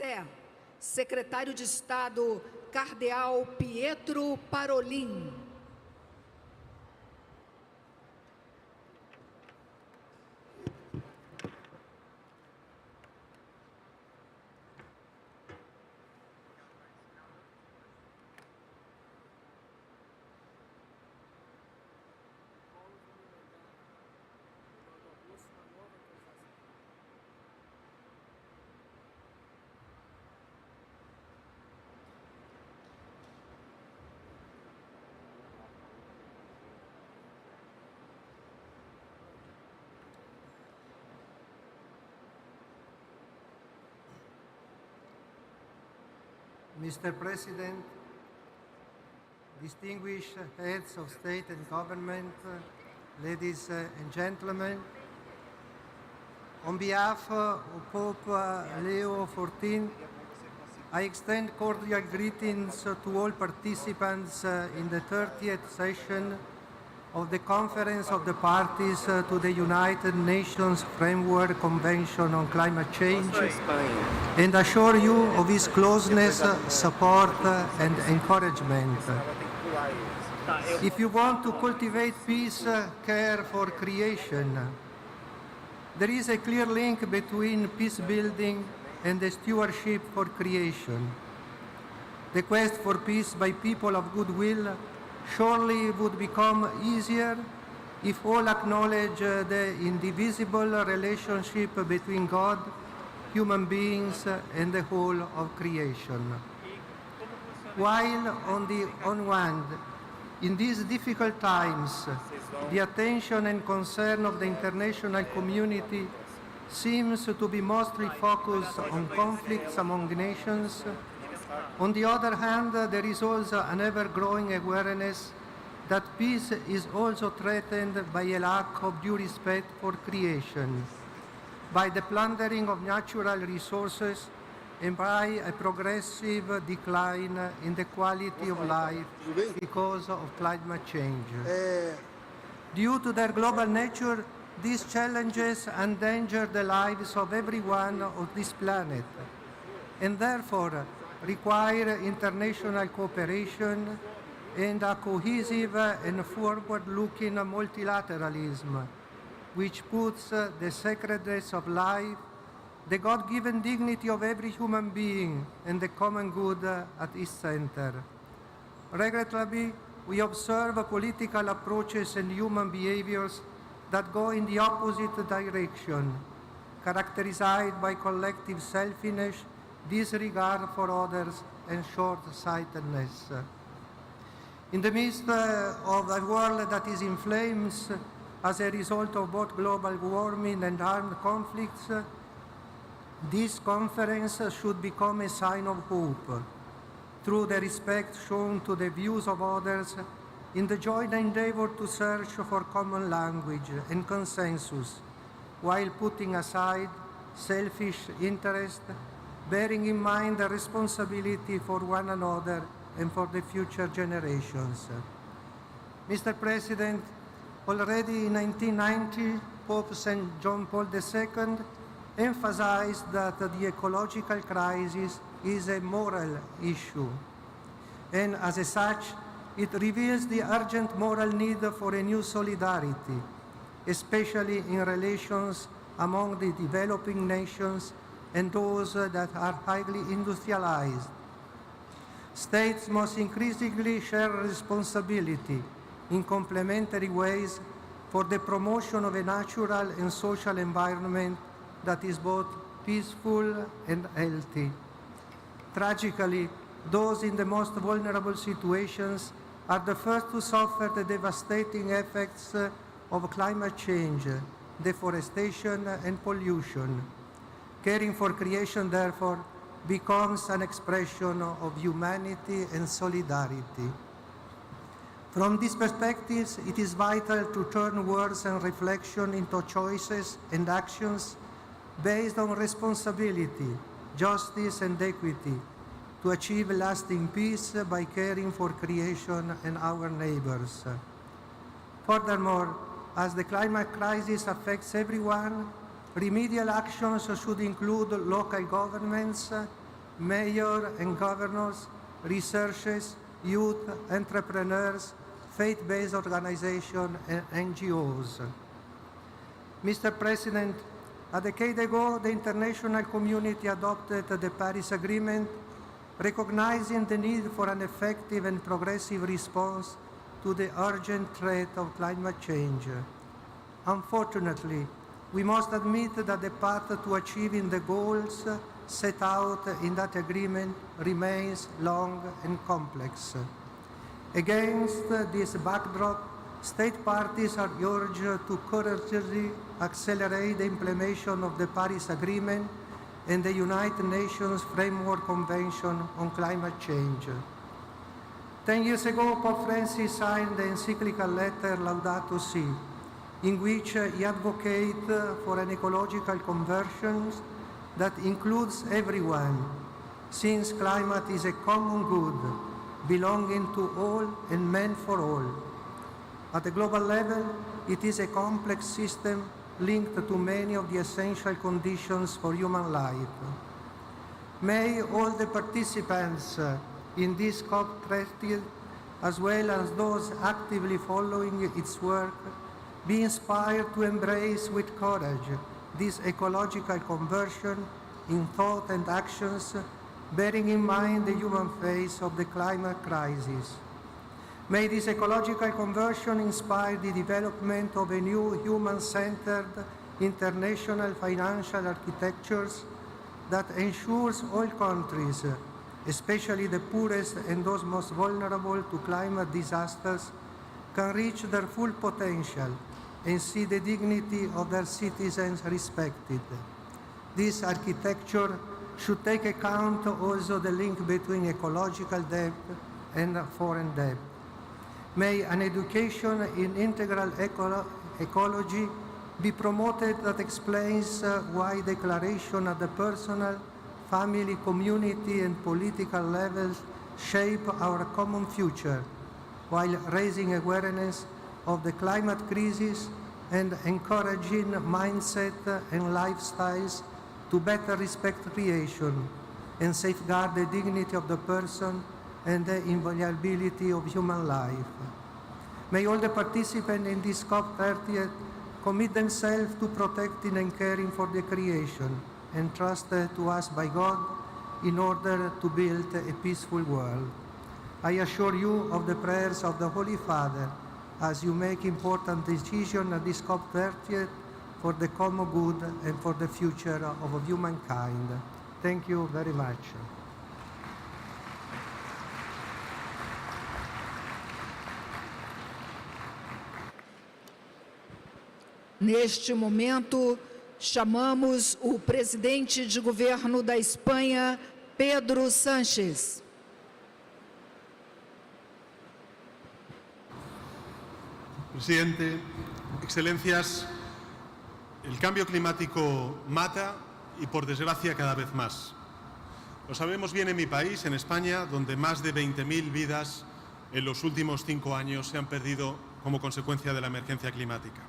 Pasteur, secretário de Estado, Cardeal Pietro Parolin. Mr. President, distinguished heads of state and government, ladies and gentlemen, on behalf of Pope Leo XIV, I extend cordial greetings to all participants in the 30th session of the Conference of the Parties to the United Nations Framework Convention on Climate Change, and assure you of his closeness, support, and encouragement. If you want to cultivate peace, care for creation, there is a clear link between peace building and the stewardship for creation. The quest for peace by people of goodwill surely would become easier if all acknowledge the indivisible relationship between God, human beings, and the whole of creation. While on the one hand, in these difficult times, the attention and concern of the international community seems to be mostly focused on conflicts among nations, on the other hand, there is also an ever-growing awareness that peace is also threatened by a lack of due respect for creation, by the plundering of natural resources, and by a progressive decline in the quality of life because of climate change. Due to their global nature, these challenges endanger the lives of everyone on this planet, and therefore require international cooperation and a cohesive and forward-looking multilateralism, which puts the sacredness of life, the God-given dignity of every human being, and the common good at its center. Regrettably, we observe political approaches and human behaviors that go in the opposite direction, characterized by collective selfishness, disregard for others, and short-sightedness. In the midst of a world that is in flames as a result of both global warming and armed conflicts, this conference should become a sign of hope through the respect shown to the views of others in the joint endeavor to search for common language and consensus while putting aside selfish interest, bearing in mind the responsibility for one another and for the future generations. Mr. President, already in 1990, Pope St. John Paul II emphasized that the ecological crisis is a moral issue, and as such, it reveals the urgent moral need for a new solidarity, especially in relations among the developing nations and those that are highly industrialized. States must increasingly share responsibility in complementary ways for the promotion of a natural and social environment that is both peaceful and healthy. Tragically, those in the most vulnerable situations are the first to suffer the devastating effects of climate change, deforestation, and pollution. Caring for creation, therefore, becomes an expression of humanity and solidarity. From these perspectives, it is vital to turn words and reflection into choices and actions based on responsibility, justice, and equity to achieve lasting peace by caring for creation and our neighbors. Furthermore, as the climate crisis affects everyone, remedial actions should include local governments, mayors and governors, researchers, youth, entrepreneurs, faith-based organizations, and NGOs. Mr. President, a decade ago, the international community adopted the Paris Agreement, recognizing the need for an effective and progressive response to the urgent threat of climate change. Unfortunately, we must admit that the path to achieving the goals set out in that agreement remains long and complex. Against this backdrop, state parties are urged to courageously accelerate the implementation of the Paris Agreement and the United Nations Framework Convention on Climate Change. 10 years ago, Pope Francis signed the encyclical letter Laudato Si, in which he advocates for an ecological conversion that includes everyone, since climate is a common good belonging to all and meant for all. At the global level, it is a complex system linked to many of the essential conditions for human life. May all the participants in this COP30, as well as those actively following its work, be inspired to embrace with courage this ecological conversion in thought and actions, bearing in mind the human face of the climate crisis. May this ecological conversion inspire the development of a new human-centered international financial architectures that ensures all countries, especially the poorest and those most vulnerable to climate disasters, can reach their full potential and see the dignity of their citizens respected. This architecture should take account also the link between ecological debt and foreign debt. May an education in integral ecology be promoted that explains why declaration at the personal, family, community, and political levels shape our common future, while raising awareness of the climate crisis and encouraging mindset and lifestyles to better respect creation and safeguard the dignity of the person and the inviolability of human life. May all the participants in this COP30 commit themselves to protecting and caring for the creation entrusted to us by God in order to build a peaceful world. I assure you of the prayers of the Holy Father as you make important decisions at this COP30 for the common good and for the future of humankind. Thank you very much. Neste momento, chamamos o presidente de governo da Espanha, Pedro Sánchez. Presidente, Excelencias, el cambio climático mata y, por desgracia, cada vez más. Lo sabemos bien en mi país, en España, donde más de 20.000 vidas en los últimos 5 años se han perdido como consecuencia de la emergencia climática.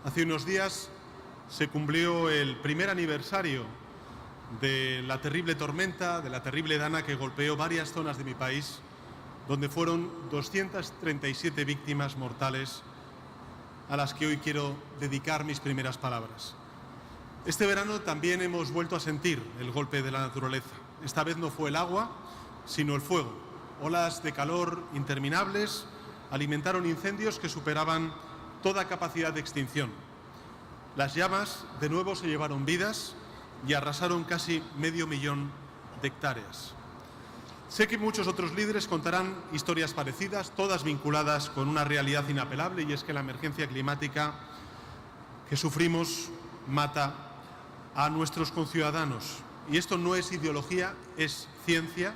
Hace unos días se cumplió el primer aniversario de la terrible tormenta, de la terrible dana que golpeó varias zonas de mi país, donde fueron 237 víctimas mortales a las que hoy quiero dedicar mis primeras palabras. Este verano también hemos vuelto a sentir el golpe de la naturaleza. Esta vez no fue el agua, sino el fuego. Olas de calor interminables alimentaron incendios que superaban toda capacidad de extinción. Las llamas de nuevo se llevaron vidas y arrasaron casi 500.000 de hectáreas. Sé que muchos otros líderes contarán historias parecidas, todas vinculadas con una realidad inapelable, y es que la emergencia climática que sufrimos mata a nuestros conciudadanos. Y esto no es ideología, es ciencia.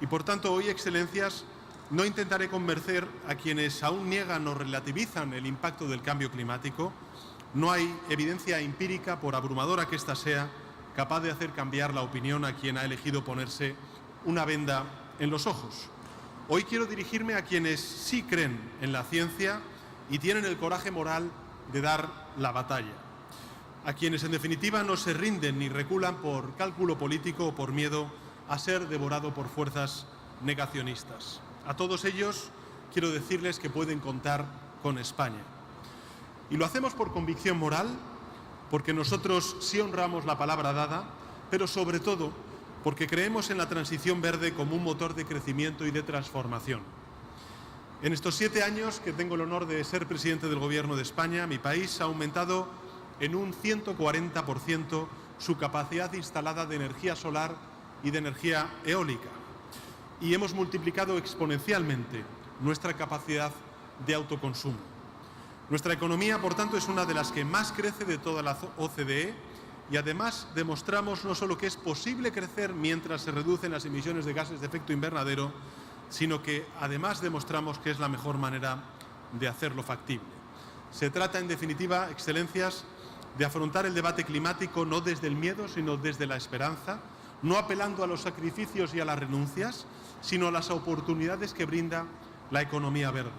Y por tanto, hoy, Excelencias, no intentaré convencer a quienes aún niegan o relativizan el impacto del cambio climático. No hay evidencia empírica, por abrumadora que ésta sea, capaz de hacer cambiar la opinión a quien ha elegido ponerse una venda en los ojos. Hoy quiero dirigirme a quienes sí creen en la ciencia y tienen el coraje moral de dar la batalla. a quienes en definitiva no se rinden ni reculan por cálculo político o por miedo a ser devorado por fuerzas negacionistas. A todos ellos quiero decirles que pueden contar con España. Y lo hacemos por convicción moral, porque nosotros sí honramos la palabra dada, pero sobre todo porque creemos en la transición verde como un motor de crecimiento y de transformación. En estos 7 años que tengo el honor de ser presidente del Gobierno de España, mi país ha aumentado en un 140% su capacidad instalada de energía solar y de energía eólica. Y hemos multiplicado exponencialmente nuestra capacidad de autoconsumo. Nuestra economía, por tanto, es una de las que más crece de toda la OCDE y además demostramos no solo que es posible crecer mientras se reducen las emisiones de gases de efecto invernadero, sino que además demostramos que es la mejor manera de hacerlo factible. Se trata, en definitiva, excelencias, de afrontar el debate climático no desde el miedo, sino desde la esperanza, no apelando a los sacrificios y a las renuncias, sino a las oportunidades que brinda la economía verde.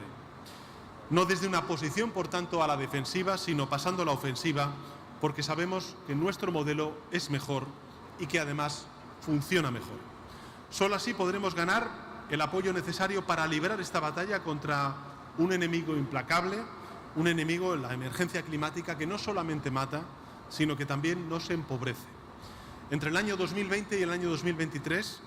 No desde una posición, por tanto, a la defensiva, sino pasando a la ofensiva, porque sabemos que nuestro modelo es mejor y que además funciona mejor. Solo así podremos ganar el apoyo necesario para librar esta batalla contra un enemigo implacable, un enemigo, la emergencia climática, que no solamente mata, sino que también nos empobrece. Entre el año 2020 y el año 2023,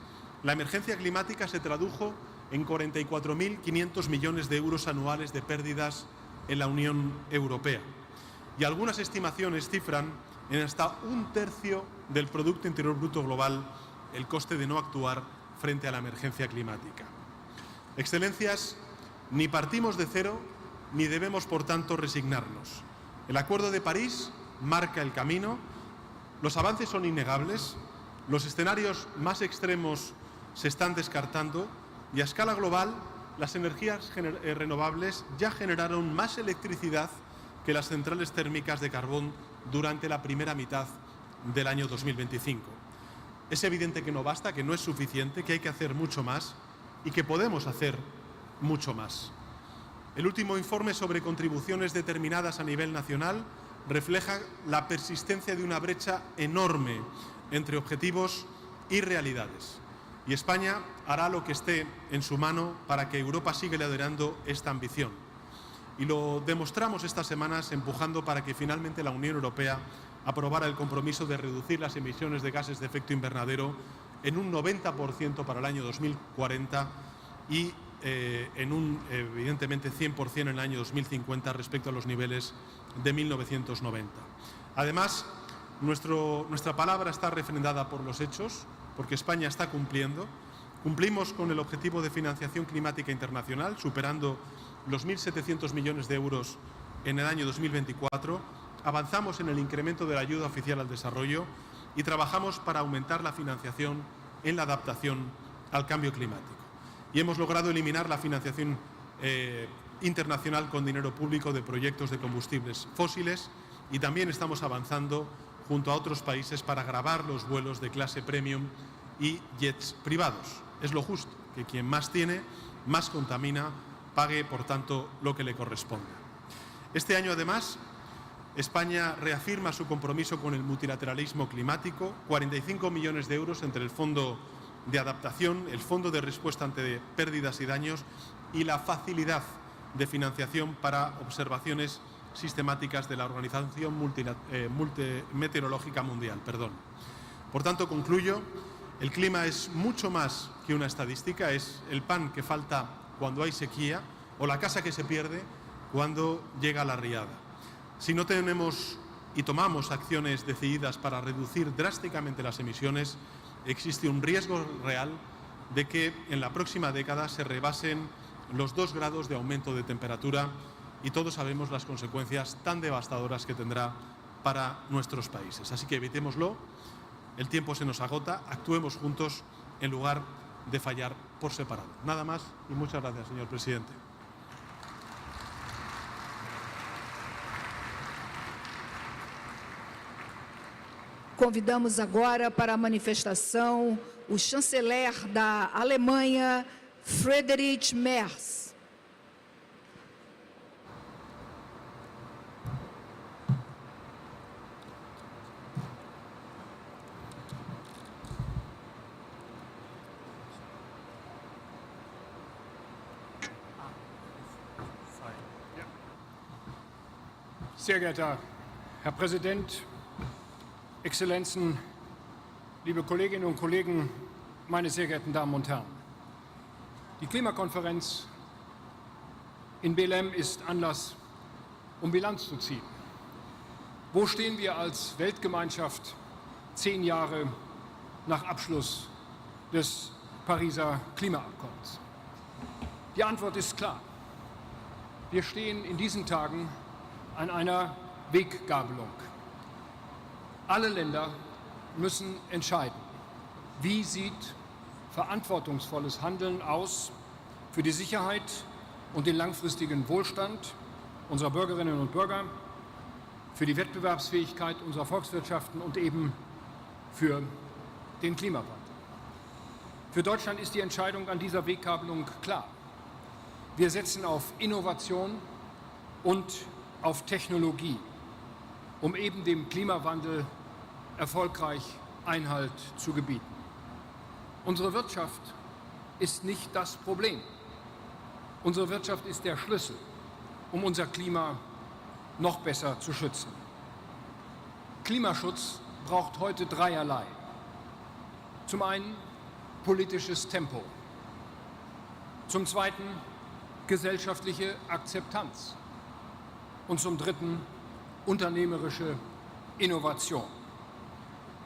la emergencia climática se tradujo en 44.500 millones de euros anuales de pérdidas en la Unión Europea. Y algunas estimaciones cifran en hasta 1/3 del Producto Interior Bruto global el coste de no actuar frente a la emergencia climática. Excelencias, ni partimos de cero, ni debemos, por tanto, resignarnos. El Acuerdo de París marca el camino, los avances son innegables, los escenarios más extremos se están descartando y a escala global las energías renovables ya generaron más electricidad que las centrales térmicas de carbón durante la primera mitad del año 2025. Es evidente que no basta, que no es suficiente, que hay que hacer mucho más y que podemos hacer mucho más. El último informe sobre contribuciones determinadas a nivel nacional refleja la persistencia de una brecha enorme entre objetivos y realidades. Y España hará lo que esté en su mano para que Europa siga liderando esta ambición. Y lo demostramos estas semanas empujando para que finalmente la Unión Europea aprobara el compromiso de reducir las emisiones de gases de efecto invernadero en un 90% para el año 2040 y en un, evidentemente, 100% en el año 2050 respecto a los niveles de 1990. Además, nuestra palabra está refrendada por los hechos, porque España está cumpliendo. Cumplimos con el objetivo de financiación climática internacional, superando los 1.700 millones de euros en el año 2024. Avanzamos en el incremento de la ayuda oficial al desarrollo y trabajamos para aumentar la financiación en la adaptación al cambio climático. Y hemos logrado eliminar la financiación internacional con dinero público de proyectos de combustibles fósiles y también estamos avanzando junto a otros países para gravar los vuelos de clase premium y jets privados. Es lo justo, que quien más tiene, más contamina, pague, por tanto, lo que le corresponda. Este año, además, España reafirma su compromiso con el multilateralismo climático, 45 millones de euros entre el Fondo de Adaptación, el Fondo de Respuesta ante Pérdidas y Daños y la facilidad de financiación para observaciones sistemáticas de la Organización Meteorológica Mundial. Por tanto, concluyo, el clima es mucho más que una estadística, es el pan que falta cuando hay sequía o la casa que se pierde cuando llega la riada. Si no tenemos y tomamos acciones decididas para reducir drásticamente las emisiones, existe un riesgo real de que en la próxima década se rebasen los 2 grados de aumento de temperatura y todos sabemos las consecuencias tan devastadoras que tendrá para nuestros países. Así que evitémoslo, el tiempo se nos agota, actuemos juntos en lugar de fallar por separado. Nada más y muchas gracias, señor presidente. Convidamos agora para a manifestação o chanceler da Alemanha, Friedrich Merz. Sehr geehrter Herr Präsident, Exzellenzen, liebe Kolleginnen und Kollegen, meine sehr geehrten Damen und Herren! Die Klimakonferenz in Belem ist Anlass, um Bilanz zu ziehen. Wo stehen wir als Weltgemeinschaft 10 Jahre nach Abschluss des Pariser Klimaabkommens? Die Antwort ist klar. Wir stehen in diesen Tagen an einer Weggabelung. Alle Länder müssen entscheiden, wie sieht verantwortungsvolles Handeln aus für die Sicherheit und den langfristigen Wohlstand unserer Bürgerinnen und Bürger, für die Wettbewerbsfähigkeit unserer Volkswirtschaften und eben für den Klimawandel. Für Deutschland ist die Entscheidung an dieser Weggabelung klar. Wir setzen auf Innovation und auf Technologie, um eben dem Klimawandel erfolgreich Einhalt zu gebieten. Unsere Wirtschaft ist nicht das Problem. Unsere Wirtschaft ist der Schlüssel, um unser Klima noch besser zu schützen. Klimaschutz braucht heute dreierlei. Zum einen politisches Tempo. Zum zweiten gesellschaftliche Akzeptanz. Und zum dritten unternehmerische Innovation.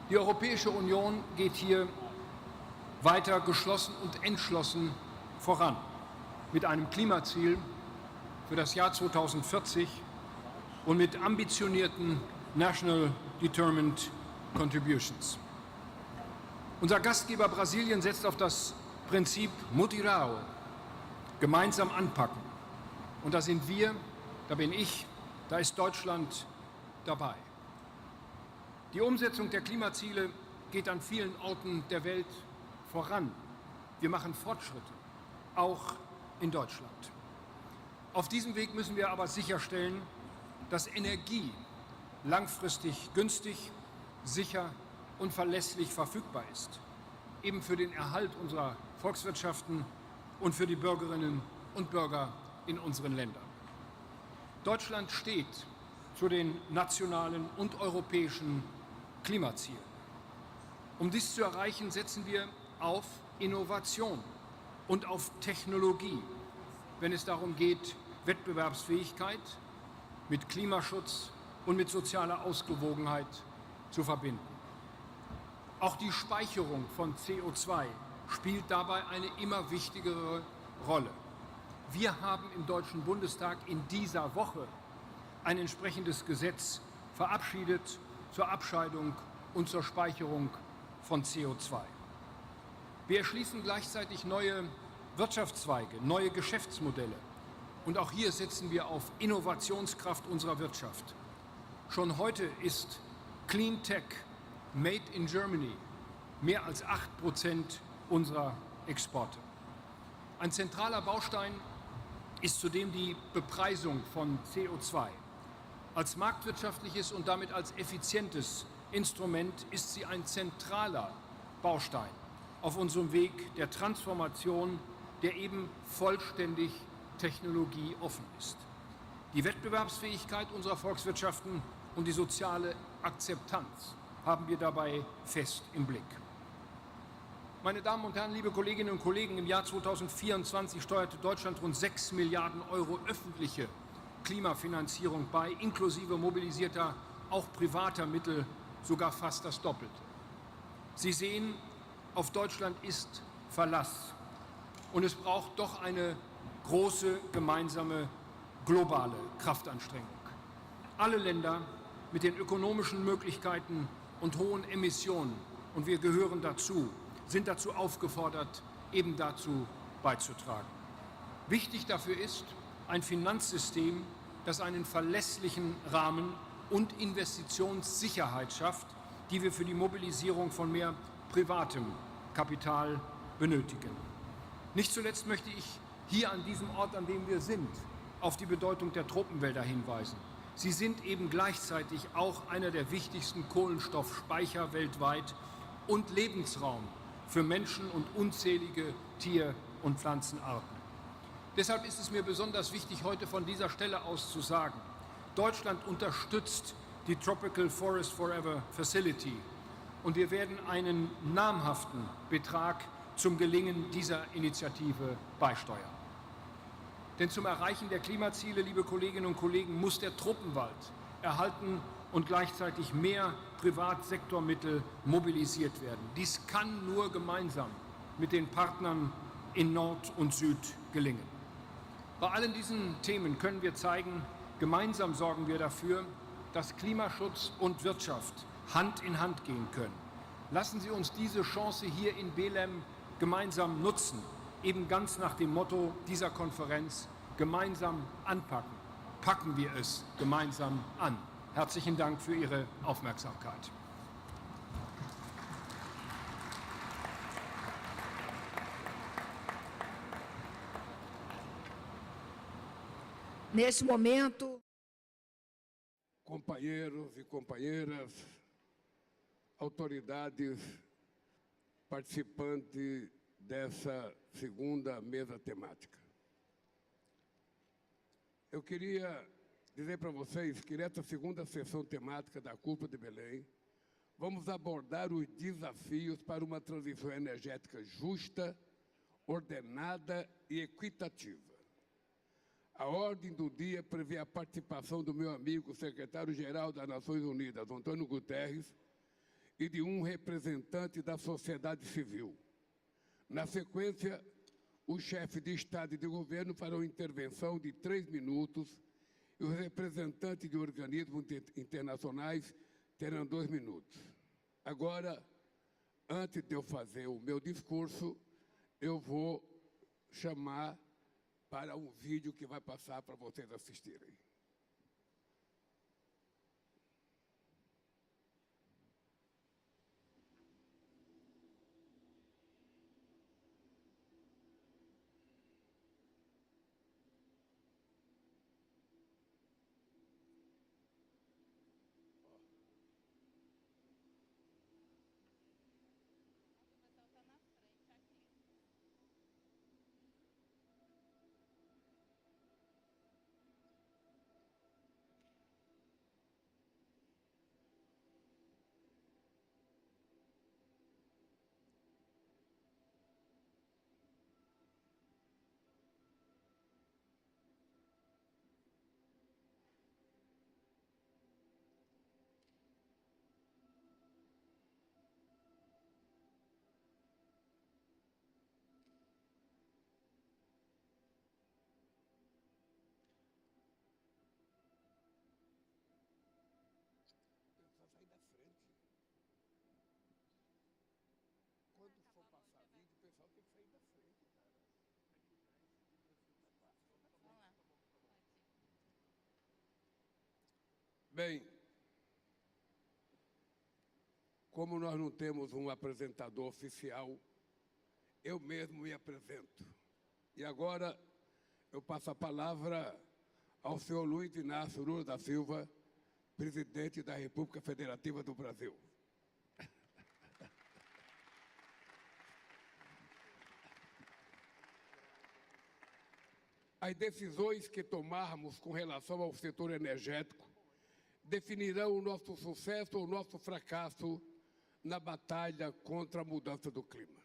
Die Europäische Union geht hier weiter geschlossen und entschlossen voran mit einem Klimaziel für das Jahr 2040 und mit ambitionierten National Determined Contributions. Unser Gastgeber Brasilien setzt auf das Prinzip Mutirão, gemeinsam anpacken. Und da sind wir, da bin ich, da ist Deutschland dabei. Die Umsetzung der Klimaziele geht an vielen Orten der Welt voran. Wir machen Fortschritte, auch in Deutschland. Auf diesem Weg müssen wir aber sicherstellen, dass Energie langfristig günstig, sicher und verlässlich verfügbar ist, eben für den Erhalt unserer Volkswirtschaften und für die Bürgerinnen und Bürger in unseren Ländern. Deutschland steht zu den nationalen und europäischen Klimazielen. Um dies zu erreichen, setzen wir auf Innovation und auf Technologie, wenn es darum geht, Wettbewerbsfähigkeit mit Klimaschutz und mit sozialer Ausgewogenheit zu verbinden. Auch die Speicherung von CO2 spielt dabei eine immer wichtigere Rolle. Wir haben im Deutschen Bundestag in dieser Woche ein entsprechendes Gesetz verabschiedet zur Abscheidung und zur Speicherung von CO2. Wir erschließen gleichzeitig neue Wirtschaftszweige, neue Geschäftsmodelle. Und auch hier setzen wir auf Innovationskraft unserer Wirtschaft. Schon heute ist Clean Tech, Made in Germany, mehr als 8% unserer Exporte. Ein zentraler Baustein ist zudem die Bepreisung von CO2. Als marktwirtschaftliches und damit als effizientes Instrument ist sie ein zentraler Baustein auf unserem Weg der Transformation, der eben vollständig technologieoffen ist. Die Wettbewerbsfähigkeit unserer Volkswirtschaften und die soziale Akzeptanz haben wir dabei fest im Blick. Meine Damen und Herren, liebe Kolleginnen und Kollegen, im Jahr 2024 steuerte Deutschland rund 6 Milliarden Euro öffentliche Klimafinanzierung bei, inklusive mobilisierter, auch privater Mittel, sogar fast das Doppelte. Sie sehen, auf Deutschland ist Verlass. Und es braucht doch eine große gemeinsame globale Kraftanstrengung. Alle Länder mit den ökonomischen Möglichkeiten und hohen Emissionen, und wir gehören dazu, sind dazu aufgefordert, eben dazu beizutragen. Wichtig dafür ist ein Finanzsystem, das einen verlässlichen Rahmen und Investitionssicherheit schafft, die wir für die Mobilisierung von mehr privatem Kapital benötigen. Nicht zuletzt möchte ich hier an diesem Ort, an dem wir sind, auf die Bedeutung der Tropenwälder hinweisen. Sie sind eben gleichzeitig auch einer der wichtigsten Kohlenstoffspeicher weltweit und Lebensraum für Menschen und unzählige Tier- und Pflanzenarten. Deshalb ist es mir besonders wichtig, heute von dieser Stelle aus zu sagen, Deutschland unterstützt die Tropical Forest Forever Facility und wir werden einen namhaften Betrag zum Gelingen dieser Initiative beisteuern. Denn zum Erreichen der Klimaziele, liebe Kolleginnen und Kollegen, muss der Truppenwald erhalten und gleichzeitig mehr Privatsektormittel mobilisiert werden. Dies kann nur gemeinsam mit den Partnern in Nord und Süd gelingen. Bei allen diesen Themen können wir zeigen, gemeinsam sorgen wir dafür, dass Klimaschutz und Wirtschaft Hand in Hand gehen können. Lassen Sie uns diese Chance hier in Belem gemeinsam nutzen, eben ganz nach dem Motto dieser Konferenz: gemeinsam anpacken. Packen wir es gemeinsam an. Herzlichen Dank für Ihre Aufmerksamkeit. Neste momento, companheiros e companheiras, autoridades participantes dessa segunda mesa temática. Eu queria dizer para vocês que nessa segunda sessão temática da COP de Belém, vamos abordar os desafios para uma transição energética justa, ordenada e equitativa. A ordem do dia prevê a participação do meu amigo, secretário-geral das Nações Unidas, Antônio Guterres, e de um representante da sociedade civil. Na sequência, o chefe de Estado e de Governo farão intervenção de 3 minutos e os representantes de organismos internacionais terão 2 minutos. Agora, antes de eu fazer o meu discurso, eu vou chamar para um vídeo que vai passar para vocês assistirem. Sair da frente. Quando for passar vídeo, o pessoal tem que sair da frente, cara. Vamos lá. Bem, como nós não temos um apresentador oficial, eu mesmo me apresento. E agora eu passo a palavra ao senhor Luiz Inácio Lula da Silva, presidente da República Federativa do Brasil. As decisões que tomarmos com relação ao setor energético definirão o nosso sucesso ou o nosso fracasso na batalha contra a mudança do clima.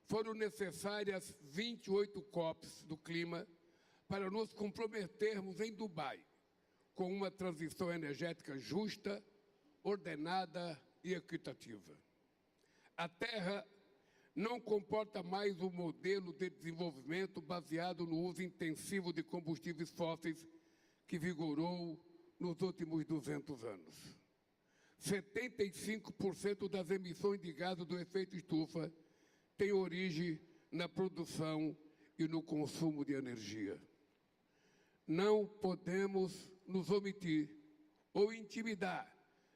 Foram necessárias 28 COPs do clima para nos comprometermos em Dubai com uma transição energética justa, ordenada e equitativa. A Terra não comporta mais um modelo de desenvolvimento baseado no uso intensivo de combustíveis fósseis que vigorou nos últimos 200 anos. 75% das emissões de gases do efeito estufa têm origem na produção e no consumo de energia. Não podemos nos omitir ou intimidar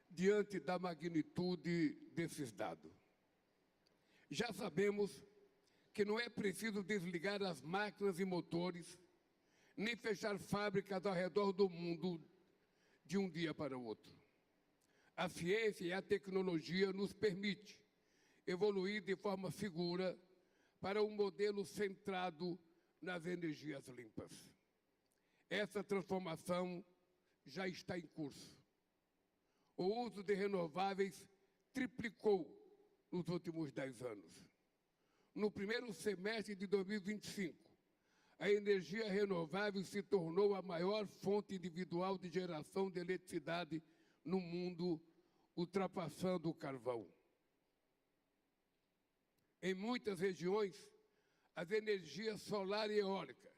diante da magnitude desses dados. Já sabemos que não é preciso desligar as máquinas e motores, nem fechar fábricas ao redor do mundo de um dia para o outro. A ciência e a tecnologia nos permitem evoluir de forma segura para um modelo centrado nas energias limpas. Essa transformação já está em curso. O uso de renováveis triplicou nos últimos 10 anos. No primeiro semestre de 2025, a energia renovável se tornou a maior fonte individual de geração de eletricidade no mundo, ultrapassando o carvão. Em muitas regiões, as energias solar e eólica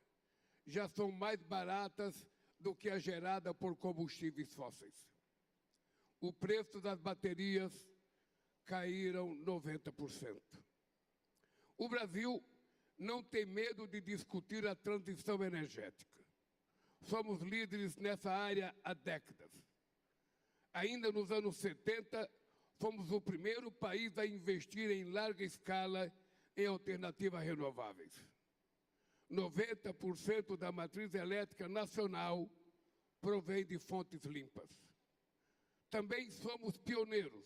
já são mais baratas do que a gerada por combustíveis fósseis. O preço das baterias caíram 90%. O Brasil não tem medo de discutir a transição energética. Somos líderes nessa área há décadas. Ainda nos anos 70, fomos o primeiro país a investir em larga escala em alternativas renováveis. 90% da matriz elétrica nacional provém de fontes limpas. Também somos pioneiros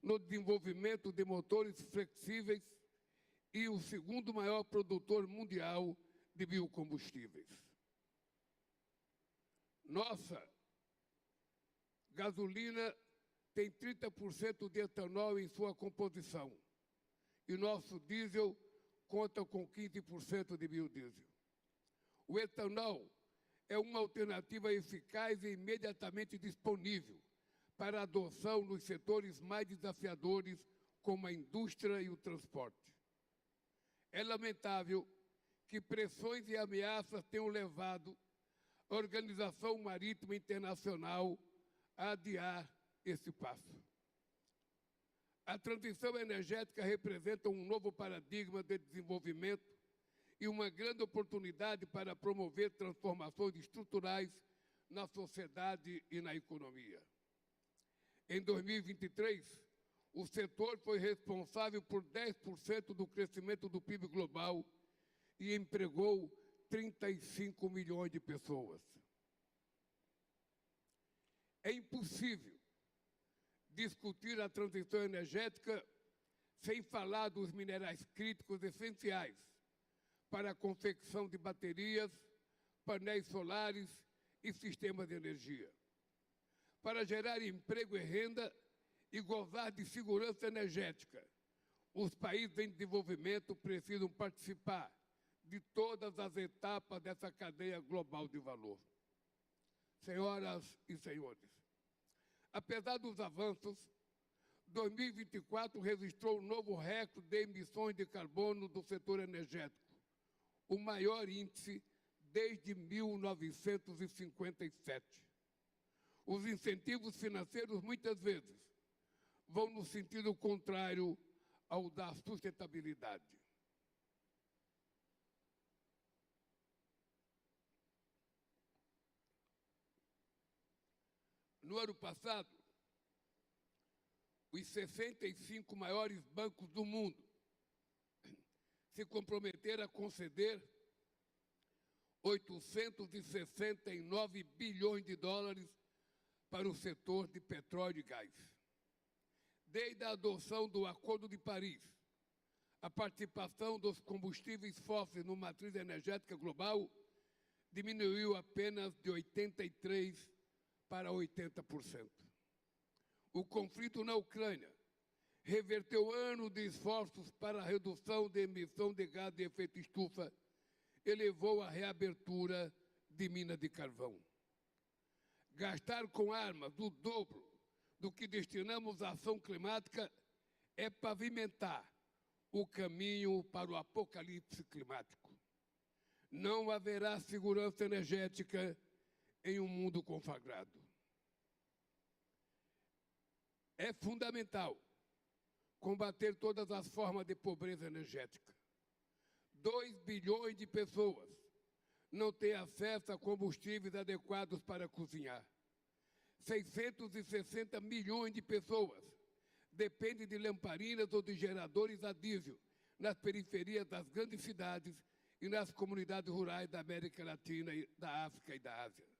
no desenvolvimento de motores flexíveis e o segundo maior produtor mundial de biocombustíveis. Nossa gasolina tem 30% de etanol em sua composição e nosso diesel conta com 15% de biodiesel. O etanol é uma alternativa eficaz e imediatamente disponível para adoção nos setores mais desafiadores, como a indústria e o transporte. É lamentável que pressões e ameaças tenham levado a Organização Marítima Internacional a adiar esse passo. A transição energética representa um novo paradigma de desenvolvimento e uma grande oportunidade para promover transformações estruturais na sociedade e na economia. Em 2023, o setor foi responsável por 10% do crescimento do PIB global e empregou 35 milhões de pessoas. É impossível discutir a transição energética sem falar dos minerais críticos essenciais para a confecção de baterias, painéis solares e sistemas de energia. Para gerar emprego e renda e gozar de segurança energética, os países em desenvolvimento precisam participar de todas as etapas dessa cadeia global de valor. Senhoras e senhores, apesar dos avanços, 2024 registrou um novo recorde de emissões de carbono do setor energético, o maior índice desde 1957. Os incentivos financeiros, muitas vezes, vão no sentido contrário ao da sustentabilidade. No ano passado, os 65 maiores bancos do mundo se comprometeram a conceder 869 bilhões de dólares para o setor de petróleo e gás. Desde a adoção do Acordo de Paris, a participação dos combustíveis fósseis na matriz energética global diminuiu apenas de 83% para 80%. O conflito na Ucrânia reverteu anos de esforços para a redução da emissão de gás de efeito estufa e levou à reabertura de minas de carvão. Gastar com armas o dobro do que destinamos à ação climática é pavimentar o caminho para o apocalipse climático. Não haverá segurança energética em um mundo conflagrado. É fundamental combater todas as formas de pobreza energética. 2 bilhões de pessoas não têm acesso a combustíveis adequados para cozinhar. 660 milhões de pessoas dependem de lamparinas ou de geradores a diesel nas periferias das grandes cidades e nas comunidades rurais da América Latina, da África e da Ásia.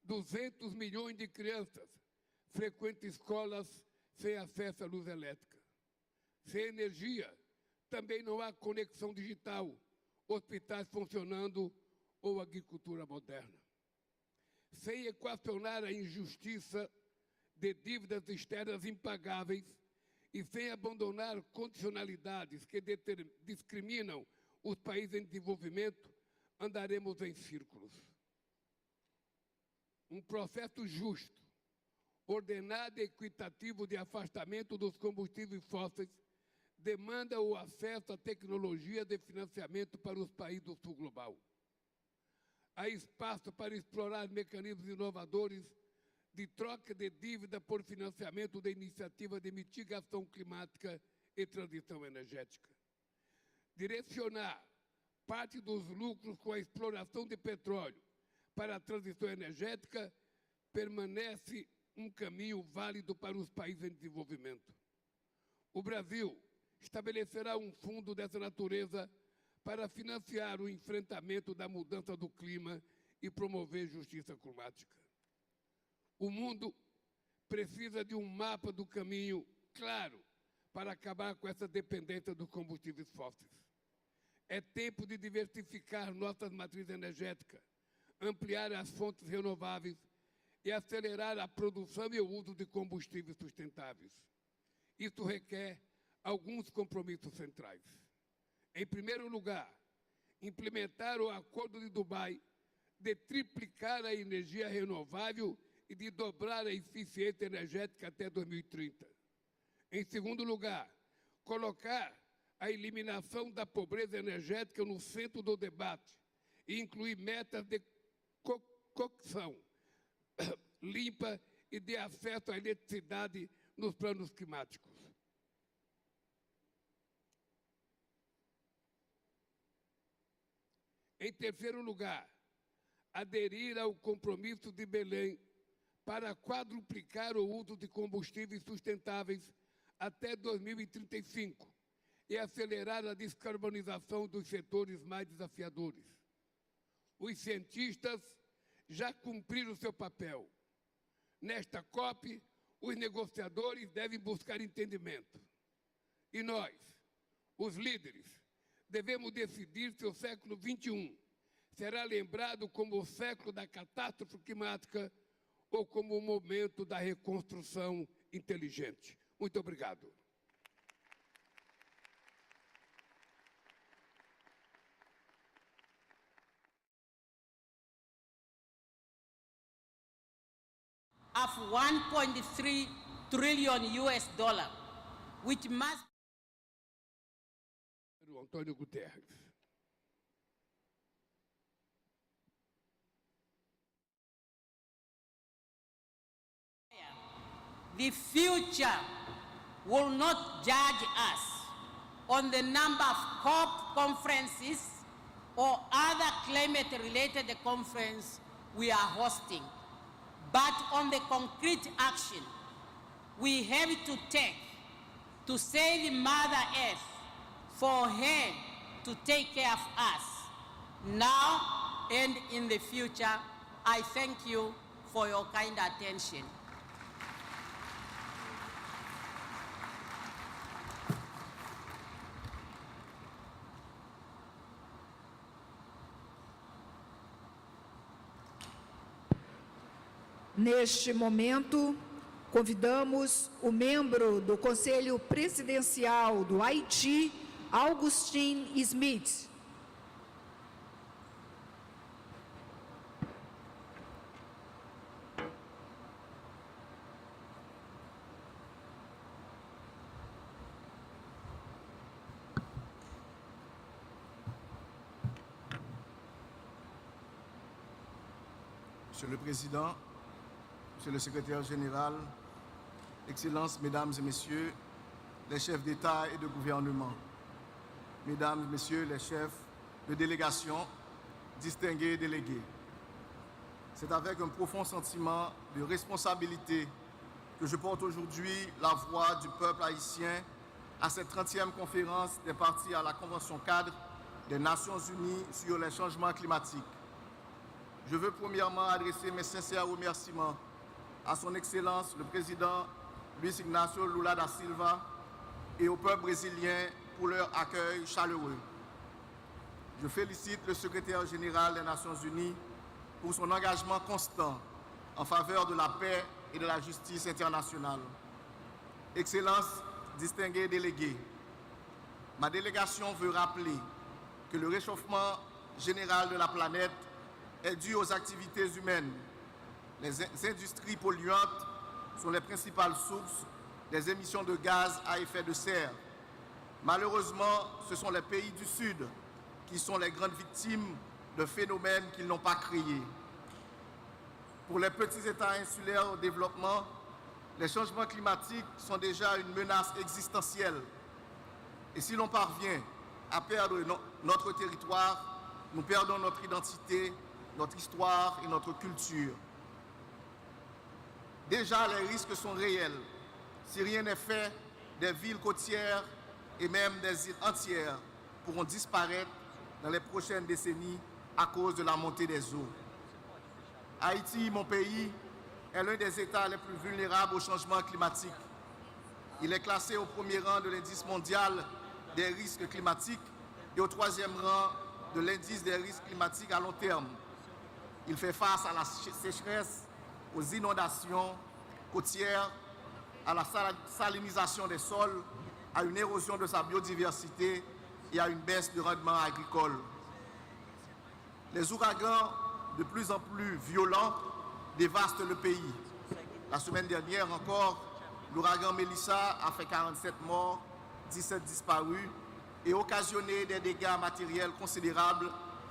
200 milhões de crianças frequentam escolas sem acesso à luz elétrica. Sem energia, também não há conexão digital, hospitais funcionando ou agricultura moderna. sem equacionar a injustiça de dívidas externas impagáveis e sem abandonar condicionalidades que discriminam os países em desenvolvimento, andaremos em círculos. Um processo justo, ordenado e equitativo de afastamento dos combustíveis fósseis demanda o acesso à tecnologia de financiamento para os países do sul global. Há espaço para explorar mecanismos inovadores de troca de dívida por financiamento de iniciativas de mitigação climática e transição energética. Direcionar parte dos lucros com a exploração de petróleo para a transição energética permanece um caminho válido para os países em desenvolvimento. O Brasil estabelecerá um fundo dessa natureza para financiar o enfrentamento da mudança do clima e promover justiça climática. O mundo precisa de um mapa do caminho claro para acabar com essa dependência dos combustíveis fósseis. É tempo de diversificar nossas matrizes energéticas, ampliar as fontes renováveis e acelerar a produção e o uso de combustíveis sustentáveis. Isso requer alguns compromissos centrais. Em primeiro lugar, implementar o Acordo de Dubai de triplicar a energia renovável e de dobrar a eficiência energética até 2030. Em segundo lugar, colocar a eliminação da pobreza energética no centro do debate e incluir metas de cocção limpa e de acesso à eletricidade nos planos climáticos. Em terceiro lugar, aderir ao compromisso de Belem para quadruplicar o uso de combustíveis sustentáveis até 2035 e acelerar a descarbonização dos setores mais desafiadores. Os cientistas já cumpriram seu papel. Nesta COP, os negociadores devem buscar entendimento. E nós, os líderes, devemos decidir se o século XXI será lembrado como o século da catástrofe climática ou como o momento da reconstrução inteligente. Muito obrigado. Of 1.3 trillion US dollar, which must Antônio Guterres. The future will not judge us on the number of COP conferences or other climate-related conferences we are hosting, but on the concrete action we have to take to save Mother Earth, for her to take care of us now and in the future. I thank you for your kind attention. Neste momento, convidamos o membro do Conselho Presidencial do Haiti, Augustin Smith. Monsieur le Président, Monsieur le Secrétaire général, Excellences, Mesdames et Messieurs, les chefs d'État et de gouvernement, Mesdames, Messieurs les chefs de délégation, distingués délégués. C'est avec un profond sentiment de responsabilité que je porte aujourd'hui la voix du peuple haïtien à cette 30e conférence des parties à la Convention cadre des Nations Unies sur les changements climatiques. Je veux premièrement adresser mes sincères remerciements à son Excellence le Président Luiz Inacio Lula da Silva et au peuple brésilien pour leur accueil chaleureux. Je félicite le Secrétaire général des Nations Unies pour son engagement constant en faveur de la paix et de la justice internationale. Excellences, distingués délégués, ma délégation veut rappeler que le réchauffement général de la planète est dû aux activités humaines. Les industries polluantes sont les principales sources des émissions de gaz à effet de serre. Malheureusement, ce sont les pays du Sud qui sont les grandes victimes de phénomènes qu'ils n'ont pas créés. Pour les petits États insulaires au développement, les changements climatiques sont déjà une menace existentielle. Et si l'on parvient à perdre notre territoire, nous perdons notre identité, notre histoire et notre culture. Déjà, les risques sont réels. Si rien n'est fait, des villes côtières et même des îles entières pourront disparaître dans les prochaines décennies à cause de la montée des eaux. Haïti, mon pays, est l'un des États les plus vulnérables au changement climatique. Il est classé au premier rang de l'indice mondial des risques climatiques et au troisième rang de l'indice des risques climatiques à long terme. Il fait face à la sécheresse, aux inondations côtières, à la salinisation des sols, à une érosion de sa biodiversité et à une baisse du rendement agricole. Les ouragans, de plus en plus violents, dévastent le pays. La semaine dernière encore, l'ouragan Melissa a fait 47 morts, 17 disparus et occasionné des dégâts matériels considérables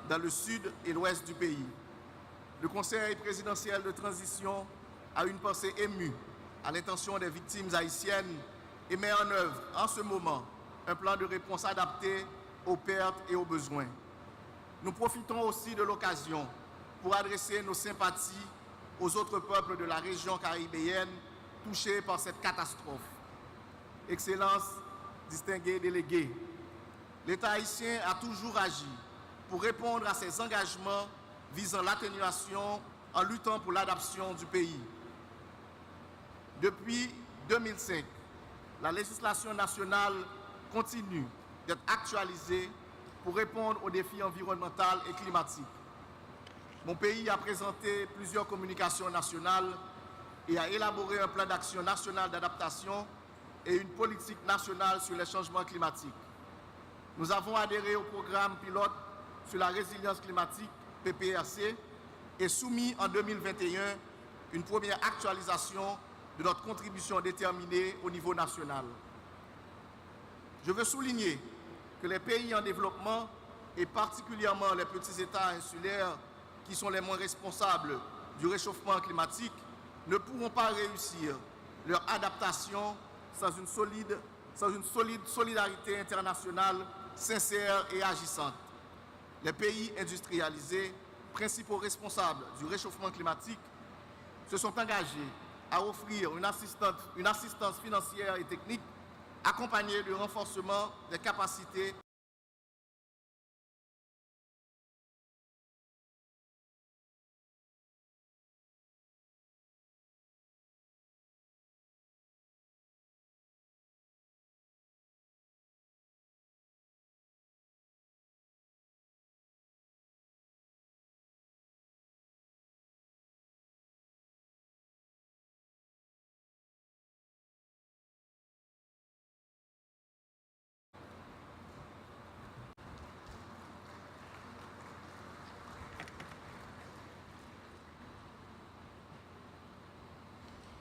dans le sud et l'ouest du pays. Le Conseil présidentiel de transition a une pensée émue à l'intention des victimes haïtiennes et met en œuvre en ce moment un plan de réponse adapté aux pertes et aux besoins. Nous profitons aussi de l'occasion pour adresser nos sympathies aux autres peuples de la région caribéenne touchés par cette catastrophe. Excellences, distingués délégués, l'État haïtien a toujours agi pour répondre à ses engagements visant l'atténuation en luttant pour l'adaptation du pays. Depuis 2005, la législation nationale continue d'être actualisée pour répondre aux défis environnementaux et climatiques. Mon pays a présenté plusieurs communications nationales et a élaboré un plan d'action national d'adaptation et une politique nationale sur les changements climatiques. Nous avons adhéré au programme pilote sur la résilience climatique, PPRC, et soumis en 2021 une première actualisation de notre contribution déterminée au niveau national. Je veux souligner que les pays en développement, et particulièrement les petits États insulaires qui sont les moins responsables du réchauffement climatique, ne pourront pas réussir leur adaptation sans une solide solidarité internationale sincère et agissante. Les pays industrialisés, principaux responsables du réchauffement climatique, se sont engagés à offrir une assistance financière et technique accompagnée du renforcement des capacités .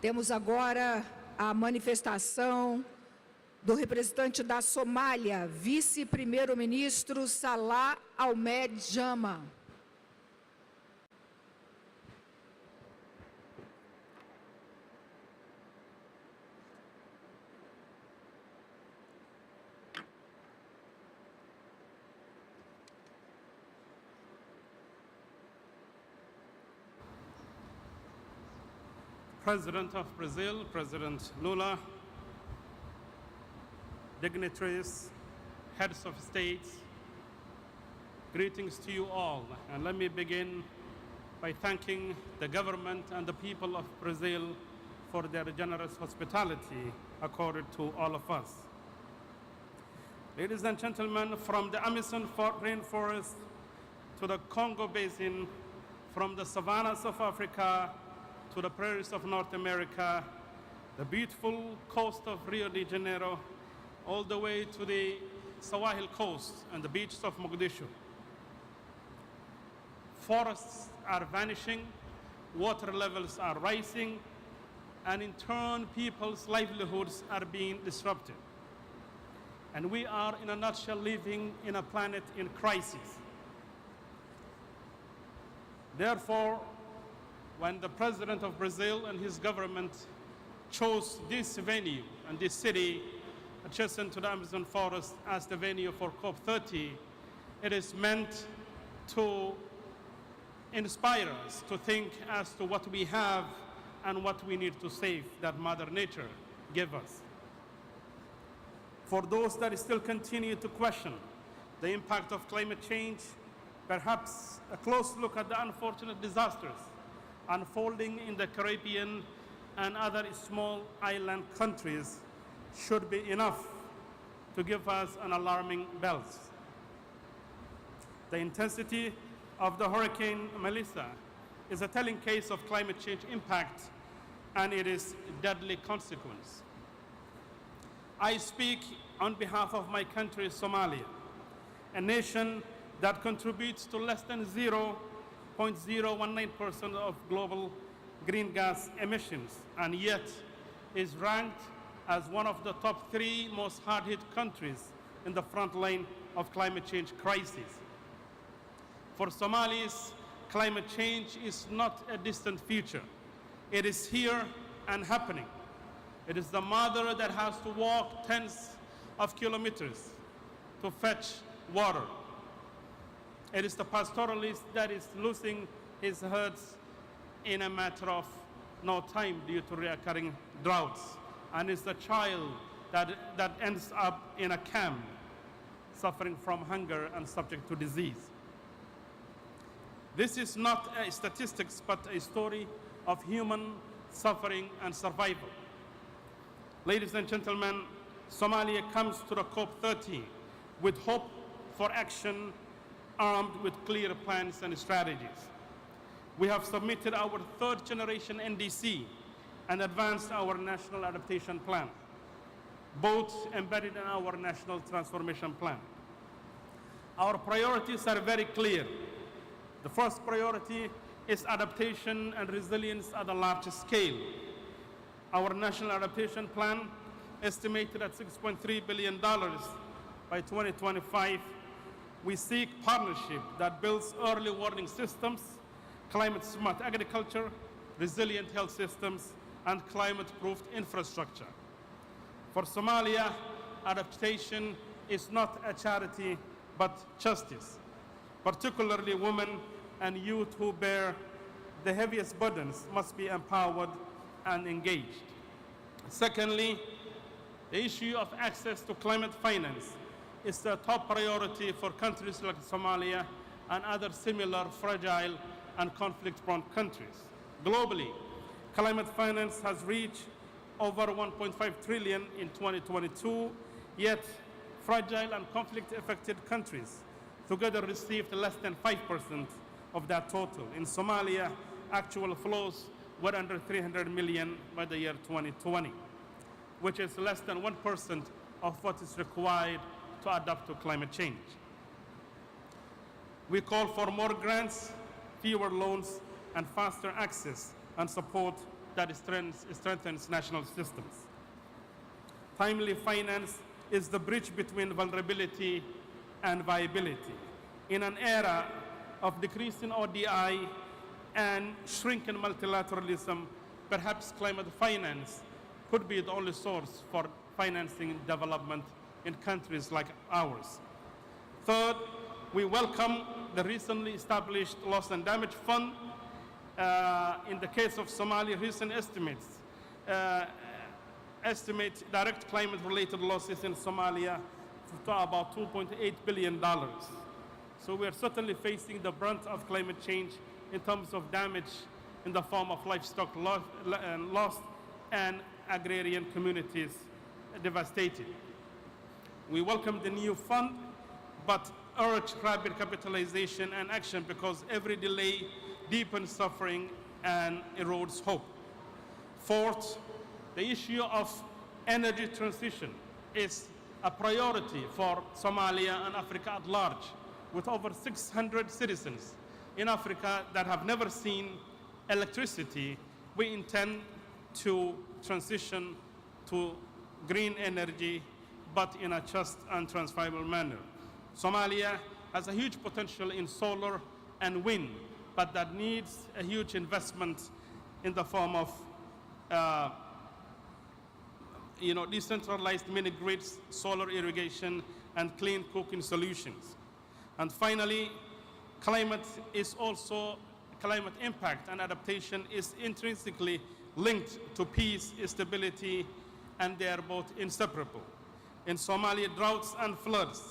Temos agora a manifestação do representante da Somália, vice-primeiro-ministro Salah Ahmed Jama. President of Brazil, President Lula, dignitaries, heads of states, greetings to you all. And let me begin by thanking the government and the people of Brazil for their generous hospitality accorded to all of us. Ladies and gentlemen, from the Amazon rainforest to the Congo Basin, from the savannas of Africa to the prairies of North America, the beautiful coast of Rio de Janeiro, all the way to the Sahel coast and the beaches of Mogadishu. Forests are vanishing, water levels are rising, and in turn, people's livelihoods are being disrupted. And we are, in a nutshell, living in a planet in crisis. Therefore, when the president of Brazil and his government chose this venue and this city adjacent to the Amazon forest as the venue for COP30, it is meant to inspire us to think as to what we have and what we need to save that Mother Nature gave us. For those that still continue to question the impact of climate change, perhaps a close look at the unfortunate disasters unfolding in the Caribbean and other small island countries should be enough to give us an alarming bells. The intensity of the Hurricane Melissa is a telling case of climate change impact and it is deadly consequence. I speak on behalf of my country, Somalia, a nation that contributes to less than 0.019% of global green gas emissions, and yet is ranked as one of the top 3 most hard-hit countries in the front line of climate change crisis. For Somalis, climate change is not a distant future. It is here and happening. It is the mother that has to walk tens of kilometers to fetch water. It is the pastoralist that is losing his herds in a matter of no time due to recurring droughts. And it's the child that ends up in a camp, suffering from hunger and subject to disease. This is not a statistics, but a story of human suffering and survival. Ladies and gentlemen, Somalia comes to the COP30 with hope for action, armed with clear plans and strategies. We have submitted our 3rd generation NDC and advanced our National Adaptation Plan, both embedded in our National Transformation Plan. Our priorities are very clear. The first priority is adaptation and resilience at a large scale. Our National Adaptation Plan, estimated at $6.3 billion by 2025, we seek partnership that builds early warning systems, climate-smart agriculture, resilient health systems, and climate-proof infrastructure. For Somalia, adaptation is not a charity, but justice. Particularly women and youth who bear the heaviest burdens must be empowered and engaged. Secondly, the issue of access to climate finance is the top priority for countries like Somalia and other similar fragile and conflict-prone countries. Globally, climate finance has reached over $1.5 trillion in 2022, yet fragile and conflict-affected countries together received less than 5% of that total. In Somalia, actual flows were under 300 million by the year 2020, which is less than 1% of what is required to adapt to climate change. We call for more grants, fewer loans, and faster access and support that strengthens national systems. Timely finance is the bridge between vulnerability and viability. In an era of decreasing ODI and shrinking multilateralism, perhaps climate finance could be the only source for financing development in countries like ours. Third, we welcome the recently established Loss and Damage Fund. In the case of Somalia, recent estimates estimate direct climate-related losses in Somalia to about $2.8 billion. So we are certainly facing the brunt of climate change in terms of damage in the form of livestock lost and agrarian communities devastated. We welcome the new fund, but urge rapid capitalization and action because every delay deepens suffering and erodes hope. Fourth, the issue of energy transition is a priority for Somalia and Africa at large, with over 600 citizens in Africa that have never seen electricity. We intend to transition to green energy, but in a just and transferable manner. Somalia has a huge potential in solar and wind, but that needs a huge investment in the form of decentralized mini-grids, solar irrigation, and clean cooking solutions. And finally, climate impact and adaptation is intrinsically linked to peace, stability, and they are both inseparable. In Somalia, droughts and floods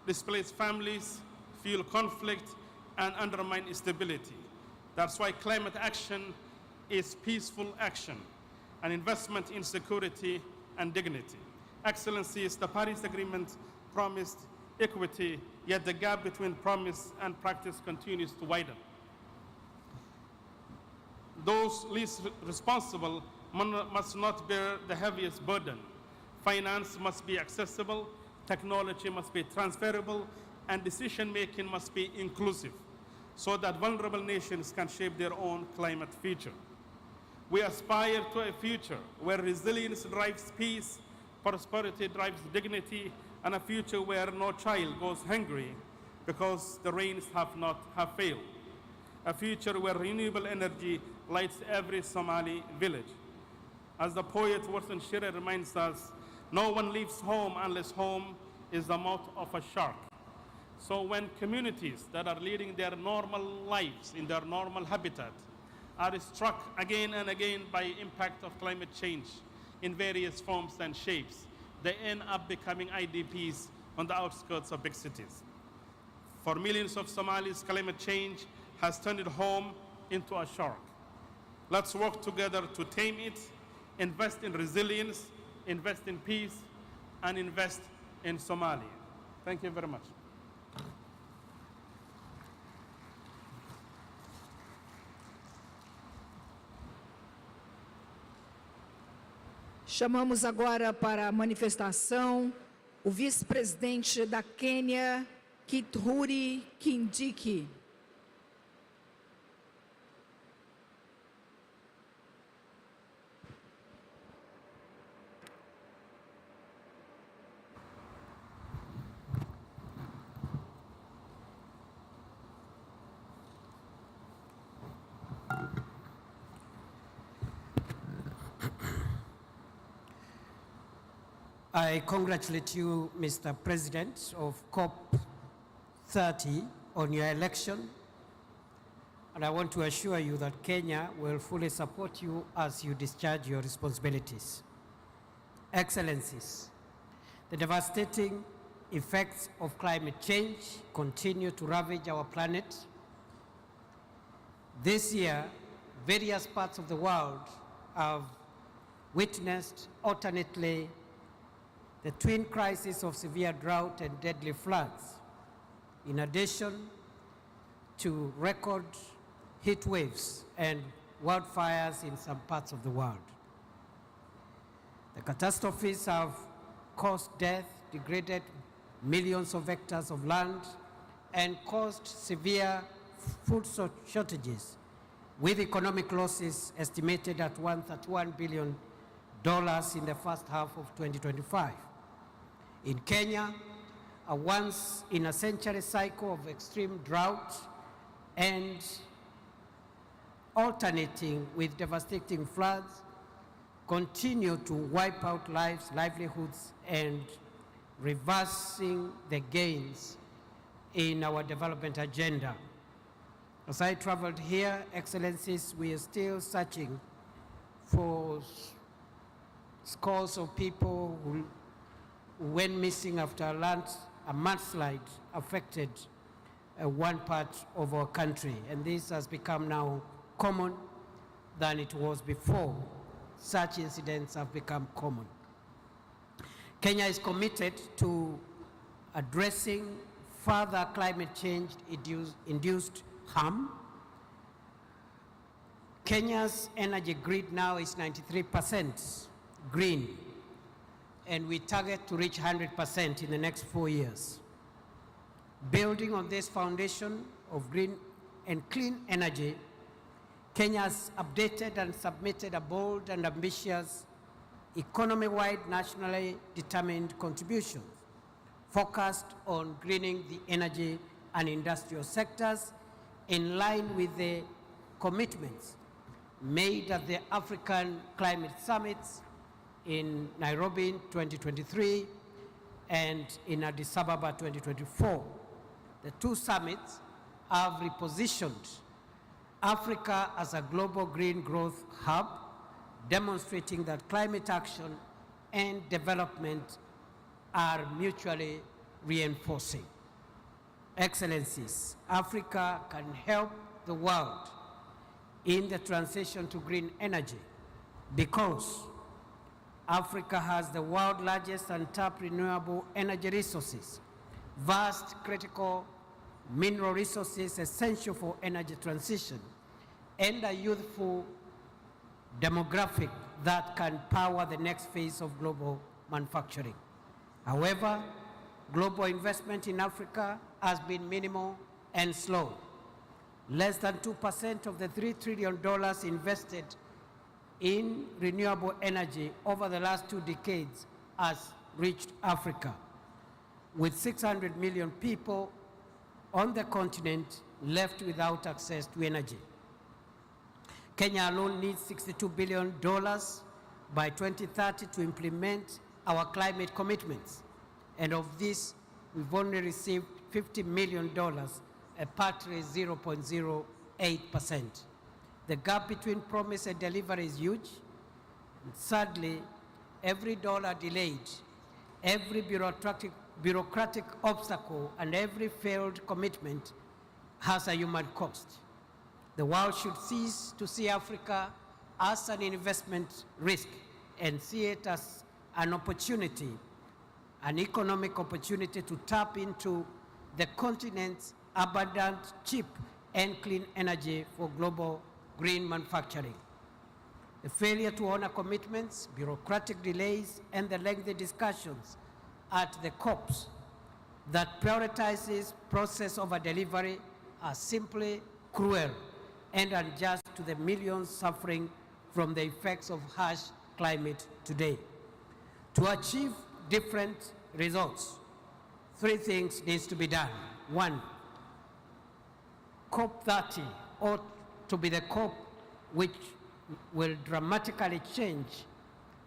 displace families, fuel conflict, and undermine stability. That's why climate action is peaceful action, an investment in security and dignity. Excellencies, the Paris Agreement promised equity, yet the gap between promise and practice continues to widen. Those least responsible must not bear the heaviest burden. Finance must be accessible, technology must be transferable, and decision-making must be inclusive, so that vulnerable nations can shape their own climate future. We aspire to a future where resilience drives peace, prosperity drives dignity, and a future where no child goes hungry because the rains have failed. A future where renewable energy lights every Somali village. As the poet Warsan Shire reminds us, no one leaves home unless home is the mouth of a shark. So when communities that are leading their normal lives in their normal habitat are struck again and again by impact of climate change in various forms and shapes, they end up becoming IDPs on the outskirts of big cities. For millions of Somalis, climate change has turned home into a shark. Let's work together to tame it, invest in resilience, invest in peace, and invest in Somalia. Thank you very much. Chamamos agora para a manifestação o vice-presidente da Quênia, Kithure Kindiki. I congratulate you, Mr. President of COP30 on your election, and I want to assure you that Kenya will fully support you as you discharge your responsibilities. Excellencies, the devastating effects of climate change continue to ravage our planet. This year, various parts of the world have witnessed alternately the twin crises of severe drought and deadly floods, in addition to record heat waves and wildfires in some parts of the world. The catastrophes have caused death, degraded millions of hectares of land, and caused severe food shortages, with economic losses estimated at $131 billion in the first half of 2025. In Kenya, a once-in-a-century cycle of extreme drought and alternating with devastating floods continue to wipe out lives, livelihoods, and reversing the gains in our development agenda. As I traveled here, Excellencies, we are still searching for scores of people who went missing after a mudslide affected one part of our country. And this has become now common than it was before. Such incidents have become common. Kenya is committed to addressing further climate change-induced harm Kenya's energy grid now is 93% green, and we target to reach 100% in the next 4 years. Building on this foundation of green and clean energy, Kenya has updated and submitted a bold and ambitious economy-wide nationally determined contribution focused on greening the energy and industrial sectors in line with the commitments made at the African Climate Summits in Nairobi in 2023 and in Addis Ababa 2024. The two summits have repositioned Africa as a global green growth hub, demonstrating that climate action and development are mutually reinforcing. Excellencies, Africa can help the world in the transition to green energy because Africa has the world's largest untapped renewable energy resources, vast critical mineral resources essential for energy transition, and a youthful demographic that can power the next phase of global manufacturing. However, global investment in Africa has been minimal and slow. Less than 2% of the $3 trillion invested in renewable energy over the last 2 decades has reached Africa, with 600 million people on the continent left without access to energy. Kenya alone needs $62 billion by 2030 to implement our climate commitments. And of this, we've only received $50 million, a paltry 0.08%. The gap between promise and delivery is huge. And sadly, every dollar delayed, every bureaucratic obstacle, and every failed commitment has a human cost. The world should cease to see Africa as an investment risk and see it as an opportunity, an economic opportunity to tap into the continent's abundant, cheap, and clean energy for global green manufacturing. The failure to honor commitments, bureaucratic delays, and the lengthy discussions at the COPs that prioritizes process over delivery are simply cruel and unjust to the millions suffering from the effects of harsh climate today. To achieve different results, 3 things needs to be done. 1, COP30 ought to be the COP which will dramatically change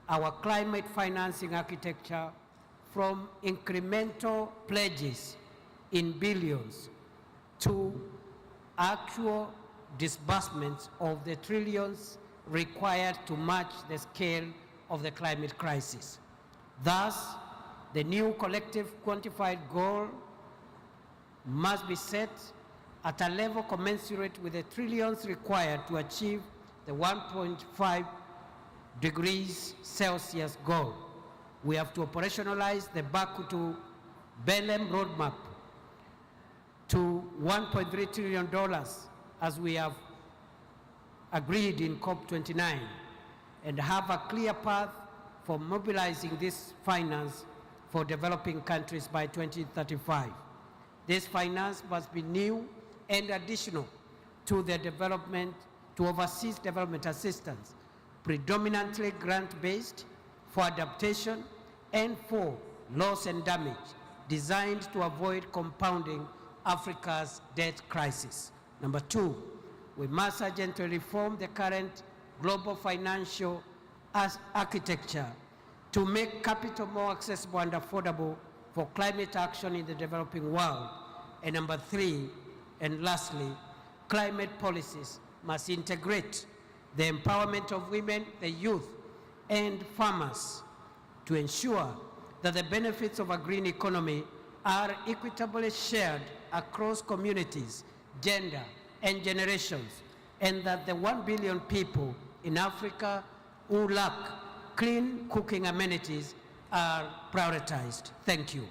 our climate financing architecture from incremental pledges in billions to actual disbursements of the trillions required to match the scale of the climate crisis. Thus, the new collective quantified goal must be set at a level commensurate with the trillions required to achieve the 1.5 degrees Celsius goal. We have to operationalize the Baku to Belem roadmap to $1.3 trillion as we have agreed in COP29 and have a clear path for mobilizing this finance for developing countries by 2035. This finance must be new and additional to the development, to overseas development assistance, predominantly grant-based for adaptation and for loss and damage, designed to avoid compounding Africa's debt crisis. Number 2, we must urgently reform the current global financial architecture to make capital more accessible and affordable for climate action in the developing world. And number 3, and lastly, climate policies must integrate the empowerment of women, the youth, and farmers to ensure that the benefits of a green economy are equitably shared across communities, gender, and generations, and that the 1 billion people in Africa who lack clean cooking amenities are prioritized. Thank you.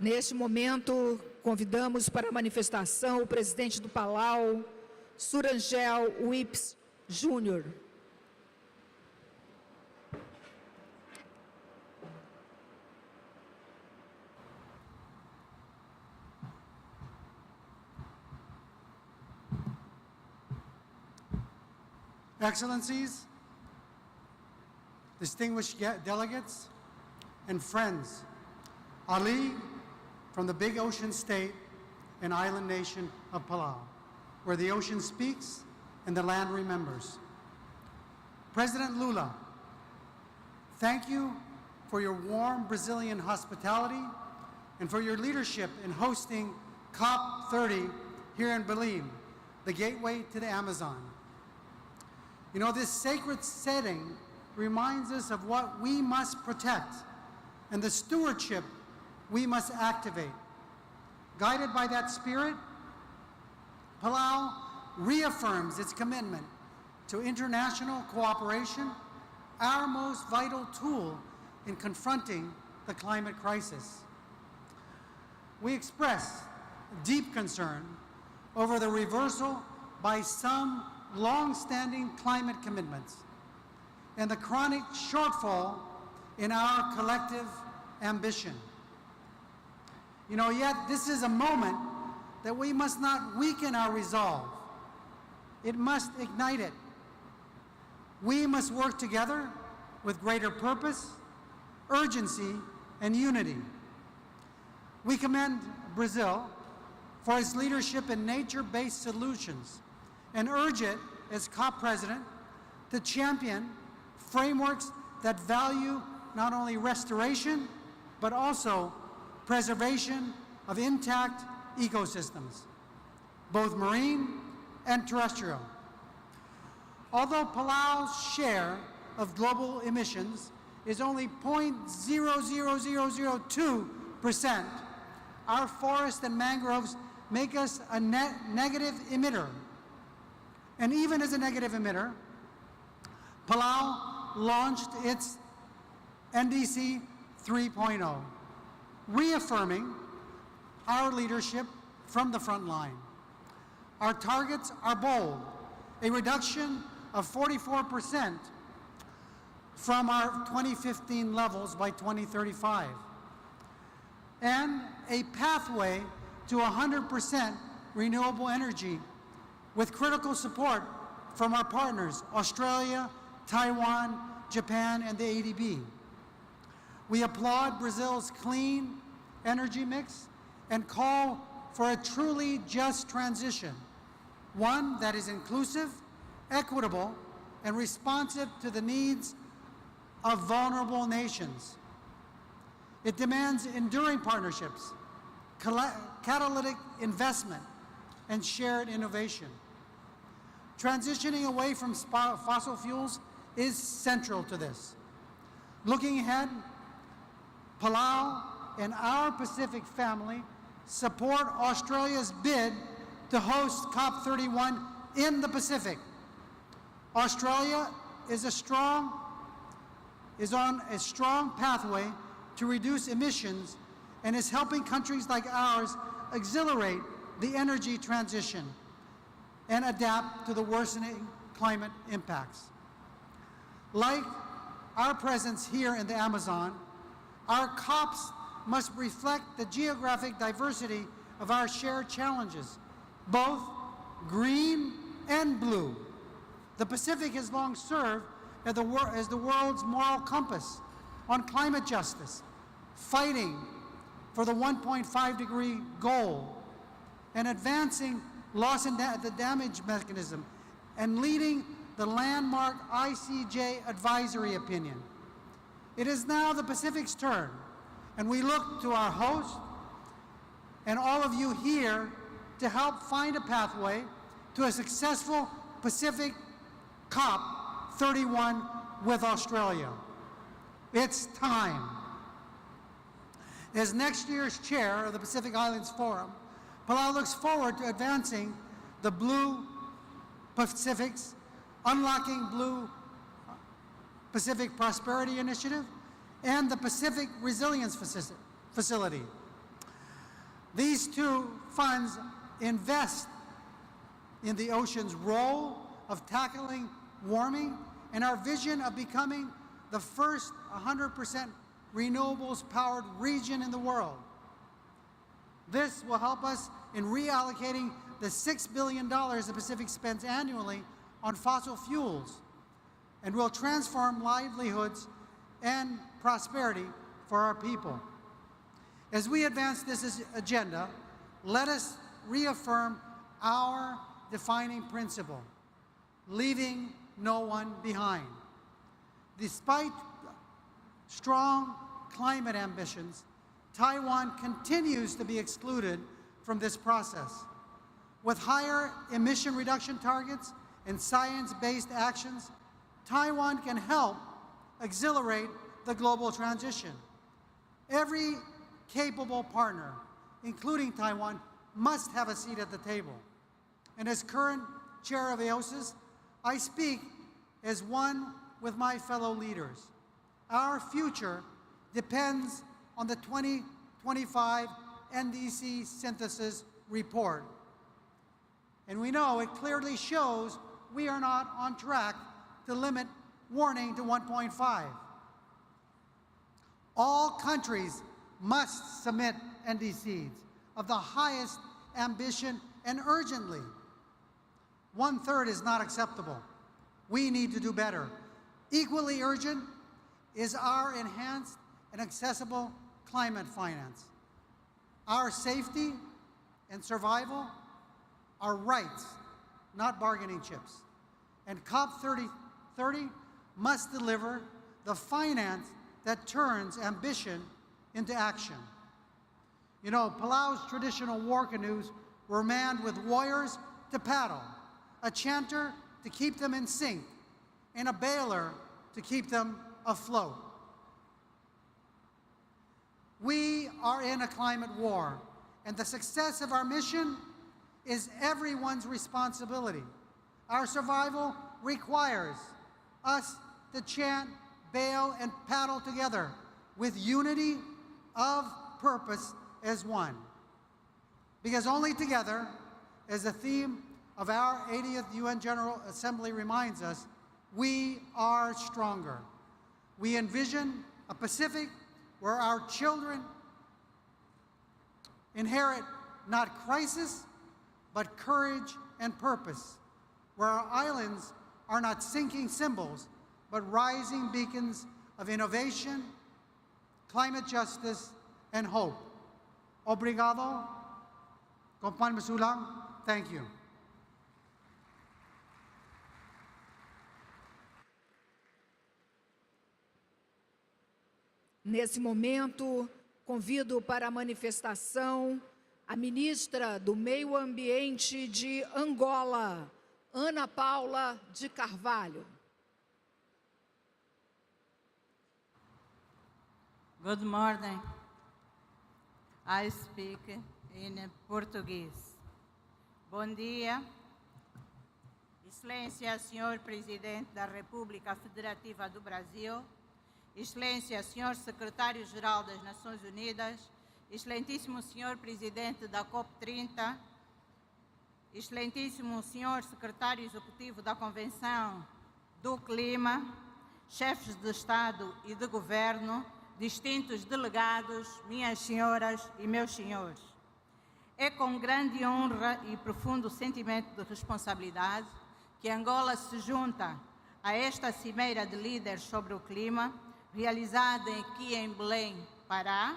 Neste momento, convidamos para a manifestação o presidente do Palau, Surangel Whips Júnior. Excellencies, distinguished delegates, and friends, Ali from the big ocean state and island nation of Palau, where the ocean speaks and the land remembers. President Lula, thank you for your warm Brazilian hospitality and for your leadership in hosting COP30 here in Belem, the gateway to the Amazon. You know, this sacred setting reminds us of what we must protect and the stewardship we must activate. Guided by that spirit, Palau reaffirms its commitment to international cooperation, our most vital tool in confronting the climate crisis. We express deep concern over the reversal by some long-standing climate commitments and the chronic shortfall in our collective ambition. You know, yet this is a moment that we must not weaken our resolve. It must ignite it. We must work together with greater purpose, urgency, and unity. We commend Brazil for its leadership in nature-based solutions and urge it, as COP president, to champion frameworks that value not only restoration, but also preservation of intact ecosystems, both marine and terrestrial. Although Palau's share of global emissions is only 0.00002%, our forests and mangroves make us a net negative emitter. And even as a negative emitter, Palau launched its NDC 3.0, reaffirming our leadership from the front line. Our targets are bold, a reduction of 44% from our 2015 levels by 2035, and a pathway to 100% renewable energy with critical support from our partners, Australia, Taiwan, Japan, and the ADB. We applaud Brazil's clean energy mix and call for a truly just transition, one that is inclusive, equitable, and responsive to the needs of vulnerable nations. It demands enduring partnerships, catalytic investment, and shared innovation. Transitioning away from fossil fuels is central to this. Looking ahead, Palau and our Pacific family support Australia's bid to host COP31 in the Pacific. Australia is on a strong pathway to reduce emissions and is helping countries like ours accelerate the energy transition and adapt to the worsening climate impacts. Like our presence here in the Amazon, our COPs must reflect the geographic diversity of our shared challenges, both green and blue. The Pacific has long served as the world's moral compass on climate justice, fighting for the 1.5-degree goal, and advancing loss and the damage mechanism, and leading the landmark ICJ advisory opinion. It is now the Pacific's turn, and we look to our host and all of you here to help find a pathway to a successful Pacific COP31 with Australia. It's time. As next year's chair of the Pacific Islands Forum, Palau looks forward to advancing the Blue Pacific's Unlocking Blue Pacific Prosperity Initiative and the Pacific Resilience Facility. These two funds invest in the ocean's role of tackling warming and our vision of becoming the first 100% renewables-powered region in the world. This will help us in reallocating the $6 billion the Pacific spends annually on fossil fuels, and will transform livelihoods and prosperity for our people. As we advance this agenda, let us reaffirm our defining principle: leaving no one behind. Despite strong climate ambitions, Taiwan continues to be excluded from this process. With higher emission reduction targets and science-based actions, Taiwan can help accelerate the global transition. Every capable partner, including Taiwan, must have a seat at the table. And as current chair of AOSIS, I speak as one with my fellow leaders. Our future depends on the 2025 NDC synthesis report. And we know it clearly shows we are not on track to limit warming to 1.5. All countries must submit NDCs of the highest ambition and urgently. 1/3 is not acceptable. We need to do better. Equally urgent is our enhanced and accessible climate finance. Our safety and survival are rights, not bargaining chips. And COP30 must deliver the finance that turns ambition into action. You know, Palau's traditional war canoes were manned with warriors to paddle, a chanter to keep them in sync, and a bailer to keep them afloat. We are in a climate war, and the success of our mission is everyone's responsibility. Our survival requires us to chant, bail, and paddle together with unity of purpose as one. Because only together, as the theme of our 80th UN General Assembly reminds us, we are stronger. We envision a Pacific where our children inherit not crisis, but courage and purpose, where our islands are not sinking symbols, but rising beacons of innovation, climate justice, and hope. Obrigado, Kompan Masulang. Thank you. Nesse momento, convido para a manifestação a ministra do Meio Ambiente de Angola, Ana Paula de Carvalho. Good morning. I speak in Portuguese. Bom dia. Excelência, Senhor Presidente da República Federativa do Brasil, Excelência, Senhor Secretário-Geral das Nações Unidas, Excelentíssimo Senhor Presidente da COP30, Excelentíssimo Senhor Secretário Executivo da Convenção do Clima, chefes de Estado e de Governo, distintos delegados, minhas senhoras e meus senhores. É com grande honra e profundo sentimento de responsabilidade que Angola se junta a esta cimeira de líderes sobre o clima, realizada aqui em Belem, Pará,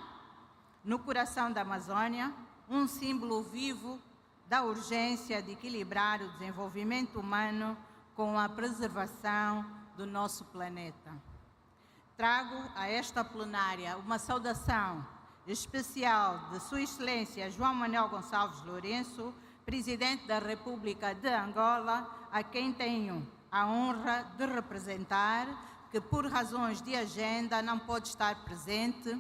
no coração da Amazônia, um símbolo vivo da urgência de equilibrar o desenvolvimento humano com a preservação do nosso planeta. Trago a esta plenária uma saudação especial de Sua Excelência João Manuel Gonçalves Lourenço, Presidente da República de Angola, a quem tenho a honra de representar, que por razões de agenda não pode estar presente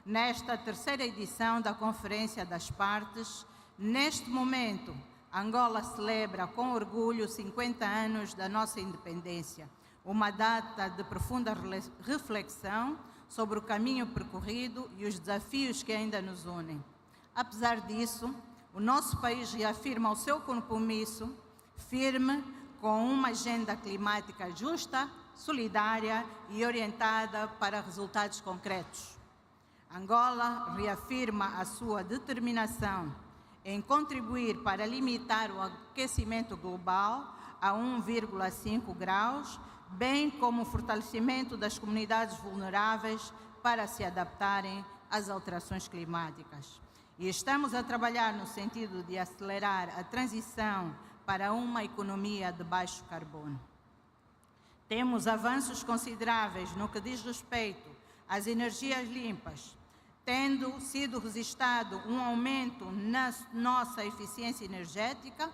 nesta terceira edição da Conferência das Partes. Neste momento, Angola celebra com orgulho 50 anos da nossa independência, uma data de profunda reflexão sobre o caminho percorrido e os desafios que ainda nos unem. Apesar disso, o nosso país reafirma o seu compromisso firme com uma agenda climática justa, solidária e orientada para resultados concretos. Angola reafirma a sua determinação em contribuir para limitar o aquecimento global a 1,5 graus, bem como o fortalecimento das comunidades vulneráveis para se adaptarem às alterações climáticas. E estamos a trabalhar no sentido de acelerar a transição para uma economia de baixo carbono. Temos avanços consideráveis no que diz respeito às energias limpas, tendo sido registrado um aumento na nossa eficiência energética,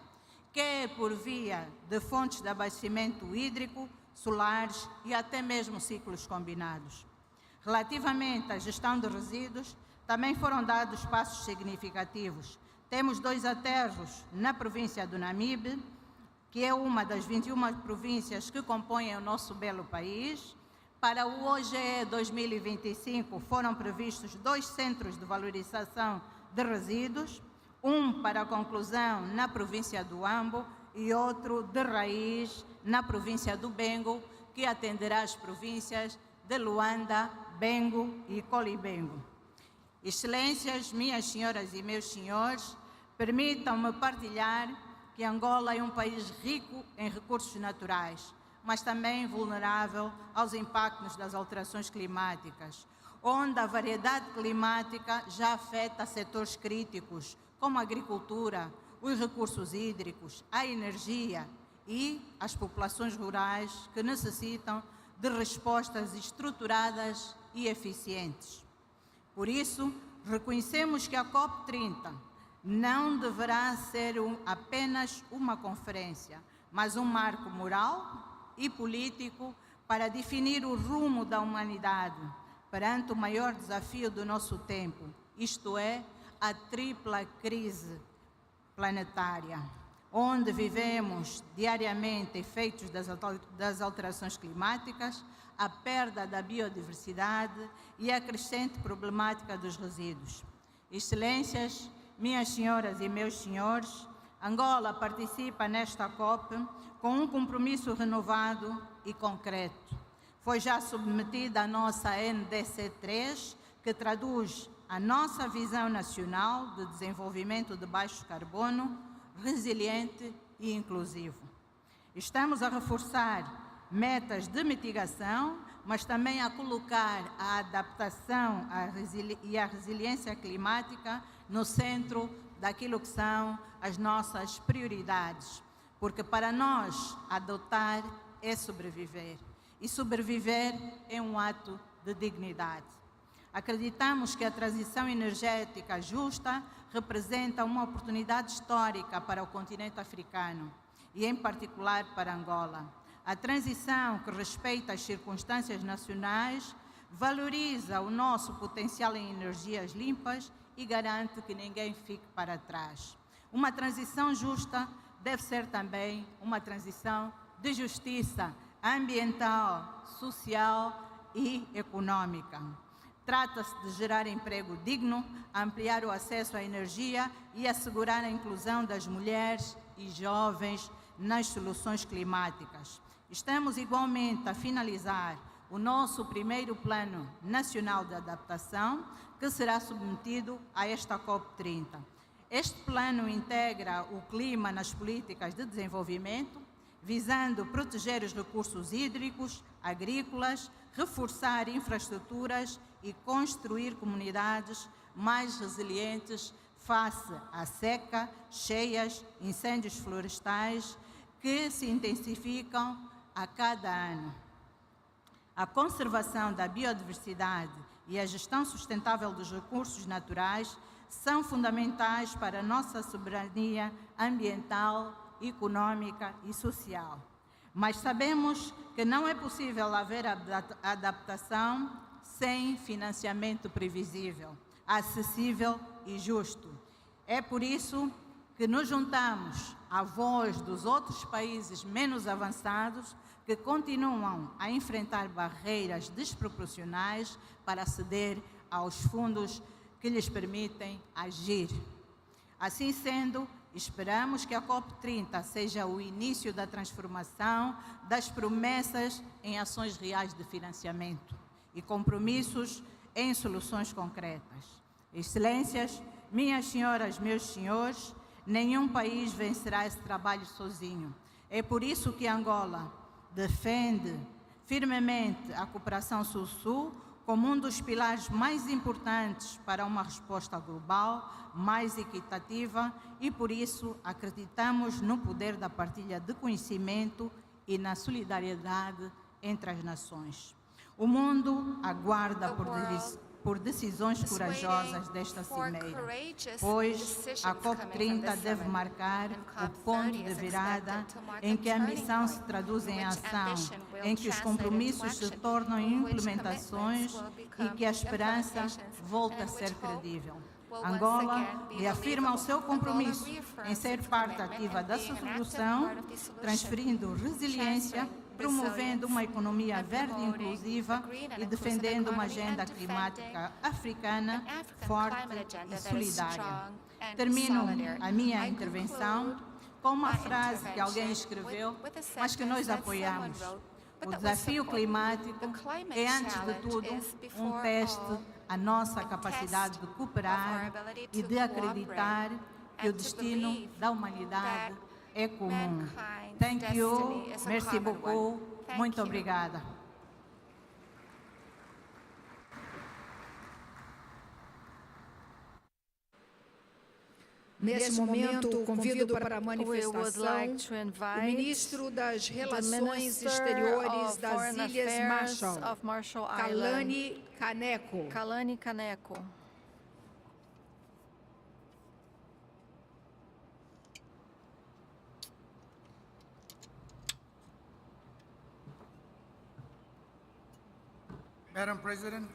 quer por via de fontes de abastecimento hídrico, solares e até mesmo ciclos combinados. Relativamente à gestão de resíduos, também foram dados passos significativos. Temos 2 aterros na província do Namibe, que é uma das 21 províncias que compõem o nosso belo país. Para o OGE 2025 foram previstos 2 centros de valorização de resíduos, um para a conclusão na província do Ambo e outro de raiz na província do Bengo, que atenderá as províncias de Luanda, Bengo e Colibengo. Excelências, minhas senhoras e meus senhores, permitam-me partilhar que Angola é um país rico em recursos naturais, mas também vulnerável aos impactos das alterações climáticas, onde a variedade climática já afeta setores críticos, como a agricultura, os recursos hídricos, a energia e as populações rurais que necessitam de respostas estruturadas e eficientes. Por isso, reconhecemos que a COP30 não deverá ser apenas uma conferência, mas um marco moral e político para definir o rumo da humanidade perante o maior desafio do nosso tempo, isto é, a tripla crise planetária, onde vivemos diariamente efeitos das alterações climáticas, a perda da biodiversidade e a crescente problemática dos resíduos. Excelências, minhas senhoras e meus senhores, Angola participa nesta COP com um compromisso renovado e concreto. Foi já submetida a nossa NDC3, que traduz a nossa visão nacional de desenvolvimento de baixo carbono, resiliente e inclusivo. Estamos a reforçar metas de mitigação, mas também a colocar a adaptação e a resiliência climática no centro daquilo que são as nossas prioridades. Porque para nós, adotar é sobreviver. E sobreviver é um ato de dignidade. Acreditamos que a transição energética justa representa uma oportunidade histórica para o continente africano e, em particular, para Angola. A transição que respeita as circunstâncias nacionais valoriza o nosso potencial em energias limpas e garante que ninguém fique para trás. Uma transição justa deve ser também uma transição de justiça ambiental, social e econômica. Trata-se de gerar emprego digno, ampliar o acesso à energia e assegurar a inclusão das mulheres e jovens nas soluções climáticas. Estamos igualmente a finalizar o nosso primeiro Plano Nacional de Adaptação, que será submetido a esta COP30. Este plano integra o clima nas políticas de desenvolvimento, visando proteger os recursos hídricos, agrícolas, reforçar infraestruturas e construir comunidades mais resilientes face à seca, cheias, incêndios florestais que se intensificam a cada ano. A conservação da biodiversidade e a gestão sustentável dos recursos naturais são fundamentais para a nossa soberania ambiental, econômica e social. Mas sabemos que não é possível haver adaptação sem financiamento previsível, acessível e justo. É por isso que nos juntamos à voz dos outros países menos avançados que continuam a enfrentar barreiras desproporcionais para aceder aos fundos que lhes permitem agir. Assim sendo, esperamos que a COP30 seja o início da transformação das promessas em ações reais de financiamento e compromissos em soluções concretas. Excelências, minhas senhoras, meus senhores, nenhum país vencerá esse trabalho sozinho. É por isso que Angola defende firmemente a cooperação Sul-Sul como um dos pilares mais importantes para uma resposta global, mais equitativa, e por isso acreditamos no poder da partilha de conhecimento e na solidariedade entre as nações. O mundo aguarda por decisões corajosas desta cimeira, pois a COP30 deve marcar o ponto de virada em que a missão se traduz em ação, em que os compromissos se tornam implementações e que a esperança volta a ser credível. Angola reafirma o seu compromisso em ser parte ativa da solução, transferindo resiliência, promovendo uma economia verde e inclusiva e defendendo uma agenda climática africana forte e solidária. Termino a minha intervenção com uma frase que alguém escreveu, mas que nós apoiamos. O desafio climático é, antes de tudo, um teste à nossa capacidade de cooperar e de acreditar que o destino da humanidade é comum. Thank you, merci beaucoup, muito obrigada. Nesse momento, convido para a manifestação o ministro das Relações Exteriores das Ilhas Marshall, Kalani Kaneko. Madam President,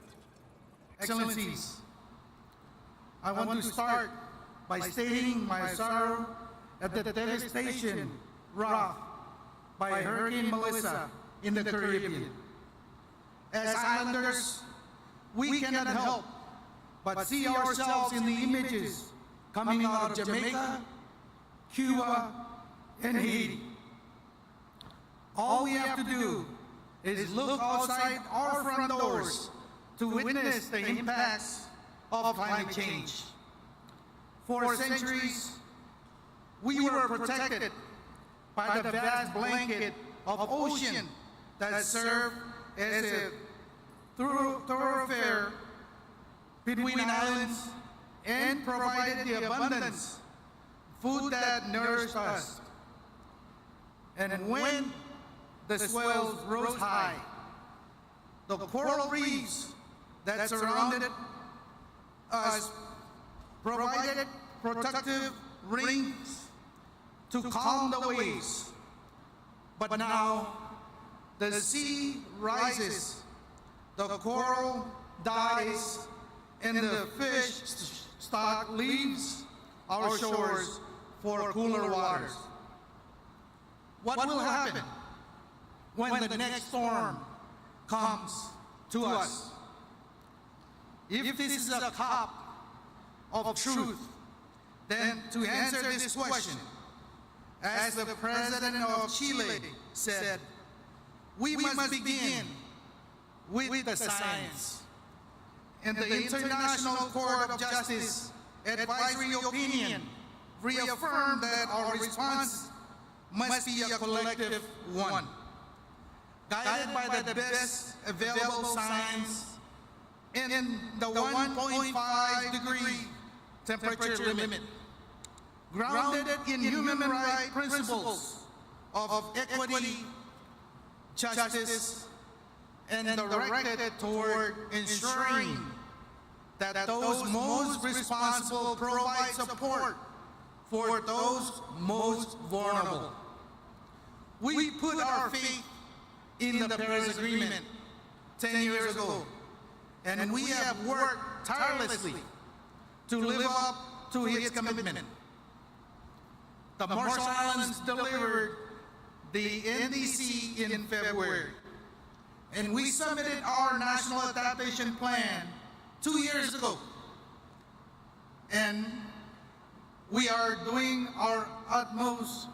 Excellencies, I want to start by stating my sorrow at the devastation wrought by Hurricane Melissa in the Caribbean. As islanders, we cannot help but see ourselves in the images coming out of Jamaica, Cuba, and Haiti. All we have to do is look outside our front doors to witness the impacts of climate change. For centuries, we were protected by the vast blanket of ocean that served as a thoroughfare between islands and provided the abundance food that nourished us. And when the swells rose high, the coral reefs that surrounded us provided protective rings to calm the waves. But now the sea rises, the coral dies, and the fish stock leaves our shores for cooler waters. What will happen when the next storm comes to us? If this is a COP of truth, then to answer this question, as the President of Chile said, we must begin with the science. And the International Court of Justice advisory opinion reaffirmed that our response must be a collective one, guided by the best available science and the 1.5 degree temperature limit, grounded in human rights principles of equity, justice, and directed toward ensuring that those most responsible provide support for those most vulnerable. We put our faith in the Paris Agreement 10 years ago, and we have worked tirelessly to live up to its commitment. The Marshall Islands delivered the NDC in February, and we submitted our National Adaptation Plan 2 years ago. and we are doing our utmost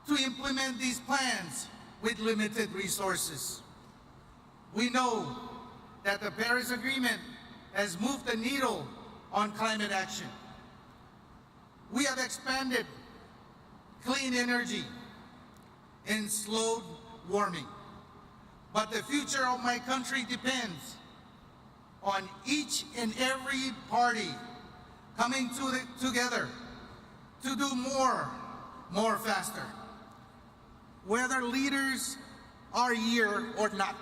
to implement these plans with limited resources. We know that the Paris Agreement has moved the needle on climate action. We have expanded clean energy and slowed warming. But the future of my country depends on each and every party coming together to do more faster. Whether leaders are here or not,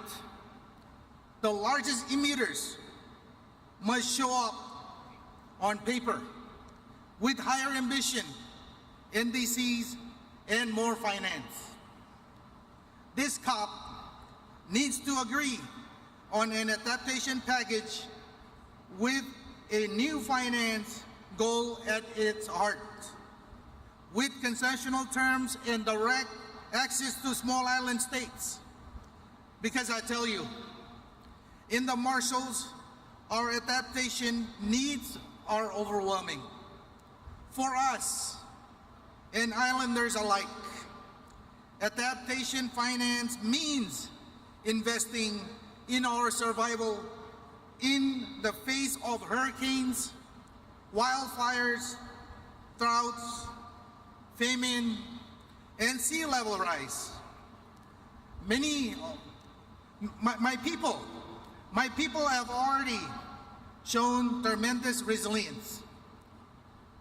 the largest emitters must show up on paper with higher ambition, NDCs, and more finance. This COP needs to agree on an adaptation package with a new finance goal at its heart, with concessional terms and direct access to small island states. Because I tell you, in the Marshalls, our adaptation needs are overwhelming. For us and islanders alike, adaptation finance means investing in our survival in the face of hurricanes, wildfires, droughts, famine, and sea level rise. My people have already shown tremendous resilience.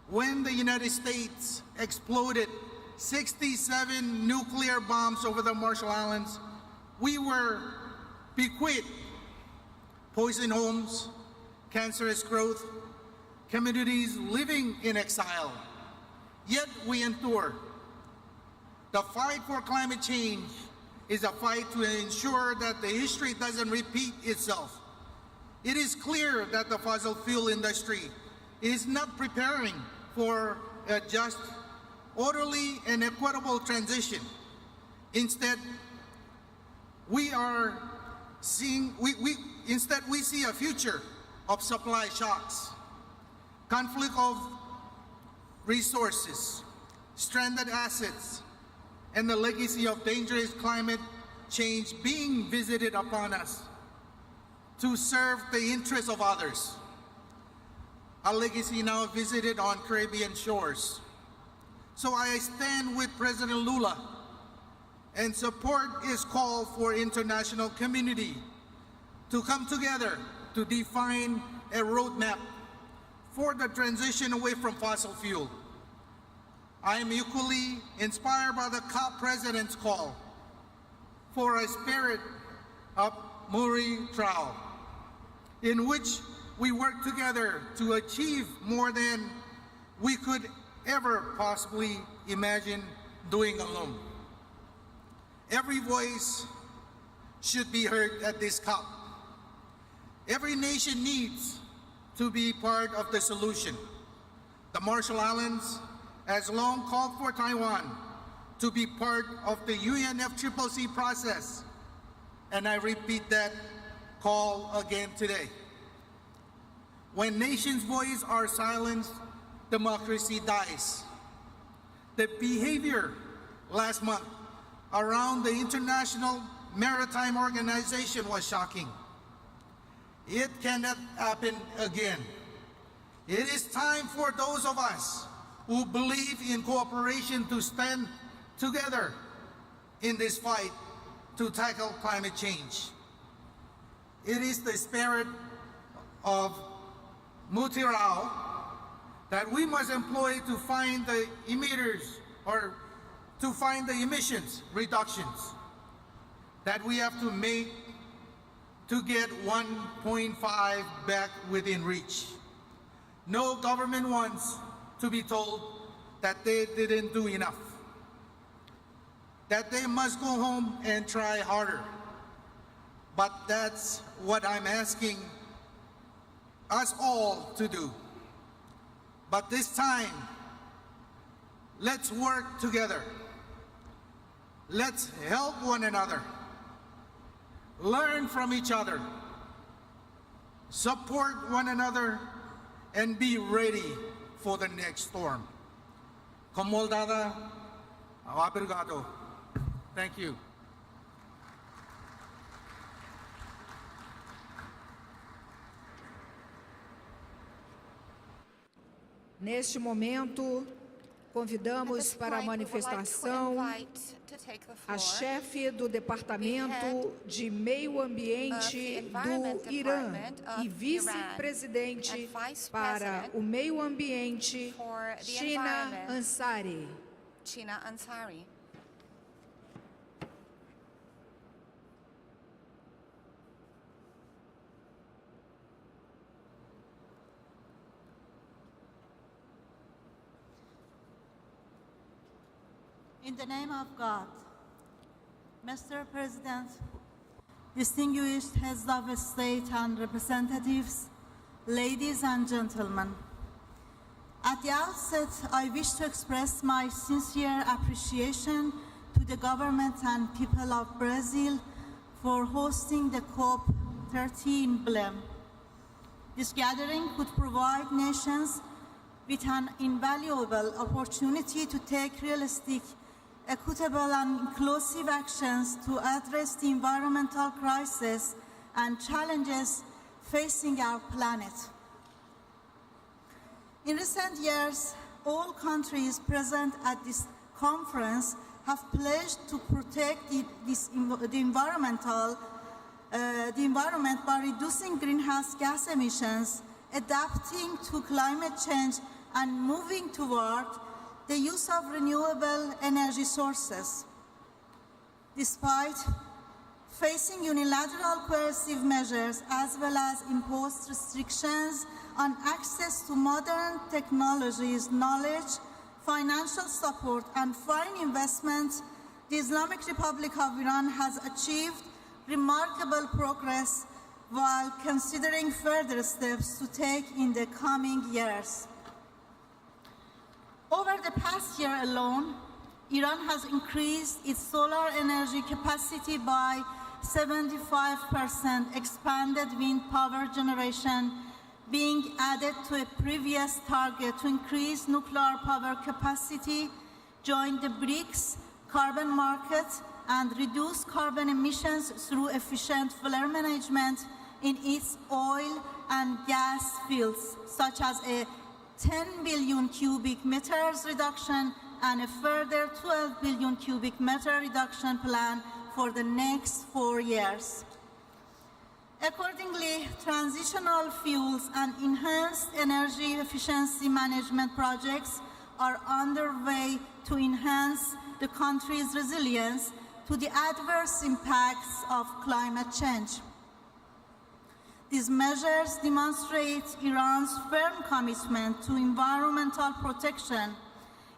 When the United States exploded 67 nuclear bombs over the Marshall Islands, we were bequeathed poisoned homes, cancerous growth, communities living in exile. Yet we endure. The fight for climate change is a fight to ensure that the history doesn't repeat itself. It is clear that the fossil fuel industry is not preparing for a just, orderly, and equitable transition. Instead, we see a future of supply shocks, conflict of resources, stranded assets, and the legacy of dangerous climate change being visited upon us to serve the interests of others. A legacy now visited on Caribbean shores. So I stand with President Lula and support his call for international community to come together to define a roadmap for the transition away from fossil fuel. I am equally inspired by the COP President's call for a spirit of Muri Trao, in which we work together to achieve more than we could ever possibly imagine doing alone. Every voice should be heard at this COP. Every nation needs to be part of the solution. The Marshall Islands has long called for Taiwan to be part of the UNFCCC process, and I repeat that call again today. When nations' voices are silenced, democracy dies. The behavior last month around the International Maritime Organization was shocking. It cannot happen again. It is time for those of us who believe in cooperation to stand together in this fight to tackle climate change. It is the spirit of Mutirao that we must employ to find the emitters, or to find the emissions reductions that we have to make to get 1.5 back within reach. No government wants to be told that they didn't do enough, that they must go home and try harder. But that's what I'm asking us all to do. But this time, let's work together. Let's help one another, learn from each other, support one another, and be ready for the next storm. Comoldada, obrigado. Thank you. Neste momento, convidamos para a manifestação a chefe do Departamento de Meio Ambiente do Irã e vice-presidente para o meio ambiente, China Ansari. In the name of God, Mr. President, distinguished heads of state and representatives, ladies and gentlemen, at the outset, I wish to express my sincere appreciation to the government and people of Brazil for hosting the COP30 in Belem. This gathering could provide nations with an invaluable opportunity to take realistic, equitable and inclusive actions to address the environmental crisis and challenges facing our planet. In recent years, all countries present at this conference have pledged to protect the environment by reducing greenhouse gas emissions, adapting to climate change, and moving toward the use of renewable energy sources. Despite facing unilateral coercive measures as well as imposed restrictions on access to modern technologies, knowledge, financial support, and foreign investment, the Islamic Republic of Iran has achieved remarkable progress while considering further steps to take in the coming years. Over the past year alone, Iran has increased its solar energy capacity by 75%, expanded wind power generation being added to a previous target to increase nuclear power capacity, join the BRICS carbon market, and reduce carbon emissions through efficient flare management in its oil and gas fields, such as a 10 billion cubic meters reduction and a further 12 billion cubic meter reduction plan for the next 4 years. Accordingly, transitional fuels and enhanced energy efficiency management projects are underway to enhance the country's resilience to the adverse impacts of climate change. These measures demonstrate Iran's firm commitment to environmental protection.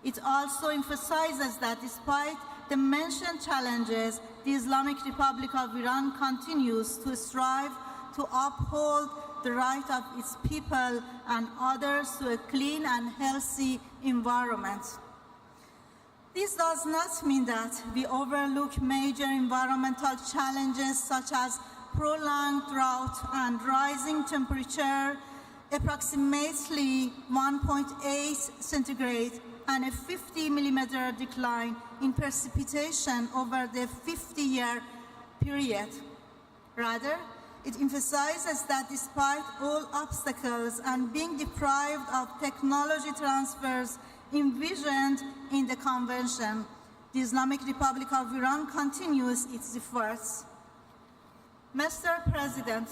It also emphasizes that despite the mentioned challenges, the Islamic Republic of Iran continues to strive to uphold the right of its people and others to a clean and healthy environment. This does not mean that we overlook major environmental challenges such as prolonged drought and rising temperature, approximately 1.8 centigrade, and a 50 millimeter decline in precipitation over the 50-year period. Rather, it emphasizes that despite all obstacles and being deprived of technology transfers envisioned in the Convention, the Islamic Republic of Iran continues its efforts. Mr. President,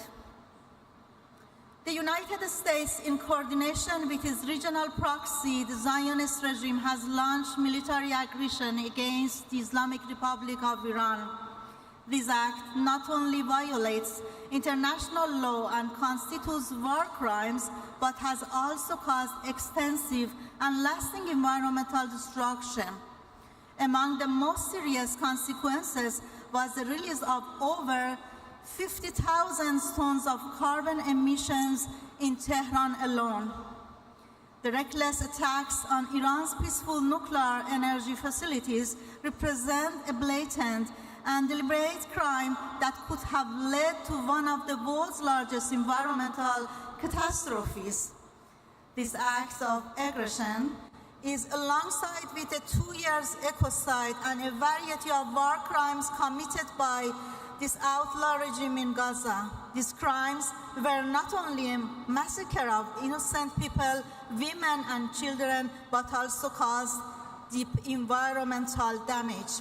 the United States, in coordination with its regional proxy, the Zionist regime, has launched military aggression against the Islamic Republic of Iran. This act not only violates international law and constitutes war crimes, but has also caused extensive and lasting environmental destruction. Among the most serious consequences was the release of over 50,000 tons of carbon emissions in Tehran alone. The reckless attacks on Iran's peaceful nuclear energy facilities represent a blatant and deliberate crime that could have led to one of the world's largest environmental catastrophes. this act of aggression is alongside with a 2 years ecocide and a variety of war crimes committed by this outlaw regime in Gaza. These crimes were not only a massacre of innocent people, women and children, but also caused deep environmental damage.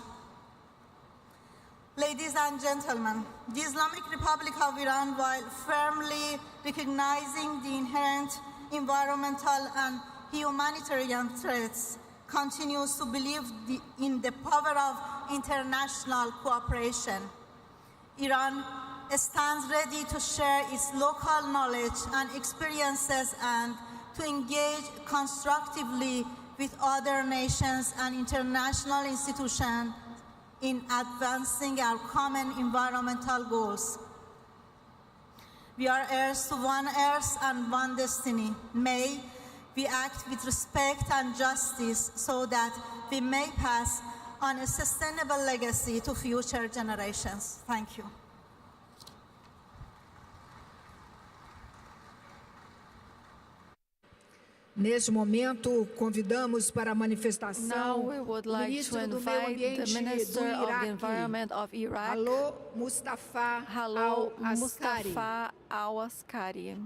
Ladies and gentlemen, the Islamic Republic of Iran, while firmly recognizing the inherent environmental and humanitarian threats, continues to believe in the power of international cooperation. Iran stands ready to share its local knowledge and experiences and to engage constructively with other nations and international institutions in advancing our common environmental goals. We are heirs to one earth and one destiny. May we act with respect and justice so that we may pass on a sustainable legacy to future generations. Thank you. Neste momento, convidamos para a manifestação Now we would o like ministro to do Meio invite the Ambiente Minister do of the Iraque, Environment of Iraq, Alô Mustafa Hello, Al-Askari. Mustafa Al-Askari.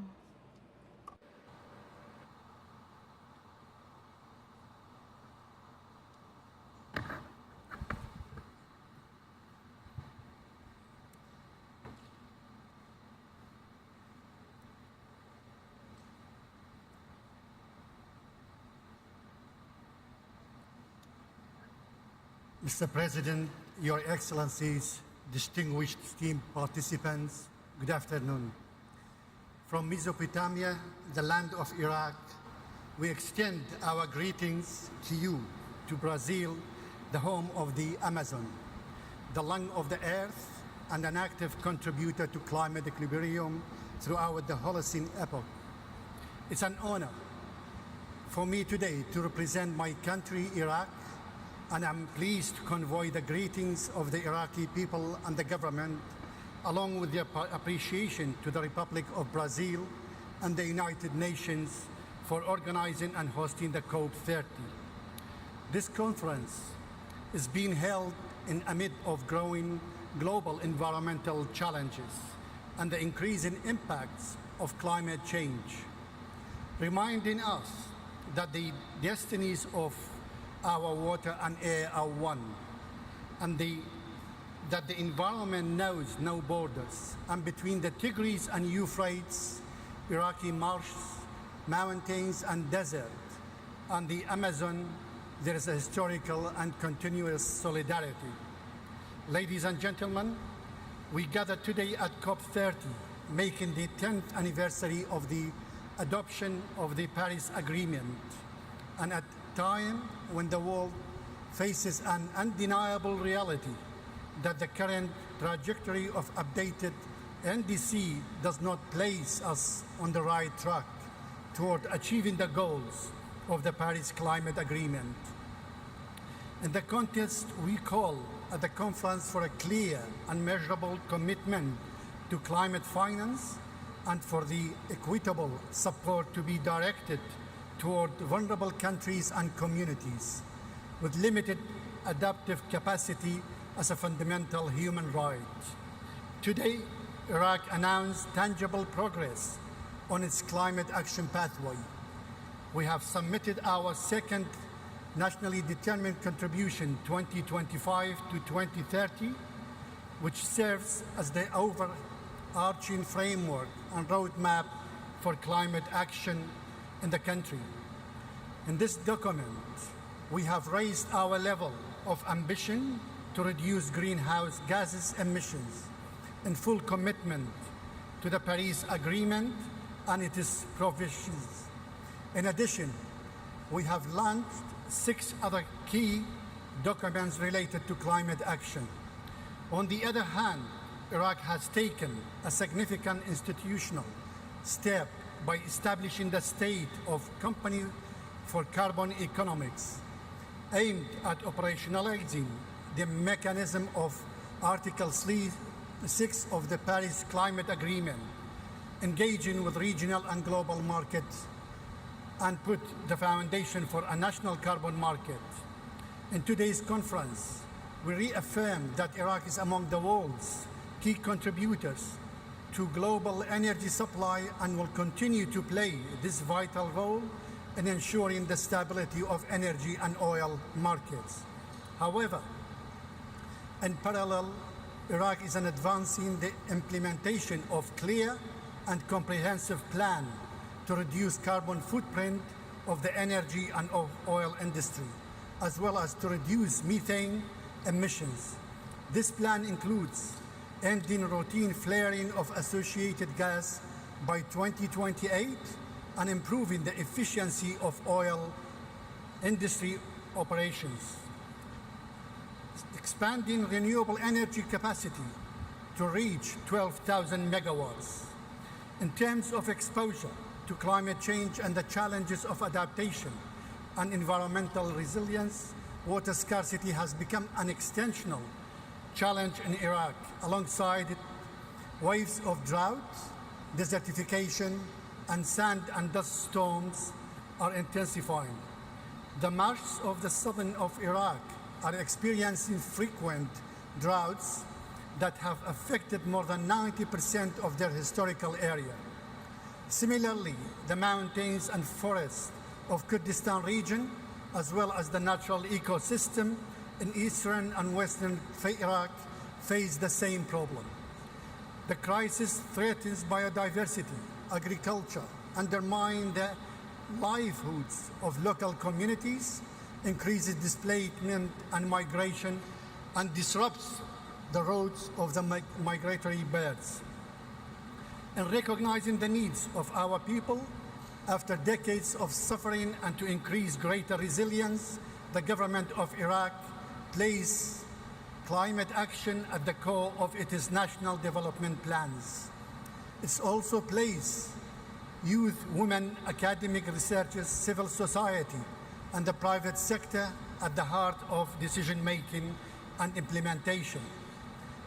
Mr. President, Your Excellencies, distinguished esteemed participants, good afternoon. From Mesopotamia, the land of Iraq, we extend our greetings to you, to Brazil, the home of the Amazon, the lung of the earth, and an active contributor to climate equilibrium throughout the Holocene epoch. It's an honor for me today to represent my country, Iraq, and I'm pleased to convey the greetings of the Iraqi people and the government, along with their appreciation to the Republic of Brazil and the United Nations for organizing and hosting the COP30. This conference is being held in amid of growing global environmental challenges and the increasing impacts of climate change, reminding us that the destinies of our water and air are one, and that the environment knows no borders. And between the Tigris and Euphrates, Iraqi marshes, mountains and desert, and the Amazon, there is a historical and continuous solidarity. Ladies and gentlemen, we gather today at COP30, making the 10th anniversary of the adoption of the Paris Agreement, and at time when the world faces an undeniable reality that the current trajectory of updated NDC does not place us on the right track toward achieving the goals of the Paris Climate Agreement. In the context, we call at the conference for a clear and measurable commitment to climate finance and for the equitable support to be directed toward vulnerable countries and communities with limited adaptive capacity as a fundamental human right. Today, Iraq announced tangible progress on its climate action pathway. We have submitted our second nationally determined contribution 2025 to 2030, which serves as the overarching framework and roadmap for climate action in the country. In this document, we have raised our level of ambition to reduce greenhouse gases emissions in full commitment to the Paris Agreement and its provisions. In addition, we have launched 6 other key documents related to climate action. On the other hand, Iraq has taken a significant institutional step by establishing the State of Company for Carbon Economics, aimed at operationalizing the mechanism of Article 6 of the Paris Climate Agreement, engaging with regional and global market and put the foundation for a national carbon market. In today's conference, we reaffirm that Iraq is among the world's key contributors to global energy supply and will continue to play this vital role in ensuring the stability of energy and oil markets. However, in parallel, Iraq is advancing the implementation of clear and comprehensive plan to reduce carbon footprint of the energy and of oil industry, as well as to reduce methane emissions. This plan includes ending routine flaring of associated gas by 2028 and improving the efficiency of oil industry operations, expanding renewable energy capacity to reach 12,000 megawatts. In terms of exposure to climate change and the challenges of adaptation and environmental resilience, water scarcity has become an extensional challenge in Iraq, alongside waves of drought, desertification, and sand and dust storms are intensifying. The marshes of the southern of Iraq are experiencing frequent droughts that have affected more than 90% of their historical area. Similarly, the mountains and forests of Kurdistan region, as well as the natural ecosystem in eastern and western Iraq, face the same problem. The crisis threatens biodiversity, agriculture, undermines the livelihoods of local communities, increases displacement and migration, and disrupts the routes of the migratory birds. In recognizing the needs of our people, after decades of suffering and to increase greater resilience, the government of Iraq places climate action at the core of its national development plans. It also places youth, women, academic researchers, civil society, and the private sector at the heart of decision-making and implementation.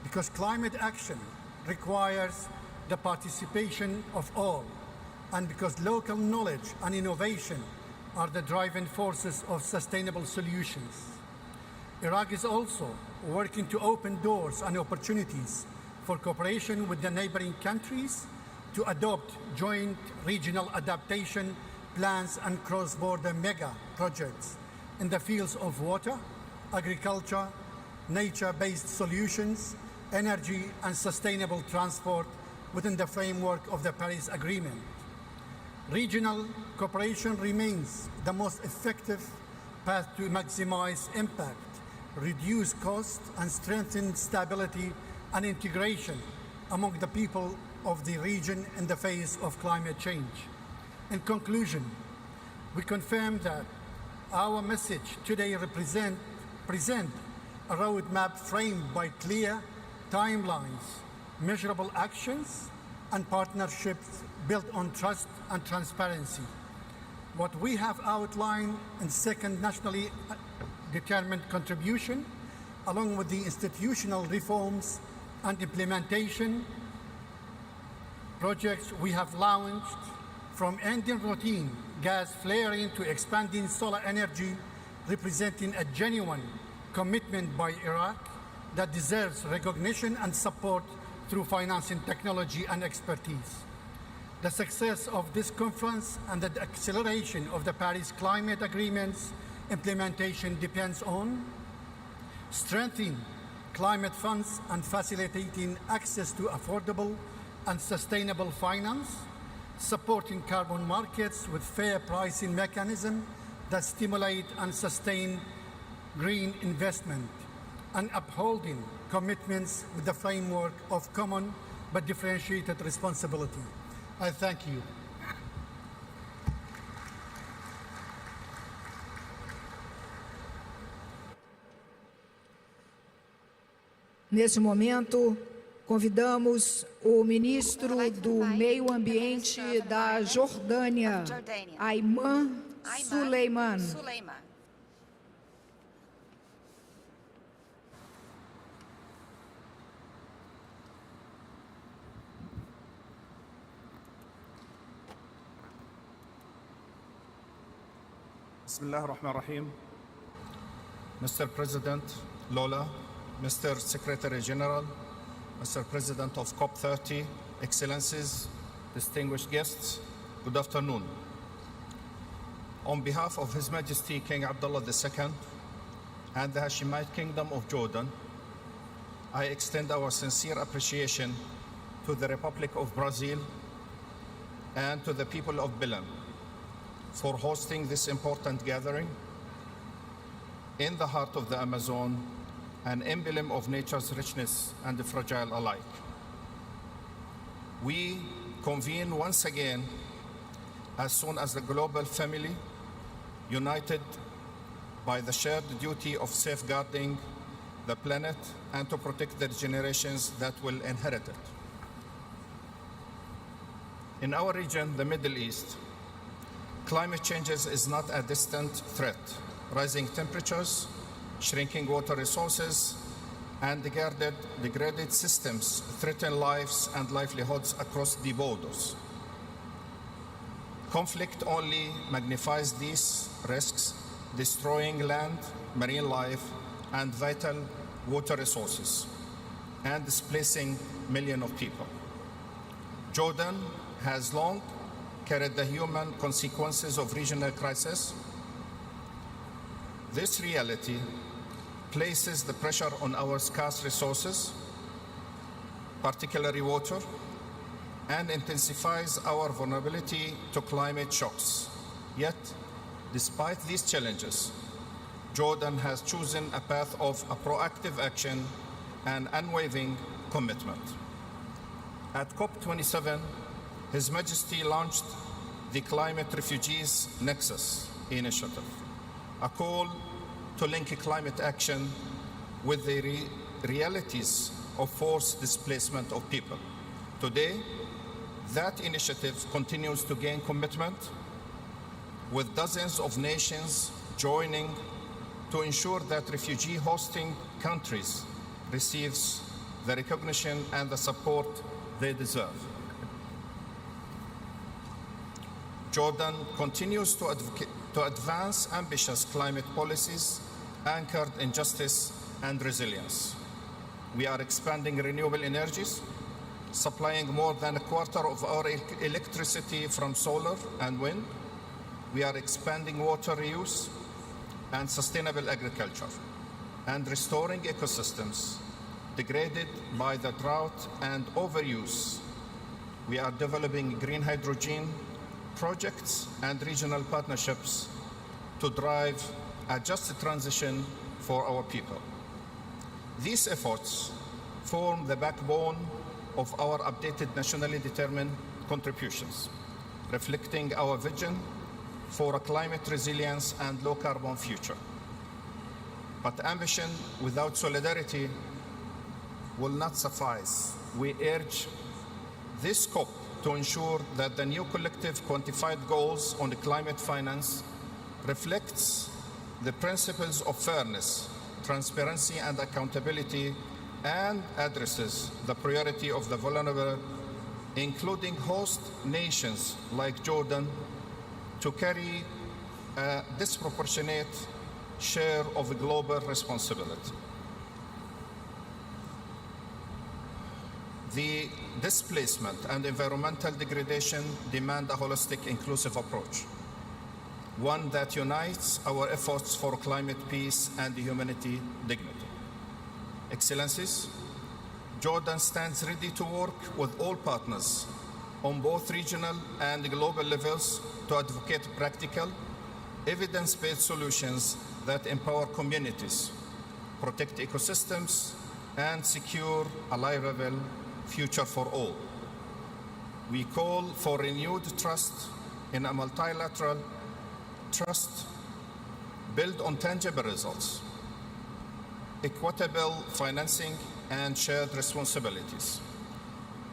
Because climate action requires the participation of all, and because local knowledge and innovation are the driving forces of sustainable solutions. Iraq is also working to open doors and opportunities for cooperation with the neighboring countries to adopt joint regional adaptation plans and cross-border mega projects in the fields of water, agriculture, nature-based solutions, energy, and sustainable transport within the framework of the Paris Agreement. Regional cooperation remains the most effective path to maximize impact, reduce cost, and strengthen stability and integration among the people of the region in the face of climate change. In conclusion, we confirm that our message today present a roadmap framed by clear timelines, measurable actions, and partnerships built on trust and transparency. What we have outlined in second nationally determined contribution, along with the institutional reforms and implementation projects we have launched, from ending routine gas flaring to expanding solar energy, representing a genuine commitment by Iraq that deserves recognition and support through financing, technology, and expertise. The success of this conference and the acceleration of the Paris Climate Agreement's implementation depends on strengthening climate funds and facilitating access to affordable and sustainable finance, supporting carbon markets with fair pricing mechanisms that stimulate and sustain green investment, and upholding commitments with the framework of common but differentiated responsibility. I thank you. Nesse momento, convidamos o ministro do Meio Ambiente da Jordânia, Ayman Suleiman. Bismillah ar-Rahman ar-Rahim. Mr. President Lula, Mr. Secretary General, Mr. President of COP30, Excellencies, distinguished guests, good afternoon. On behalf of His Majesty King Abdullah II and the Hashemite Kingdom of Jordan, I extend our sincere appreciation to the Republic of Brazil and to the people of Belem for hosting this important gathering in the heart of the Amazon, an emblem of nature's richness and fragile alike. We convene once again as soon as the global family, united by the shared duty of safeguarding the planet and to protect the generations that will inherit it. In our region, the Middle East, climate change is not a distant threat. Rising temperatures, shrinking water resources, and degraded systems threaten lives and livelihoods across the borders. Conflict only magnifies these risks, destroying land, marine life, and vital water resources, and displacing millions of people. Jordan has long carried the human consequences of regional crisis. This reality places the pressure on our scarce resources, particularly water, and intensifies our vulnerability to climate shocks. Yet, despite these challenges, Jordan has chosen a path of a proactive action and unwavering commitment. At COP27, His Majesty launched the Climate Refugees Nexus initiative, a call to link climate action with the realities of forced displacement of people. Today, that initiative continues to gain commitment, with dozens of nations joining to ensure that refugee hosting countries receives the recognition and the support they deserve. Jordan continues to advance ambitious climate policies anchored in justice and resilience. We are expanding renewable energies, supplying more than a quarter of our electricity from solar and wind. We are expanding water reuse and sustainable agriculture, and restoring ecosystems degraded by the drought and overuse. We are developing green hydrogen projects and regional partnerships to drive a just transition for our people. These efforts form the backbone of our updated nationally determined contributions, reflecting our vision for a climate resilience and low carbon future. But ambition without solidarity will not suffice. We urge this COP to ensure that the new collective quantified goals on the climate finance reflects the principles of fairness, transparency, and accountability, and addresses the priority of the vulnerable, including host nations like Jordan, to carry a disproportionate share of global responsibility. The displacement and environmental degradation demand a holistic, inclusive approach, one that unites our efforts for climate peace and humanity dignity. Excellencies, Jordan stands ready to work with all partners on both regional and global levels to advocate practical, evidence-based solutions that empower communities, protect ecosystems, and secure a livable future for all. We call for renewed trust in a multilateral trust built on tangible results, equitable financing, and shared responsibilities.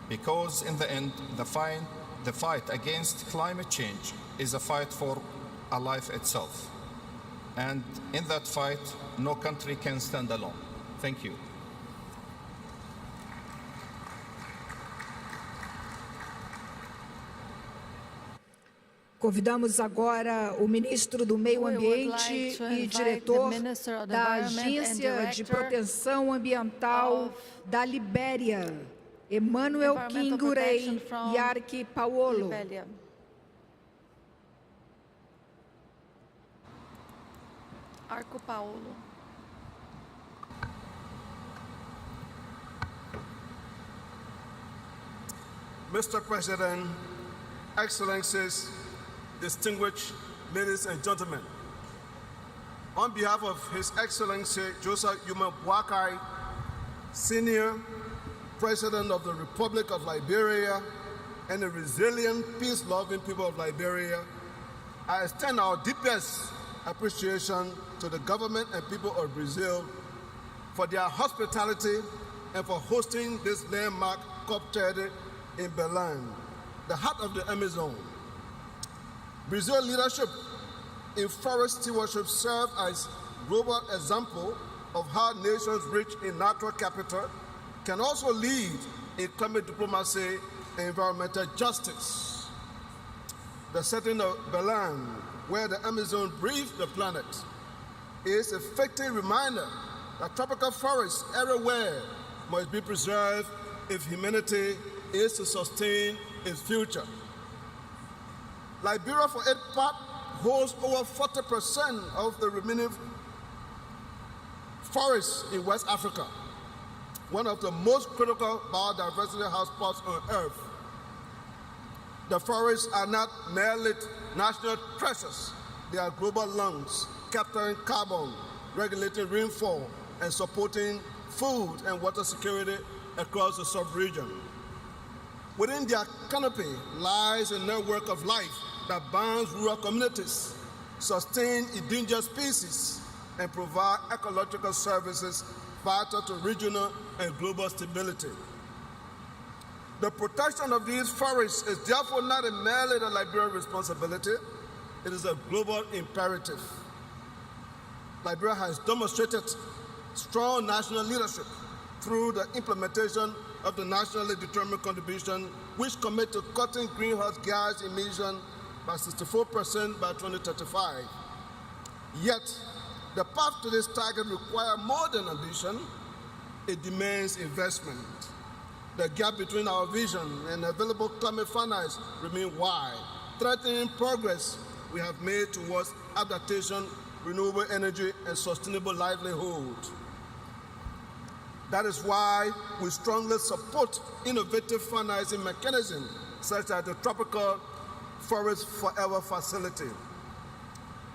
Because in the end, the fight against climate change is a fight for a life itself. And in that fight, no country can stand alone. Thank you. Convidamos agora o ministro do Meio Ambiente e diretor da Agência de Proteção Ambiental da Libéria, Emmanuel Kingurei Yarki Paolo. Arco Paulo. Mr. President, Excellencies, distinguished ladies and gentlemen, on behalf of His Excellency Joseph Yuma Boakai, Senior President of the Republic of Liberia and the resilient, peace-loving people of Liberia, I extend our deepest appreciation to the government and people of Brazil for their hospitality and for hosting this landmark COP30 in Belem, the heart of the Amazon. Brazil's leadership in forest stewardship serves as a global example of how nations rich in natural capital can also lead in climate diplomacy and environmental justice. The setting of Belem, where the Amazon breathes the planet, is a fitting reminder that tropical forests everywhere must be preserved if humanity is to sustain its future. Liberia, for its part, holds over 40% of the remaining forests in West Africa, one of the most critical biodiversity hotspots on Earth. The forests are not merely national treasures, they are global lungs, capturing carbon, regulating rainfall, and supporting food and water security across the sub-region. Within their canopy lies a network of life that binds rural communities, sustain endangered species, and provide ecological services vital to regional and global stability. The protection of these forests is therefore not merely the Liberian responsibility, it is a global imperative. Liberia has demonstrated strong national leadership through the implementation of the nationally determined contribution, which commit to cutting greenhouse gas emissions by 64% by 2035. Yet, the path to this target requires more than ambition, it demands investment. The gap between our vision and available climate finance remains wide, threatening progress we have made towards adaptation, renewable energy, and sustainable livelihood. That is why we strongly support innovative financing mechanisms such as the Tropical Forest Forever Facility.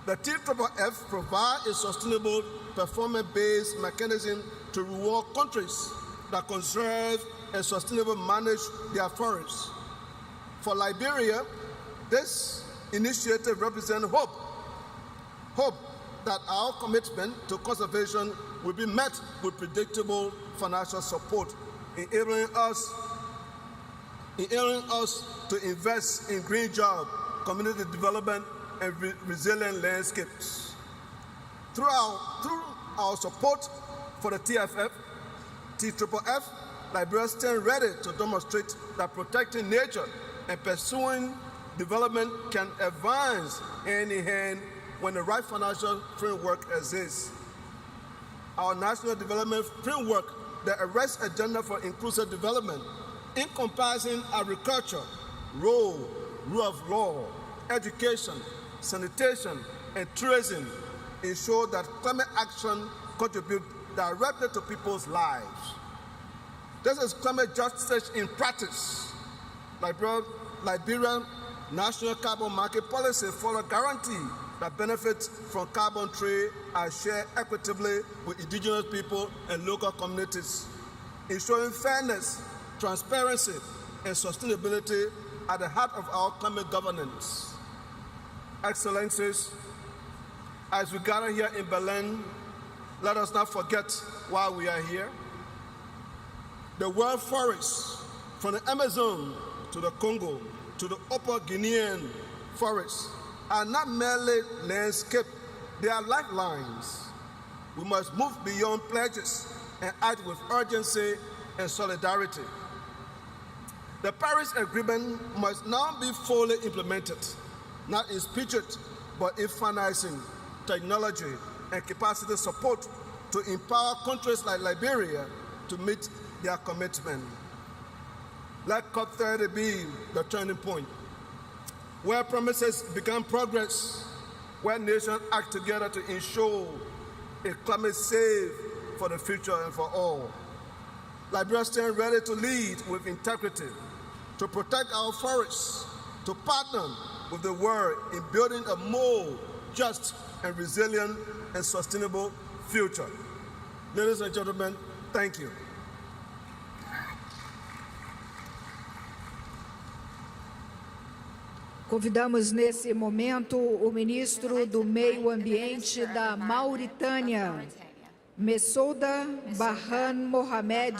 The TFFF provides a sustainable, performance-based mechanism to reward countries that conserve and sustainably manage their forests. For Liberia, this initiative represents hope. Hope that our commitment to conservation will be met with predictable financial support, enabling us to invest in green jobs, community development, and resilient landscapes. Through our support for the TFFF, Liberia stands ready to demonstrate that protecting nature and pursuing development can advance hand in hand when the right financial framework exists. Our national development framework, the arrest agenda for inclusive development, encompassing agriculture, rule of law, education, sanitation, and tourism, ensure that climate action contributes directly to people's lives. This is climate justice in practice. Liberian national carbon market policy follows a guarantee that benefits from carbon trade are shared equitably with indigenous people and local communities, ensuring fairness, transparency, and sustainability at the heart of our climate governance. Excellencies, as we gather here in Belem, let us not forget why we are here. The world forests, from the Amazon to the Congo to the Upper Guinean forests, are not merely landscape, they are lifelines. We must move beyond pledges and act with urgency and solidarity. The Paris Agreement must now be fully implemented. not in spirit, but in financing, technology, and capacity support to empower countries like Liberia to meet their commitment. Let COP30 be the turning point, where promises become progress, where nations act together to ensure a climate safe for the future and for all. Liberia stands ready to lead with integrity, to protect our forests, to partner with the world in building a more just and resilient and sustainable future. Ladies and gentlemen, thank you. Convidamos nesse momento o ministro do Meio Ambiente da Mauritânia, Messouda Barhan Mohamed.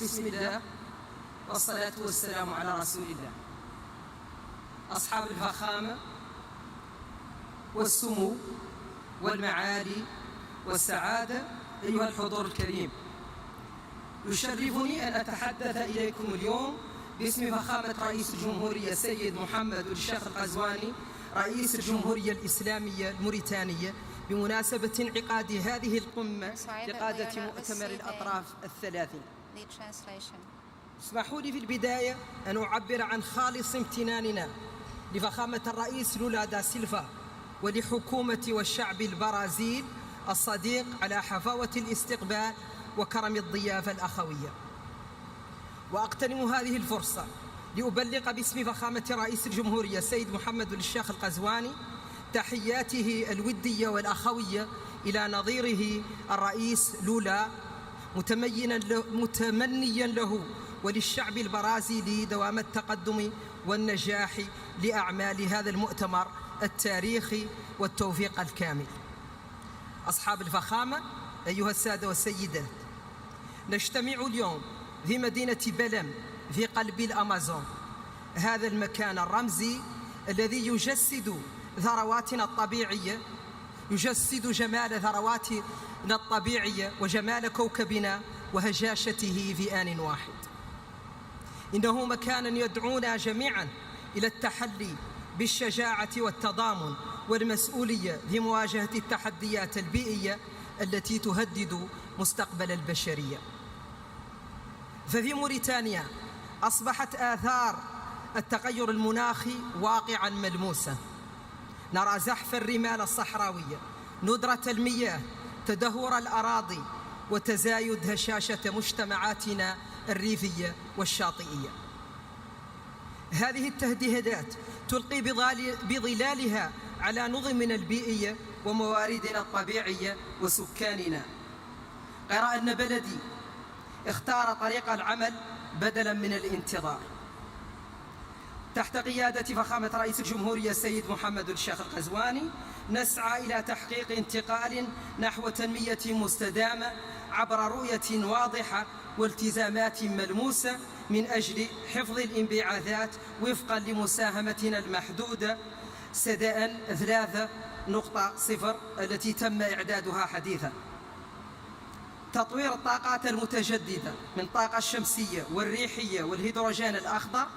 بسم الله والصلاة والسلام على رسول الله. أصحاب الفخامة والسمو والمعالي والسعادة، أيها الحضور الكريم، يشرفني أن أتحدث إليكم اليوم باسم فخامة رئيس الجمهورية السيد محمد الشيخ القزواني رئيس الجمهورية الإسلامية الموريتانية بمناسبة انعقاد هذه القمة لقادة مؤتمر الأطراف الثلاثين. اسمحوا لي في البداية أن أعبر عن خالص امتناننا لفخامة الرئيس لولا دا سيلفا ولحكومة والشعب البرازيل الصديق على حفاوة الاستقبال وكرم الضيافة الأخوية. وأغتنم هذه الفرصة لأبلغ باسم فخامة رئيس الجمهورية السيد محمد الشيخ القزواني تحياته الودية والأخوية إلى نظيره الرئيس لولا، متمنيا له وللشعب البرازيلي دوام التقدم والنجاح لأعمال هذا المؤتمر التاريخي والتوفيق الكامل. أصحاب الفخامة، أيها السادة والسيدات، نجتمع اليوم في مدينة بلم في قلب الأمازون، هذا المكان الرمزي الذي يجسد ثرواتنا الطبيعية، يجسد جمال ثرواتنا الطبيعية وجمال كوكبنا وهجاشته في آن واحد. إنه مكان يدعونا جميعا إلى التحلي بالشجاعة والتضامن والمسؤولية في مواجهة التحديات البيئية التي تهدد مستقبل البشرية. ففي موريتانيا أصبحت آثار التغير المناخي واقعا ملموسا. نرى زحف الرمال الصحراوية، ندرة المياه، تدهور الأراضي، وتزايد هشاشة مجتمعاتنا الريفية والشاطئية. هذه التهديدات تلقي بظلالها على نظمنا البيئية ومواردنا الطبيعية وسكاننا. غير أن بلدي اختار طريق العمل بدلاً من الانتظار. تحت قيادة فخامة رئيس الجمهورية السيد محمد الشيخ القزواني نسعى إلى تحقيق انتقال نحو تنمية مستدامة عبر رؤية واضحة والتزامات ملموسة من أجل حفظ الانبعاثات وفقاً لمساهمتنا المحدودة سداء 3.0 التي تم إعدادها حديثاً. تطوير الطاقات المتجددة من الطاقة الشمسية والريحية والهيدروجين الأخضر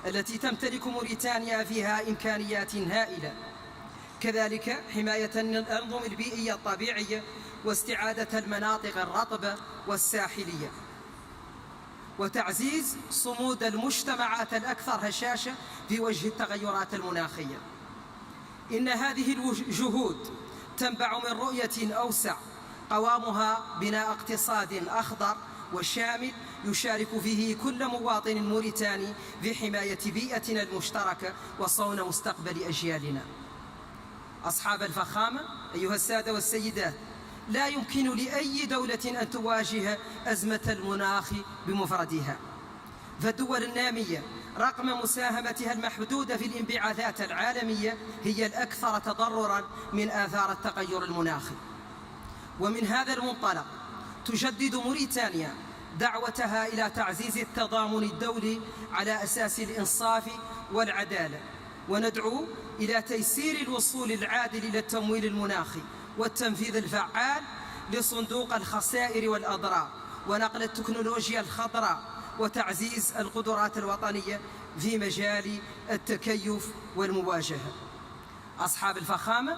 التي تمتلك موريتانيا فيها إمكانيات هائلة. كذلك حماية الأنظمة البيئية الطبيعية واستعادة المناطق الرطبة والساحلية، وتعزيز صمود المجتمعات الأكثر هشاشة في وجه التغيرات المناخية. إن هذه الجهود تنبع من رؤية أوسع قوامها بناء اقتصاد أخضر وشامل يشارك فيه كل مواطن موريتاني في حماية بيئتنا المشتركة وصون مستقبل أجيالنا. أصحاب الفخامة، أيها السادة والسيدات، لا يمكن لأي دولة أن تواجه أزمة المناخ بمفردها، فالدول النامية رغم مساهمتها المحدودة في الانبعاثات العالمية هي الأكثر تضرراً من آثار التغير المناخي. ومن هذا المنطلق تجدد موريتانيا دعوتها إلى تعزيز التضامن الدولي على أساس الإنصاف والعدالة، وندعو إلى تيسير الوصول العادل إلى التمويل المناخي والتنفيذ الفعال لصندوق الخسائر والأضرار ونقل التكنولوجيا الخضراء وتعزيز القدرات الوطنية في مجال التكيف والمواجهة. أصحاب الفخامة،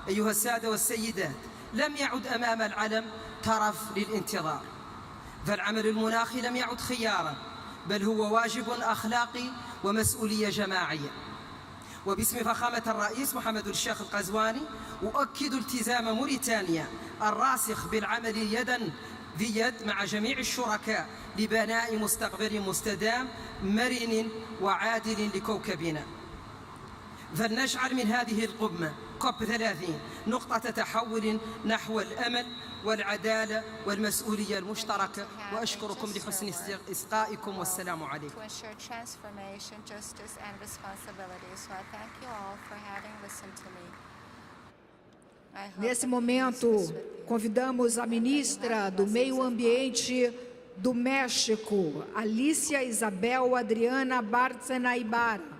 أيها السادة والسيدات، لم يعد أمام العلم ترف للانتظار، فالعمل المناخي لم يعد خيارا، بل هو واجب أخلاقي ومسؤولية جماعية. وباسم فخامة الرئيس محمد الشيخ القزواني أؤكد التزام موريتانيا الراسخ بالعمل يدا في يد مع جميع الشركاء لبناء مستقبل مستدام مرن وعادل لكوكبنا. فلنجعل من هذه القمة COP30 نقطة تحول نحو الأمل والعدالة والمسؤولية المشتركة، وأشكركم لحسن إصغائكم والسلام عليكم. Nesse momento, convidamos a ministra do Meio Ambiente do México, Alicia Isabel Adriana Bárcena Ibarra.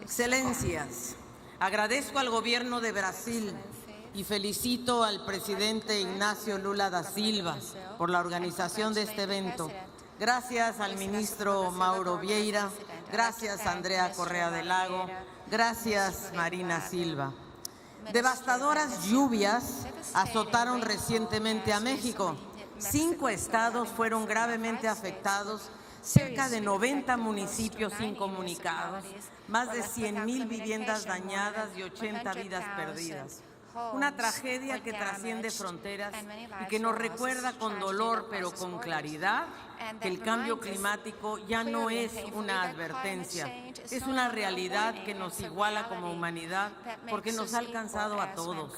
Excelencias, agradezco al Gobierno de Brasil y felicito al presidente Inacio Lula da Silva por la organización de este evento. Gracias al ministro Mauro Vieira, gracias Andrea Correa del Lago, gracias Marina Silva. Devastadoras lluvias azotaron recientemente a México. 5 estados fueron gravemente afectados, cerca de 90 municipios incomunicados, más de 100,000 viviendas dañadas y 80 vidas perdidas. Una tragedia que trasciende fronteras y que nos recuerda con dolor pero con claridad que el cambio climático ya no es una advertencia, es una realidad que nos iguala como humanidad porque nos ha alcanzado a todos.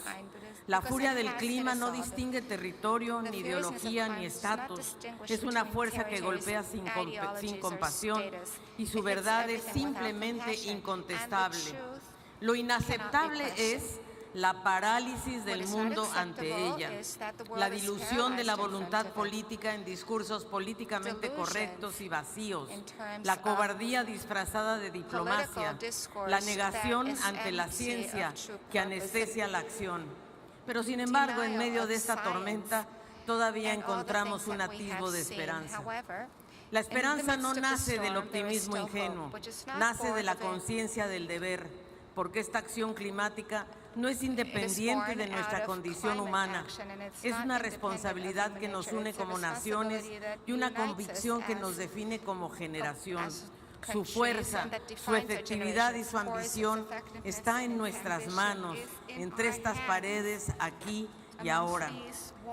La furia del clima no distingue territorio, ni ideología, ni estatus. Es una fuerza que golpea sin compasión y su verdad es simplemente incontestable. Lo inaceptable es la parálisis del mundo ante ella, la dilución de la voluntad política en discursos políticamente correctos y vacíos, la cobardía disfrazada de diplomacia, la negación ante la ciencia que anestesia la acción. Pero sin embargo, en medio de esta tormenta, todavía encontramos un atisbo de esperanza. La esperanza no nace del optimismo ingenuo, nace de la conciencia del deber, porque esta acción climática no es independiente de nuestra condición humana. Es una responsabilidad que nos une como naciones y una convicción que nos define como generación. Su fuerza, su efectividad y su ambición está en nuestras manos, entre estas paredes, aquí y ahora.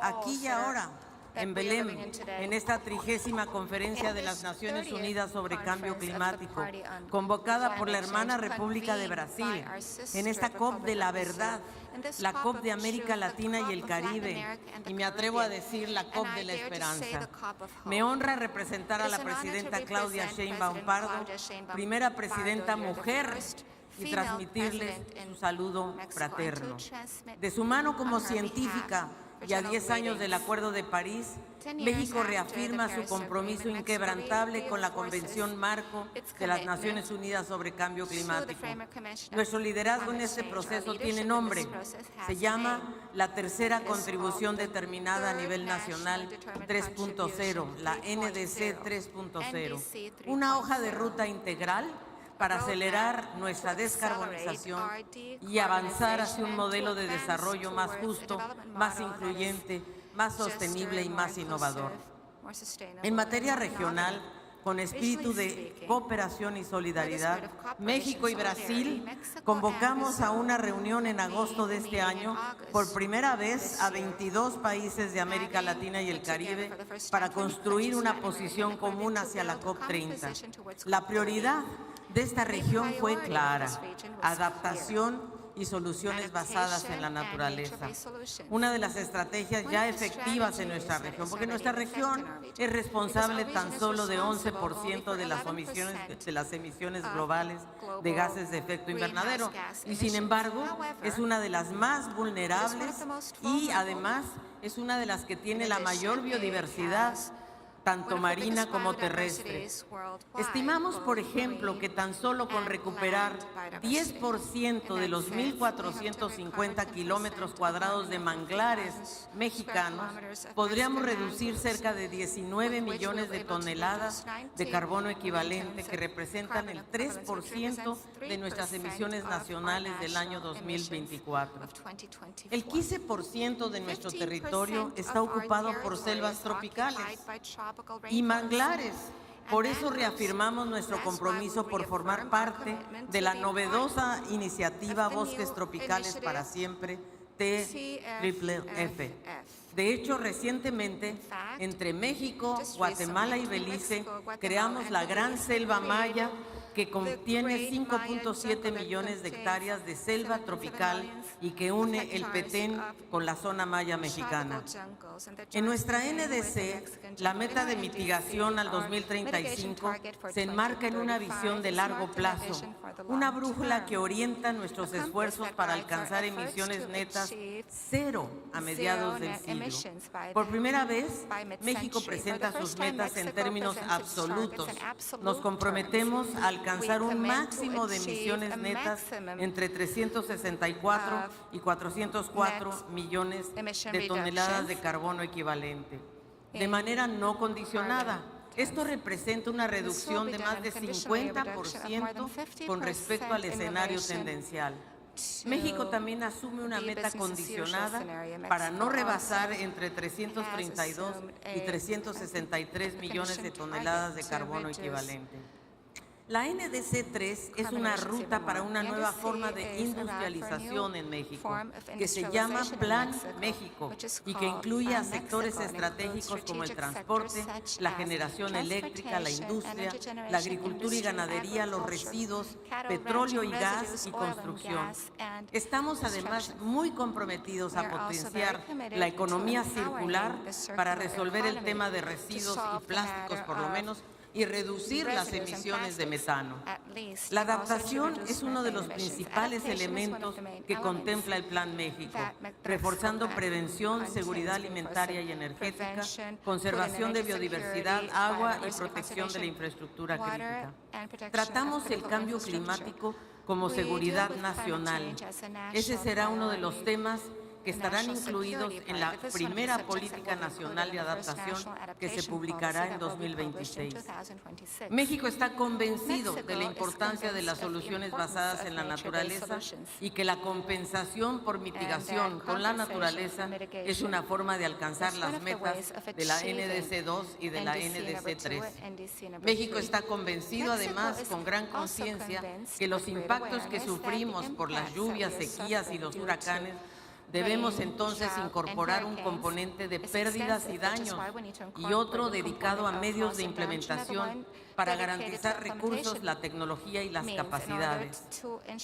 Aquí y ahora, en Belem, en esta 30ª Conferencia de las Naciones Unidas sobre Cambio Climático, convocada por la hermana República de Brasil, en esta COP de la verdad, la COP de América Latina y el Caribe, y me atrevo a decir la COP de la esperanza. Me honra representar a la presidenta Claudia Sheinbaum Pardo, primera presidenta mujer, y transmitirles un saludo fraterno. De su mano como científica, y a 10 años del Acuerdo de París, México reafirma su compromiso inquebrantable con la Convención Marco de las Naciones Unidas sobre Cambio Climático. Nuestro liderazgo en este proceso tiene nombre. Se llama la tercera contribución determinada a nivel nacional 3.0, la NDC 3.0. Una hoja de ruta integral para acelerar nuestra descarbonización y avanzar hacia un modelo de desarrollo más justo, más incluyente, más sostenible y más innovador. En materia regional, con espíritu de cooperación y solidaridad, México y Brasil convocamos a una reunión en agosto de este año, por primera vez a 22 países de América Latina y el Caribe, para construir una posición común hacia la COP30. La prioridad de esta región fue clara: adaptación y soluciones basadas en la naturaleza. Una de las estrategias ya efectivas en nuestra región, porque nuestra región es responsable tan solo de 11% de las emisiones globales de gases de efecto invernadero, y sin embargo es una de las más vulnerables y además es una de las que tiene la mayor biodiversidad tanto marina como terrestre. Estimamos, por ejemplo, que tan solo con recuperar 10% de los 1.450 kilómetros cuadrados de manglares mexicanos, podríamos reducir cerca de 19 millones de toneladas de carbono equivalente, que representan el 3% de nuestras emisiones nacionales del año 2024. El 15% de nuestro territorio está ocupado por selvas tropicales y manglares. Por eso reafirmamos nuestro compromiso por formar parte de la novedosa iniciativa Bosques Tropicales para Siempre, TFFF. De hecho, recientemente, entre México, Guatemala y Belice, creamos la Gran Selva Maya, que contiene 5.7 millones de hectáreas de selva tropical y que une el Petén con la zona maya mexicana. En nuestra NDC, la meta de mitigación al 2035 se enmarca en una visión de largo plazo, una brújula que orienta nuestros esfuerzos para alcanzar emisiones netas cero a mediados del siglo. Por primera vez, México presenta sus metas en términos absolutos. Nos comprometemos a alcanzar un máximo de emisiones netas entre 364 y 404 millones de toneladas de carbono equivalente, de manera no condicionada. Esto representa una reducción de más de 50% con respecto al escenario tendencial. México también asume una meta condicionada para no rebasar entre 332 y 363 millones de toneladas de carbono equivalente. La NDC-3 es una ruta para una nueva forma de industrialización en México, que se llama Plan México y que incluye a sectores estratégicos como el transporte, la generación eléctrica, la industria, la agricultura y ganadería, los residuos, petróleo y gas y construcción. Estamos además muy comprometidos a potenciar la economía circular para resolver el tema de residuos y plásticos, por lo menos, y reducir las emisiones de metano. La adaptación es uno de los principales elementos que contempla el Plan México, reforzando prevención, seguridad alimentaria y energética, conservación de biodiversidad, agua y protección de la infraestructura crítica. Tratamos el cambio climático como seguridad nacional. Ese será uno de los temas que estarán incluidos en la primera Política Nacional de Adaptación que se publicará en 2026. México está convencido de la importancia de las soluciones basadas en la naturaleza y que la compensación por mitigación con la naturaleza es una forma de alcanzar las metas de la NDC-2 y de la NDC-3. México está convencido, además, con gran conciencia, que los impactos que sufrimos por las lluvias, sequías y los huracanes debemos entonces incorporar un componente de pérdidas y daños y otro dedicado a medios de implementación para garantizar recursos, la tecnología y las capacidades.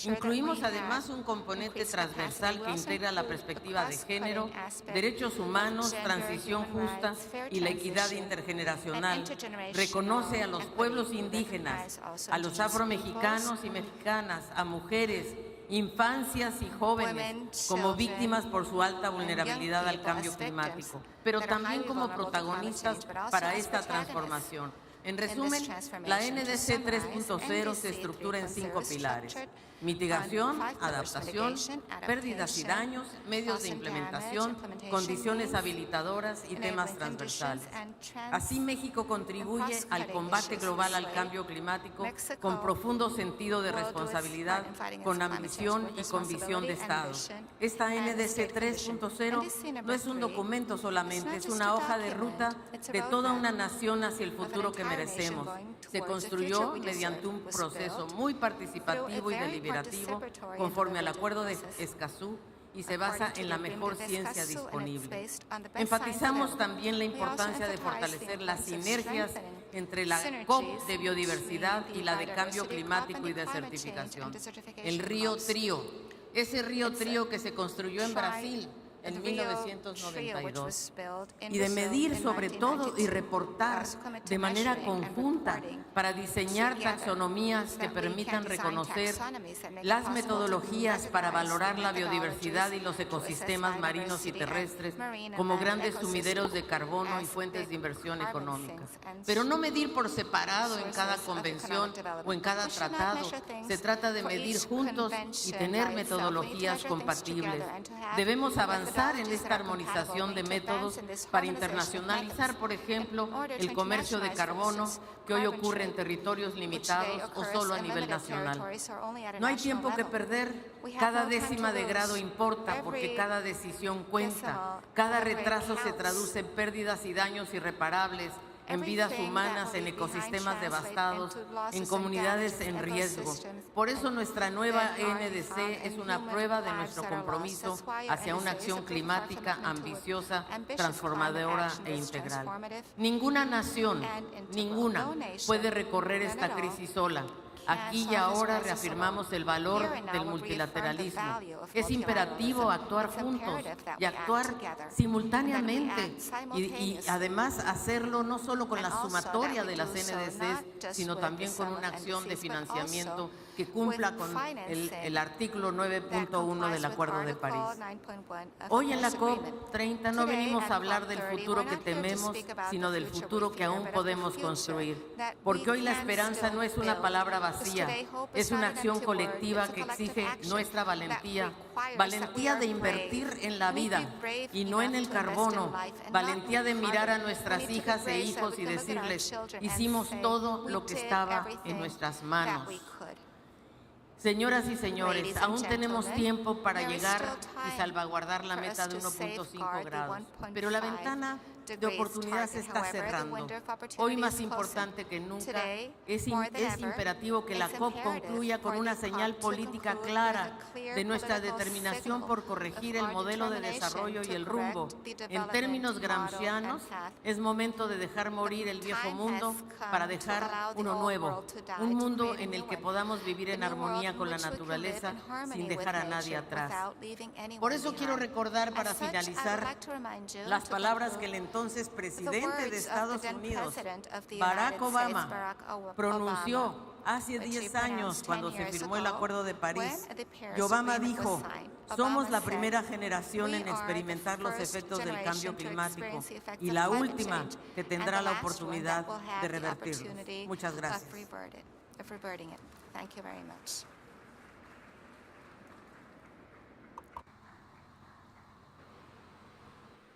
Incluimos además un componente transversal que integra la perspectiva de género, derechos humanos, transición justa y la equidad intergeneracional. Reconoce a los pueblos indígenas, a los afromexicanos y mexicanas, a mujeres, infancias y jóvenes como víctimas por su alta vulnerabilidad al cambio climático, pero también como protagonistas para esta transformación. En resumen, la NDC 3.0 se estructura en 5 pilares: mitigación, adaptación, pérdidas y daños, medios de implementación, condiciones habilitadoras y temas transversales. Así, México contribuye al combate global al cambio climático con profundo sentido de responsabilidad, con ambición y con visión de Estado. Esta NDC 3.0 no es un documento solamente, es una hoja de ruta de toda una nación hacia el futuro que merecemos. Se construyó mediante un proceso muy participativo y deliberativo conforme al Acuerdo de Escazú y se basa en la mejor ciencia disponible. Enfatizamos también la importancia de fortalecer las sinergias entre la COP de biodiversidad y la de cambio climático y desertificación. El río Trío, ese río Trío que se construyó en Brasil en 1992 y de medir sobre todo y reportar de manera conjunta para diseñar taxonomías que permitan reconocer las metodologías para valorar la biodiversidad y los ecosistemas marinos y terrestres como grandes sumideros de carbono y fuentes de inversión económica. Pero no medir por separado en cada convención o en cada tratado. Se trata de medir juntos y tener metodologías compatibles. Debemos avanzar en esta armonización de métodos para internacionalizar, por ejemplo, el comercio de carbono que hoy ocurre en territorios limitados o solo a nivel nacional. No hay tiempo que perder. Cada décima de grado importa porque cada decisión cuenta. Cada retraso se traduce en pérdidas y daños irreparables, en vidas humanas, en ecosistemas devastados, en comunidades en riesgo. Por eso nuestra nueva NDC es una prueba de nuestro compromiso hacia una acción climática ambiciosa, transformadora e integral. Ninguna nación, ninguna, puede recorrer esta crisis sola. Aquí y ahora reafirmamos el valor del multilateralismo. Es imperativo actuar juntos y actuar simultáneamente y además hacerlo no solo con la sumatoria de las NDCs, sino también con una acción de financiamiento que cumpla con el artículo 9.1 del Acuerdo de París. Hoy en la COP30 no venimos a hablar del futuro que tememos, sino del futuro que aún podemos construir. Porque hoy la esperanza no es una palabra vacía, es una acción colectiva que exige nuestra valentía. Valentía de invertir en la vida y no en el carbono. Valentía de mirar a nuestras hijas e hijos y decirles, hicimos todo lo que estaba en nuestras manos. Señoras y señores, aún tenemos tiempo para llegar y salvaguardar la meta de 1.5 grados, pero la ventana de oportunidad se está cerrando. Hoy más importante que nunca, es imperativo que la COP concluya con una señal política clara de nuestra determinación por corregir el modelo de desarrollo y el rumbo. En términos gramscianos, es momento de dejar morir el viejo mundo para dejar uno nuevo, un mundo en el que podamos vivir en armonía con la naturaleza sin dejar a nadie atrás. Por eso quiero recordar para finalizar las palabras que el entonces presidente de Estados Unidos, Barack Obama, pronunció hace 10 años cuando se firmó el Acuerdo de París. Y Obama dijo, somos la primera generación en experimentar los efectos del cambio climático y la última que tendrá la oportunidad de revertirlos. Muchas gracias.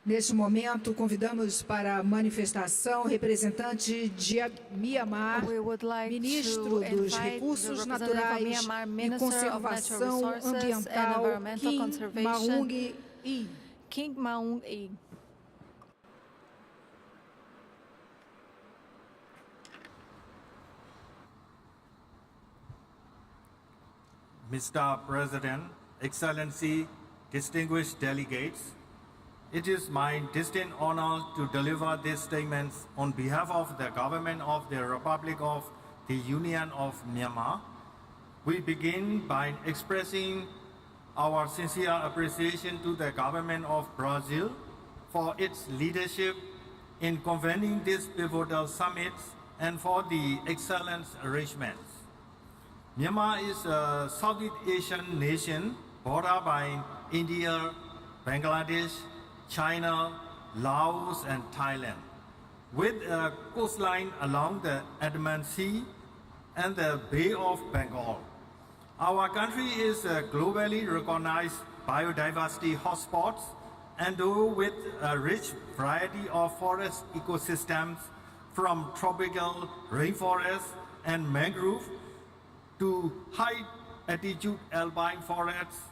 Neste momento, convidamos para a manifestação o representante de Mianmar, ministro dos Recursos Naturais e Conservação Ambiental, Kim Maung-i. Mr. President, Excellency, distinguished delegates, it is my distinct honor to deliver these statements on behalf of the government of the Republic of the Union of Myanmar. We begin by expressing our sincere appreciation to the government of Brazil for its leadership in convening these pivotal summits and for the excellent arrangements. Myanmar is a Southeast Asian nation bordered by India, Bangladesh, China, Laos, and Thailand, with a coastline along the Andaman Sea and the Bay of Bengal. Our country is a globally recognized biodiversity hotspot, and with a rich variety of forest ecosystems, from tropical rainforests and mangrove to high-altitude alpine forests.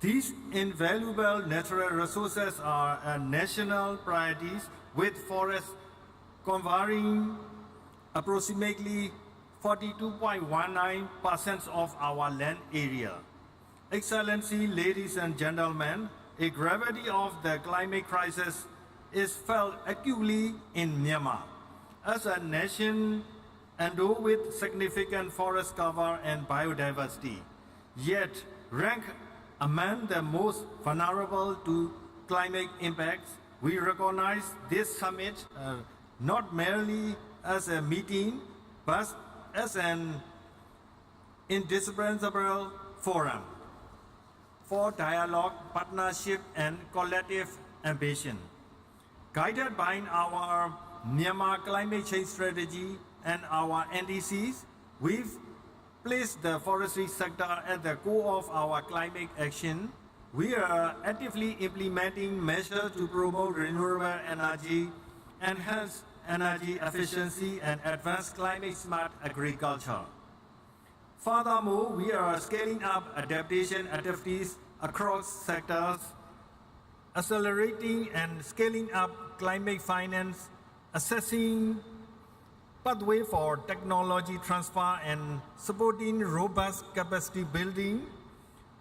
These invaluable natural resources are national priorities, with forests covering approximately 42.19% of our land area. Excellency, ladies and gentlemen, the gravity of the climate crisis is felt acutely in Myanmar. As a nation endowed with significant forest cover and biodiversity, yet ranked Among the most vulnerable to climate impacts, we recognize this summit not merely as a meeting, but as an indispensable forum for dialogue, partnership, and collective ambition. Guided by our Myanmar climate change strategy and our NDCs, we've placed the forestry sector at the core of our climate action. We are actively implementing measures to promote renewable energy, enhance energy efficiency, and advance climate-smart agriculture. Furthermore, we are scaling up adaptation activities across sectors, accelerating and scaling up climate finance, assessing pathway for technology transfer, and supporting robust capacity building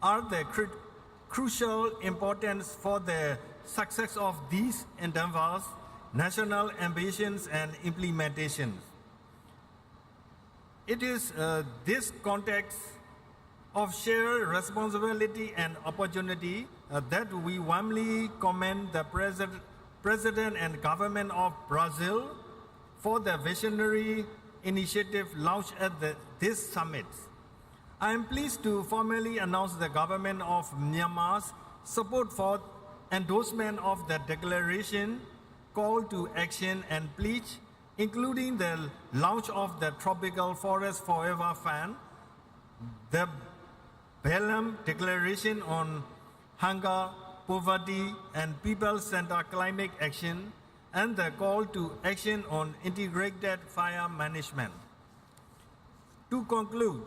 are the crucial importance for the success of these endeavors, national ambitions, and implementations. It is this context of shared responsibility and opportunity that we warmly commend the President and Government of Brazil for the visionary initiative launched at this summit. I am pleased to formally announce the Government of Myanmar's support for endorsement of the declaration, call to action, and pledge, including the launch of the Tropical Forest Forever Fund, the Belem Declaration on Hunger, Poverty, and People-Centered Climate Action, and the call to action on integrated fire management. To conclude,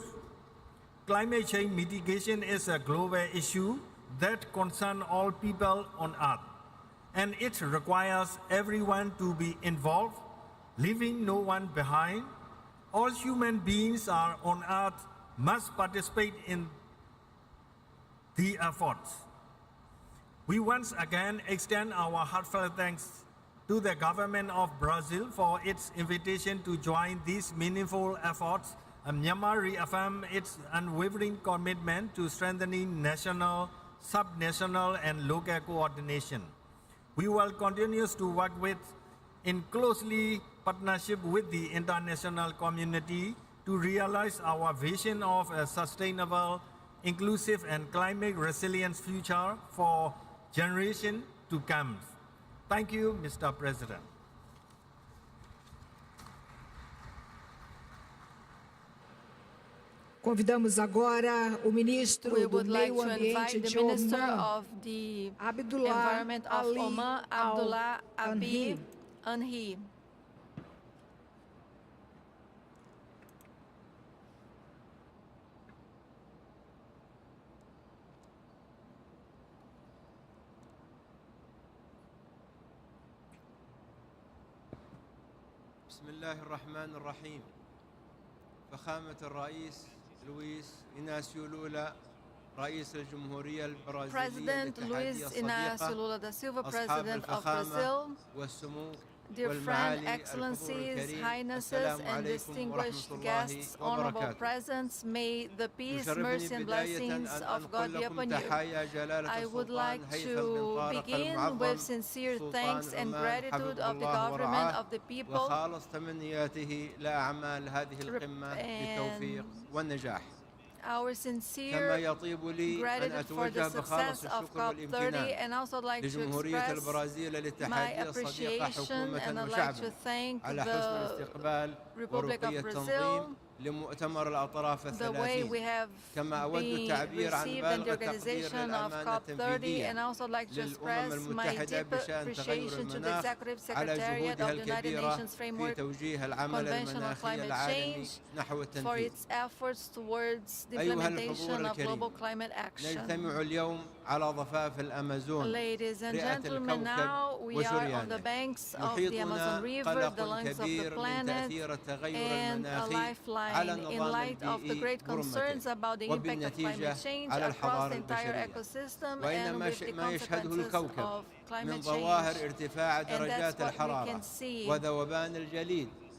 climate change mitigation is a global issue that concerns all people on Earth, and it requires everyone to be involved, leaving no one behind. All human beings on Earth must participate in the efforts. We once again extend our heartfelt thanks to the Government of Brazil for its invitation to join these meaningful efforts. Myanmar reaffirms its unwavering commitment to strengthening national, subnational, and local coordination. We will continue to work in closely partnership with the international community to realize our vision of a sustainable, inclusive, and climate resilient future for generations to come. Thank you, Mr. President. Convidamos agora o ministro do Meio Ambiente de Oman, Abdullah Ali Anhi. بسم الله الرحمن الرحيم. فخامة الرئيس لويس إناسيو لولا رئيس الجمهورية البرازيلية President Luiz Inácio Lula da Silva, President of Brazil, والسمو dear friend, excellencies, highnesses, and distinguished guests, honorable presents, may the peace, mercy, and blessings of God be upon you. I would like to begin with sincere thanks and gratitude of the government, of the people, and our sincere gratitude for the success of COP30, and also I'd like to express my appreciation, and I'd like to thank the Republic of Brazil, the way we have been received in the organization of COP30, and also I'd like to express my deep appreciation to the Executive Secretariat of the United Nations Framework Convention on Climate Change for its efforts towards the implementation of global climate action. Ladies and gentlemen, now we are on the banks of the Amazon River, the lungs of the planet, and a lifeline in light of the great concerns about the impact of climate change across the entire ecosystem and with the consequences of climate change. And that's what we can see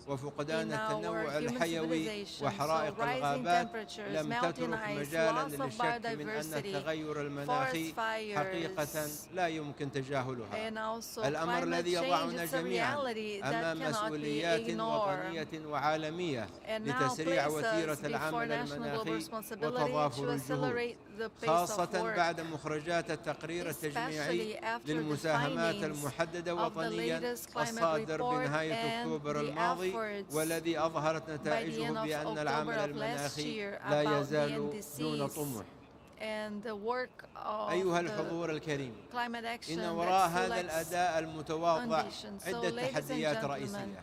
وفقدان in our التنوع human الحيوي civilization. وحرائق So rising الغابات temperatures, لم melting تترك ice, مجالا loss of للشك من أن biodiversity, التغير المناخي forest fires, حقيقة لا يمكن تجاهلها. and also الأمر climate الذي change, يضعنا it's a جميعا reality that أمام cannot be مسؤوليات ignored. وطنية وعالمية And now لتسريع place وتيرة us before العمل national global المناخي responsibility وتضافر to الجهود، accelerate the pace of خاصة work, بعد مخرجات التقرير التجميعي especially after the للمساهمات findings المحددة of the وطنيا latest climate الصادر report بنهاية and أكتوبر the الماضي، efforts والذي أظهرت by the نتائجه end of بأن October العمل of last المناخي year لا about the يزال دون NDCs طموح. and the work of أيها the الحضور الكريم، climate action إن that وراء still هذا lacks الأداء المتواضع ambition. So, عدة ladies and تحديات gentlemen, رئيسية،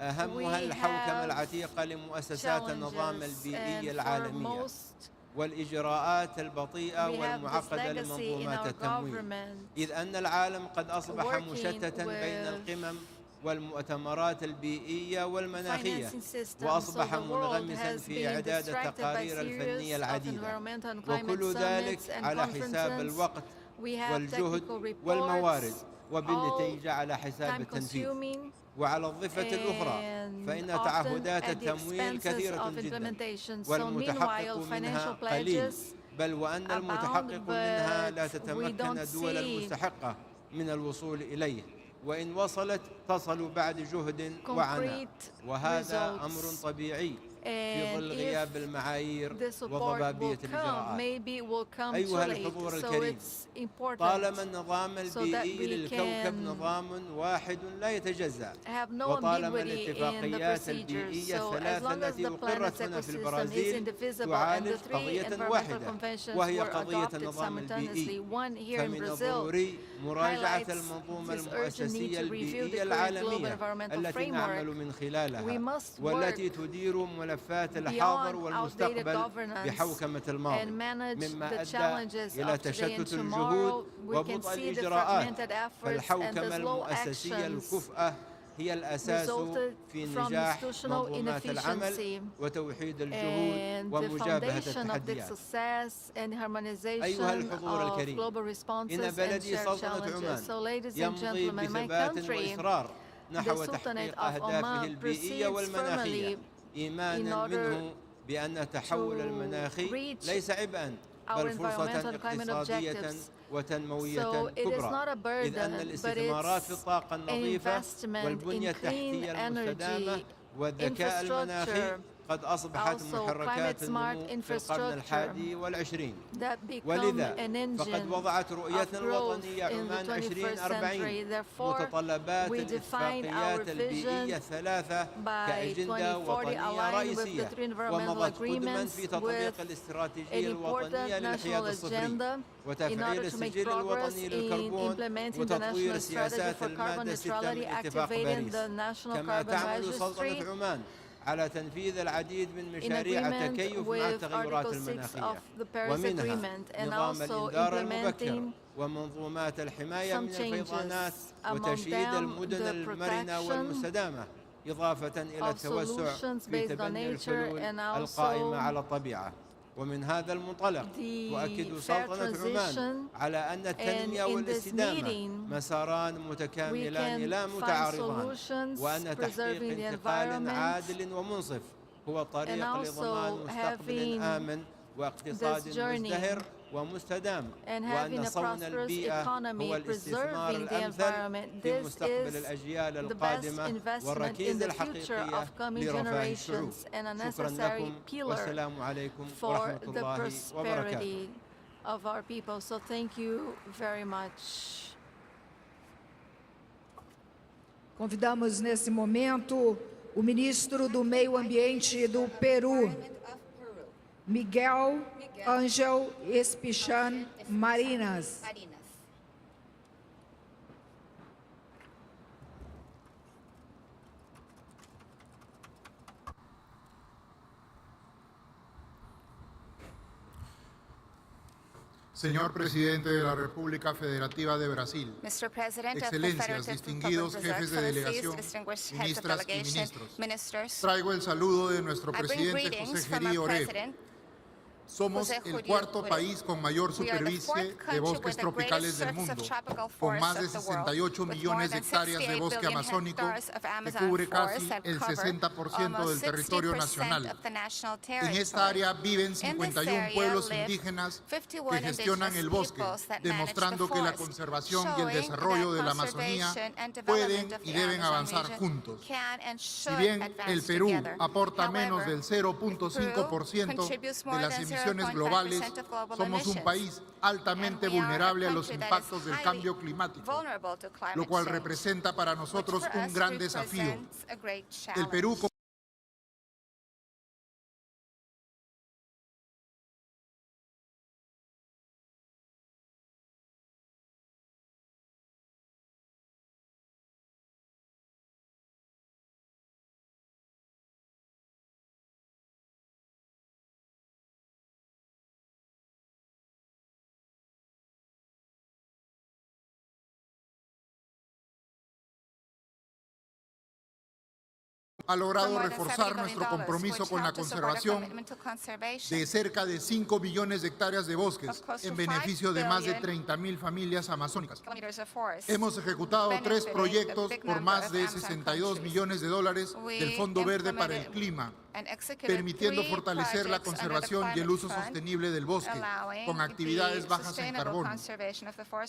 أهمها we الحوكمة have العتيقة لمؤسسات النظام challenges, البيئي and العالمية foremost, والإجراءات البطيئة we have this والمعقدة legacy in لمنظومات our التمويل، government إذ أن العالم قد أصبح working مشتتا بين with القمم والمؤتمرات البيئية والمناخية، financing system. وأصبح So the world منغمسا has في been إعداد distracted by التقارير الفنية series of العديدة، environmental and climate وكل ذلك summits and على حساب conferences. الوقت We have والجهد technical reports, والموارد، all وبالنتيجة على حساب time التنفيذ. consuming, وعلى الضفة الأخرى and فإن often تعهدات at the التمويل expenses كثيرة of جدا، implementation. So والمتحقق meanwhile, منها financial قليل، pledges بل وأن abound, المتحقق منها لا but we تتمكن don't الدول see المستحقة من الوصول إليه، وإن وصلت تصل بعد جهد وعناء، وهذا أمر طبيعي في ظل غياب المعايير وضبابية الإجراءات. أيها الحضور الكريم، طالما النظام البيئي للكوكب نظام واحد لا يتجزأ، وطالما الاتفاقيات البيئية الثلاثة التي أقرت هنا في البرازيل تعالج قضية واحدة وهي قضية النظام البيئي، فمن الضروري مراجعة المنظومة المؤسسية البيئية العالمية التي نعمل من خلالها، والتي تدير ملفات الحاضر والمستقبل بحوكمة الماضي، مما أدى إلى تشتت الجهود وبطء الإجراءات. فالحوكمة المؤسسية الكفءة هي الأساس في نجاح منظومات العمل وتوحيد الجهود ومجابهة التحديات. أيها الحضور الكريم، إن بلدي سلطنة عمان يمضي بثبات وإصرار نحو تحقيق أهدافه البيئية والمناخية، إيمانا منه بأن تحول المناخي ليس عبئا بل فرصة اقتصادية وتنموية كبرى، إذ أن الاستثمارات في الطاقة النظيفة والبنية التحتية المستدامة والذكاء المناخي قد أصبحت محركات النمو في القرن ال21، ولذا فقد وضعت رؤيتنا الوطنية عمان 2040 متطلبات الاتفاقيات البيئية الثلاثة كأجندة وطنية رئيسية، ومضت قدما في تطبيق الاستراتيجية الوطنية للحياد الصفري وتفعيل السجل الوطني للكربون وتطوير سياسات المادة 6 من اتفاق باريس. كما تعمل سلطنة عمان على تنفيذ العديد من مشاريع التكيف مع التغيرات المناخية، ومنها نظام الإنذار المبكر ومنظومات الحماية من الفيضانات وتشييد المدن المرنة والمستدامة، إضافة إلى التوسع في تبني الحلول القائمة على الطبيعة. ومن هذا المنطلق تؤكد سلطنة عمان على أن التنمية والاستدامة مساران متكاملان لا متعارضان، وأن تحقيق انتقال عادل ومنصف هو الطريق لضمان مستقبل آمن واقتصاد مزدهر ومستدام، وأن صون البيئة هو الاستثمار الأمثل في مستقبل الأجيال القادمة والركيزة الحقيقية لرفاه الشعوب. شكرا لكم والسلام عليكم ورحمة الله وبركاته. Convidamos nesse momento o ministro do Meio Ambiente do Peru, Miguel Ángel Espichan Marinas. Señor Presidente de la República Federativa de Brasil, Excelencias, distinguidos jefes de delegación, ministras y ministros, traigo el saludo de nuestro presidente José Gerí Oré, Somos el cuarto país con mayor superficie de bosques tropicales del mundo, con más de 68 millones de hectáreas de bosque amazónico que cubre casi el 60% del territorio nacional. En esta área viven 51 pueblos indígenas que gestionan el bosque, demostrando que la conservación y el desarrollo de la Amazonía pueden y deben avanzar juntos. Si bien el Perú aporta menos del 0.5% de las emisiones globales, somos un país altamente vulnerable a los impactos del cambio climático, lo cual representa para nosotros un gran desafío. El Perú ha logrado reforzar nuestro compromiso con la conservación de cerca de 5 billones de hectáreas de bosques en beneficio de más de 30.000 familias amazónicas. Hemos ejecutado 3 proyectos por más de 62 millones de dólares del Fondo Verde para el Clima, permitiendo fortalecer la conservación y el uso sostenible del bosque, con actividades bajas en carbono.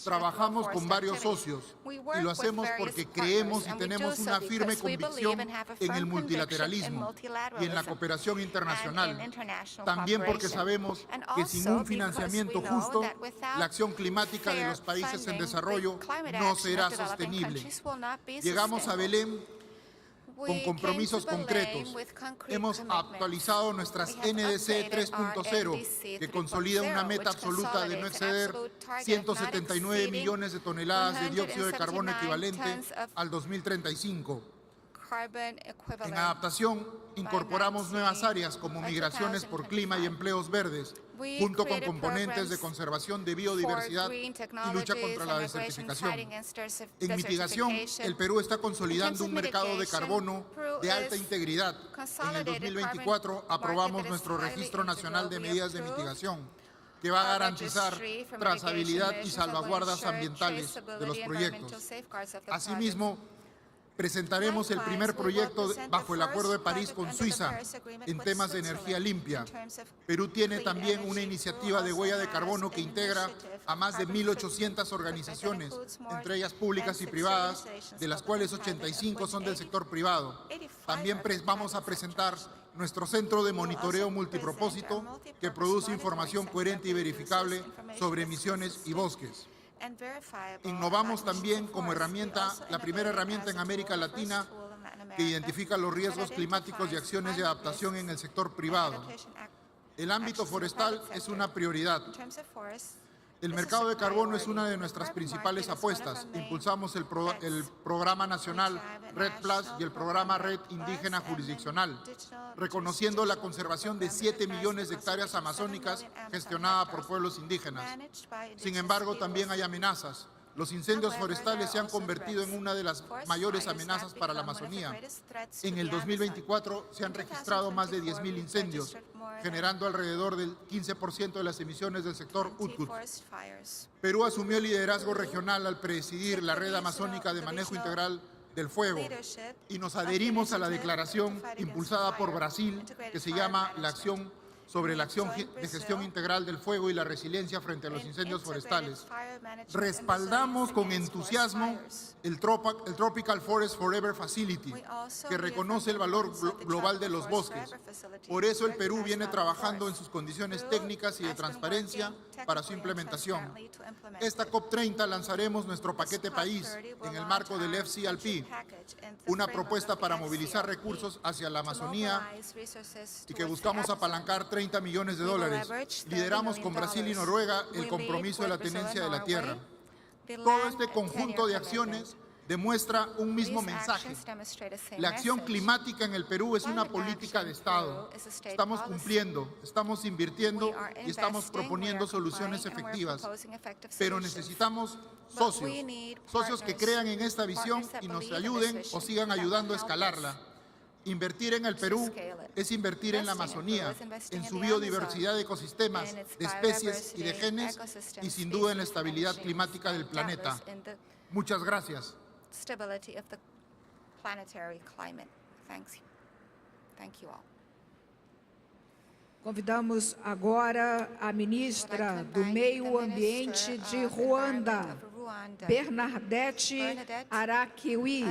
Trabajamos con varios socios y lo hacemos porque creemos y tenemos una firme convicción en el multilateralismo y en la cooperación internacional. También porque sabemos que sin un financiamiento justo, la acción climática de los países en desarrollo no será sostenible. Llegamos a Belem con compromisos concretos. Hemos actualizado nuestras NDC 3.0, que consolidan una meta absoluta de no exceder 179 millones de toneladas de dióxido de carbono equivalente al 2035. En adaptación, incorporamos nuevas áreas como migraciones por clima y empleos verdes, junto con componentes de conservación de biodiversidad y lucha contra la desertificación. En mitigación, el Perú está consolidando un mercado de carbono de alta integridad. En el 2024 aprobamos nuestro Registro Nacional de Medidas de Mitigación, que va a garantizar trazabilidad y salvaguardas ambientales de los proyectos. Asimismo, presentaremos el primer proyecto bajo el Acuerdo de París con Suiza en temas de energía limpia. Perú tiene también una iniciativa de huella de carbono que integra a más de 1.800 organizaciones, entre ellas públicas y privadas, de las cuales 85 son del sector privado. También vamos a presentar nuestro centro de monitoreo multipropósito que produce información coherente y verificable sobre emisiones y bosques. Innovamos también como herramienta, la primera herramienta en América Latina que identifica los riesgos climáticos y acciones de adaptación en el sector privado. El ámbito forestal es una prioridad. El mercado de carbono es una de nuestras principales apuestas. Impulsamos el programa nacional Red Plus y el programa Red Indígena Jurisdiccional, reconociendo la conservación de 7 millones de hectáreas amazónicas gestionada por pueblos indígenas. Sin embargo, también hay amenazas. Los incendios forestales se han convertido en una de las mayores amenazas para la Amazonía. En el 2024 se han registrado más de 10.000 incendios, generando alrededor del 15% de las emisiones del sector UTCUT. Perú asumió el liderazgo regional al presidir la Red Amazónica de Manejo Integral del Fuego y nos adherimos a la declaración impulsada por Brasil que se llama sobre la acción de gestión integral del fuego y la resiliencia frente a los incendios forestales. Respaldamos con entusiasmo el Tropical Forest Forever Facility, que reconoce el valor global de los bosques. Por eso el Perú viene trabajando en sus condiciones técnicas y de transparencia para su implementación. Esta COP30 lanzaremos nuestro paquete país en el marco del FCLP, una propuesta para movilizar recursos hacia la Amazonía y que buscamos apalancar 30 millones de dólares. Lideramos con Brasil y Noruega el compromiso de la tenencia de la tierra. Todo este conjunto de acciones demuestra un mismo mensaje. La acción climática en el Perú es una política de Estado. Estamos cumpliendo, estamos invirtiendo y estamos proponiendo soluciones efectivas. Pero necesitamos socios que crean en esta visión y nos ayuden o sigan ayudando a escalarla. Invertir en el Perú es invertir en la Amazonía, en su biodiversidad de ecosistemas, de especies y de genes, y sin duda en la estabilidad climática del planeta. Muchas gracias. Stability of the planetary climate. Thank you all. Convidamos agora a ministra do Meio Ambiente de Ruanda, Bernadette Arakiwi.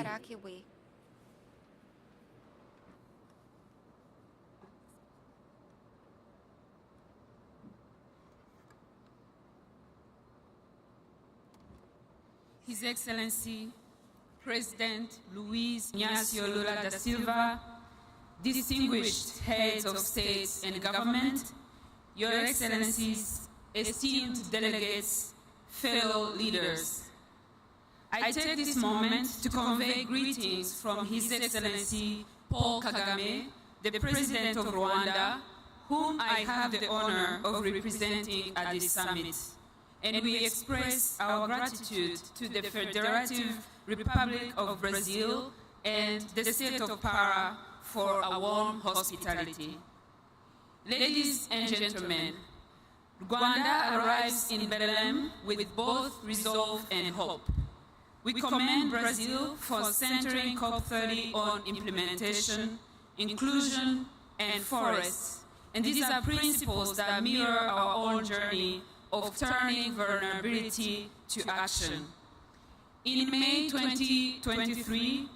His Excellency, President Luiz Inacio Lula da Silva, distinguished heads of states and government, Your Excellencies, esteemed delegates, fellow leaders. I take this moment to convey greetings from His Excellency Paul Kagame, the President of Rwanda, whom I have the honor of representing at this summit. And we express our gratitude to the Federative Republic of Brazil and the State of Para for a warm hospitality. Ladies and gentlemen, Rwanda arrives in Belem with both resolve and hope. We commend Brazil for centering COP30 on implementation, inclusion, and forests. And these are principles that mirror our own journey of turning vulnerability to action. In May 2023,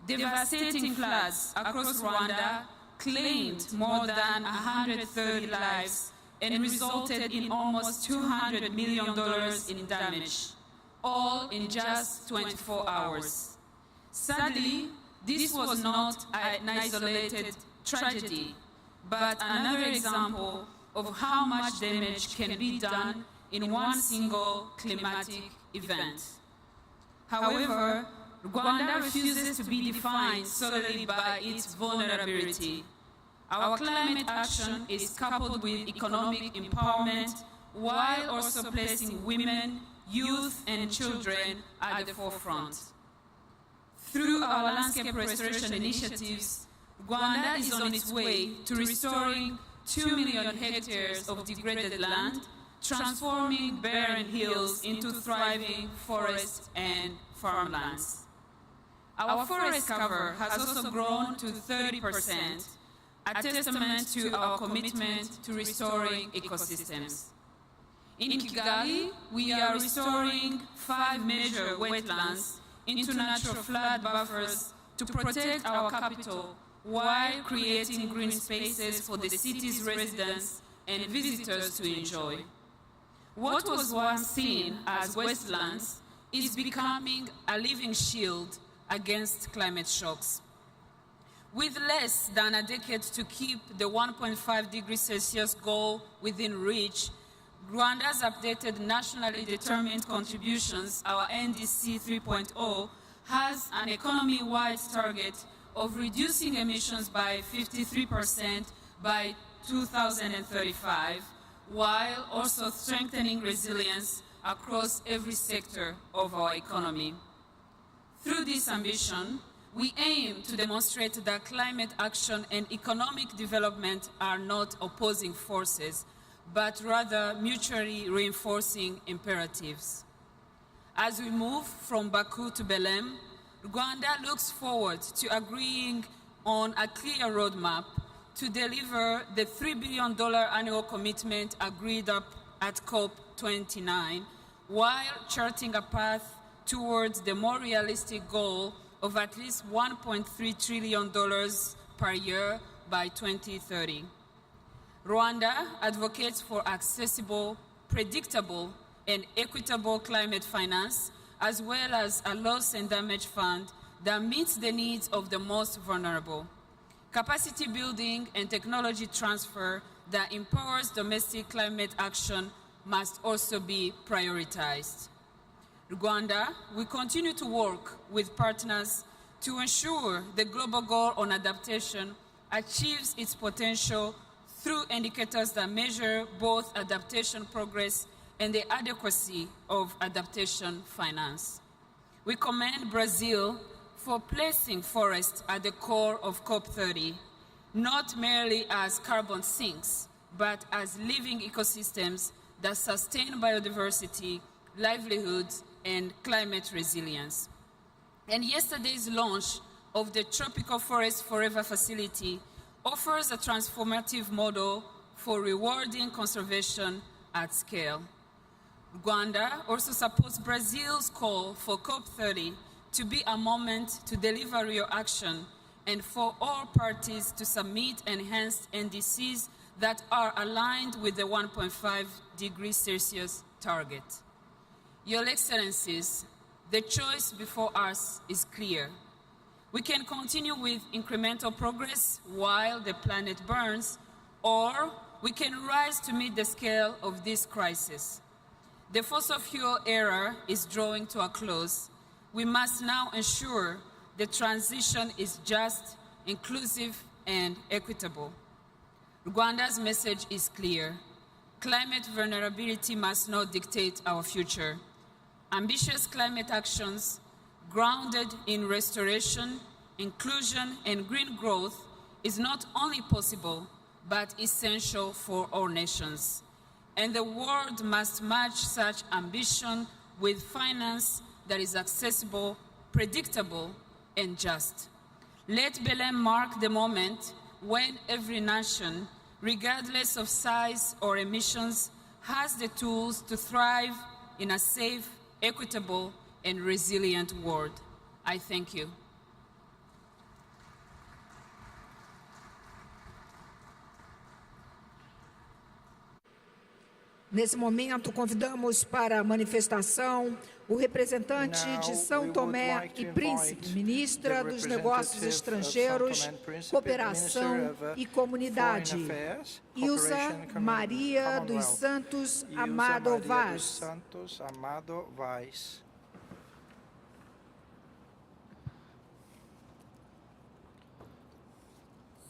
devastating floods across Rwanda claimed more than 130 lives and resulted in almost $200 million in damage, all in just 24 hours. Sadly, this was not an isolated tragedy, but another example of how much damage can be done in one single climatic event. However, Rwanda refuses to be defined solely by its vulnerability. Our climate action is coupled with economic empowerment while also placing women, youth, and children at the forefront. Through our landscape restoration initiatives, Rwanda is on its way to restoring 2 million hectares of degraded land, transforming barren hills into thriving forests and farmlands. Our forest cover has also grown to 30%, a testament to our commitment to restoring ecosystems. In Kigali, we are restoring 5 major wetlands into natural flood buffers to protect our capital while creating green spaces for the city's residents and visitors to enjoy. What was once seen as wastelands is becoming a living shield against climate shocks. With less than a decade to keep the 1.5 degrees Celsius goal within reach, Rwanda's updated nationally determined contributions, our NDC 3.0, has an economy-wide target of reducing emissions by 53% by 2035, while also strengthening resilience across every sector of our economy. Through this ambition, we aim to demonstrate that climate action and economic development are not opposing forces, but rather mutually reinforcing imperatives. As we move from Baku to Belem, Rwanda looks forward to agreeing on a clear roadmap to deliver the $3 billion annual commitment agreed up at COP29, while charting a path towards the more realistic goal of at least $1.3 trillion per year by 2030. Rwanda advocates for accessible, predictable, and equitable climate finance, as well as a loss and damage fund that meets the needs of the most vulnerable. Capacity building and technology transfer that empowers domestic climate action must also be prioritized. Rwanda will continue to work with partners to ensure the global goal on adaptation achieves its potential through indicators that measure both adaptation progress and the adequacy of adaptation finance. We commend Brazil for placing forests at the core of COP30, not merely as carbon sinks, but as living ecosystems that sustain biodiversity, livelihoods, and climate resilience. And yesterday's launch of the Tropical Forest Forever facility offers a transformative model for rewarding conservation at scale. Rwanda also supports Brazil's call for COP30 to be a moment to deliver real action and for all parties to submit enhanced NDCs that are aligned with the 1.5 degrees Celsius target. Your Excellencies, the choice before us is clear. We can continue with incremental progress while the planet burns, or we can rise to meet the scale of this crisis. The fossil fuel era is drawing to a close. We must now ensure the transition is just, inclusive, and equitable. Rwanda's message is clear. Climate vulnerability must not dictate our future. Ambitious climate actions grounded in restoration, inclusion, and green growth is not only possible, but essential for all nations. And the world must match such ambition with finance that is accessible, predictable, and just. Let Belem mark the moment when every nation, regardless of size or emissions, has the tools to thrive in a safe, equitable, and resilient world. I thank you. Nesse momento, convidamos para a manifestação o representante de São Tomé e Príncipe, ministra dos Negócios Estrangeiros, Cooperação e Comunidade, Ilza Maria dos Santos Amado Vaz.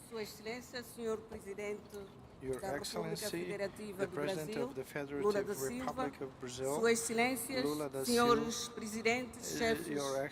Sua Excelência, Senhor Presidente Your da Excellency, República the Federativa do President Brasil, of the Federative Lula da Silva, Republic of Brazil, Suas Excelências, Lula da Senhores Silva, Presidentes, chefes Your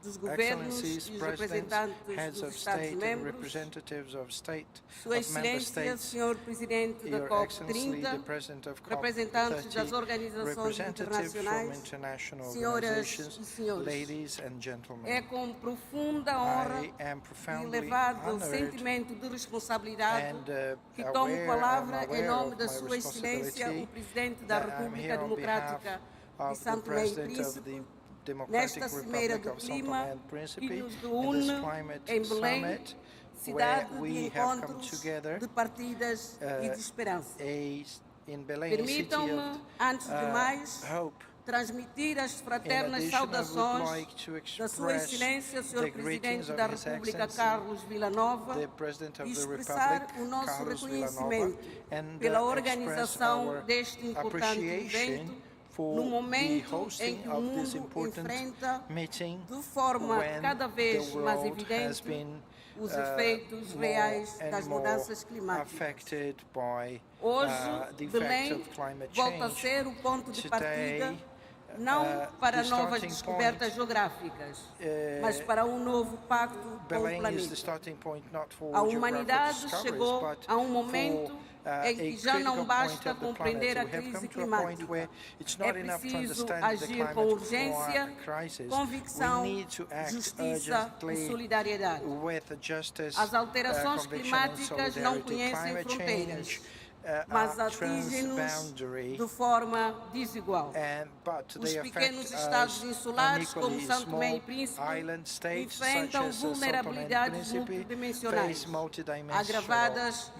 dos governos Excellencies, e os Presidents, representantes Heads dos of State and Estados-membros, Representatives of State Sua of Member Excelência, States, Senhor Presidente da Your Excellency, the COP30, President of representantes das COP30, organizações representatives from internacionais, international senhoras organizations, e senhores, ladies and gentlemen. é com profunda honra I am e profoundly elevado honored sentimento de responsabilidade and que tomo palavra em nome da my Sua Excelência, o Presidente da that I'm República here on Democrática behalf de of the São Tomé e President of the Príncipe, Democratic nesta Cimeira Republic do of São Clima Tomé and que Príncipe, nos in reúne this climate em Belém, summit, cidade where de we have come encontros, together de partidas e de esperança. in Belém, a city Permitam-me, of antes de mais, hope. transmitir as fraternas In addition, I would saudações like to da Sua express Excelência, Sr. the greetings Presidente of da His República, Excellency, Carlos Villanova, the President of e the expressar Republic, o nosso Carlos reconhecimento Villanova, and pela express organização our deste importante appreciation evento, for no the momento em hosting que o of this mundo important enfrenta meeting de forma when cada vez the mais world has evidente been os efeitos more reais and das more mudanças climáticas. affected by Hoje, the effects Belém of climate volta a change. ser o ponto de Today, partida não para the novas starting descobertas point, geográficas, mas para um novo pacto com o Belém is the planeta. starting point not for A humanidade geographical chegou discoveries, a um but momento for em que já não a critical basta point of the compreender a planet. We have crise come to a point climática. where it's É not enough to preciso understand the agir com climate urgência, crisis. convicção, We need to act justiça e urgently solidariedade. with justice, As alterações conviction and climáticas não solidarity. conhecem Climate fronteiras, change mas are atingem-nos transboundary, de forma desigual. but Os they pequenos affect estados us insulares, como unequally. São Tomé e Small Príncipe, island states such enfrentam as São Tomé and vulnerabilidades Príncipe multidimensionais, face multidimensional agravadas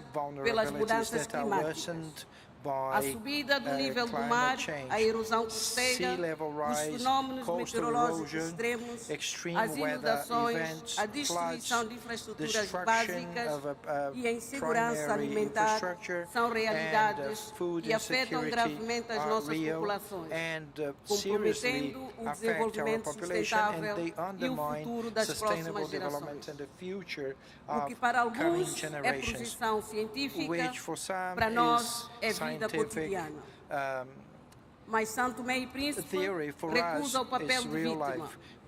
pelas vulnerabilities mudanças that are climáticas. worsened A by subida do nível do climate mar, change. a erosão costeira, Sea level os rise, fenómenos coastal meteorológicos erosion, extremos, extreme as weather inundações, events, a destruição floods, de infraestruturas destruction básicas of e a insegurança primary alimentar infrastructure são and realidades food que afetam insecurity gravemente as are nossas real populações, and comprometendo seriously o affect our desenvolvimento population, sustentável and they e o undermine futuro das sustainable próximas development gerações. and the future O of que para coming alguns é generations, projeção científica, which for some para nós is é vida scientific cotidiana. Mas São Tomé e Príncipe theory, for us recusa o papel is de real vítima. life.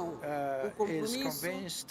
convicção, o is compromisso convinced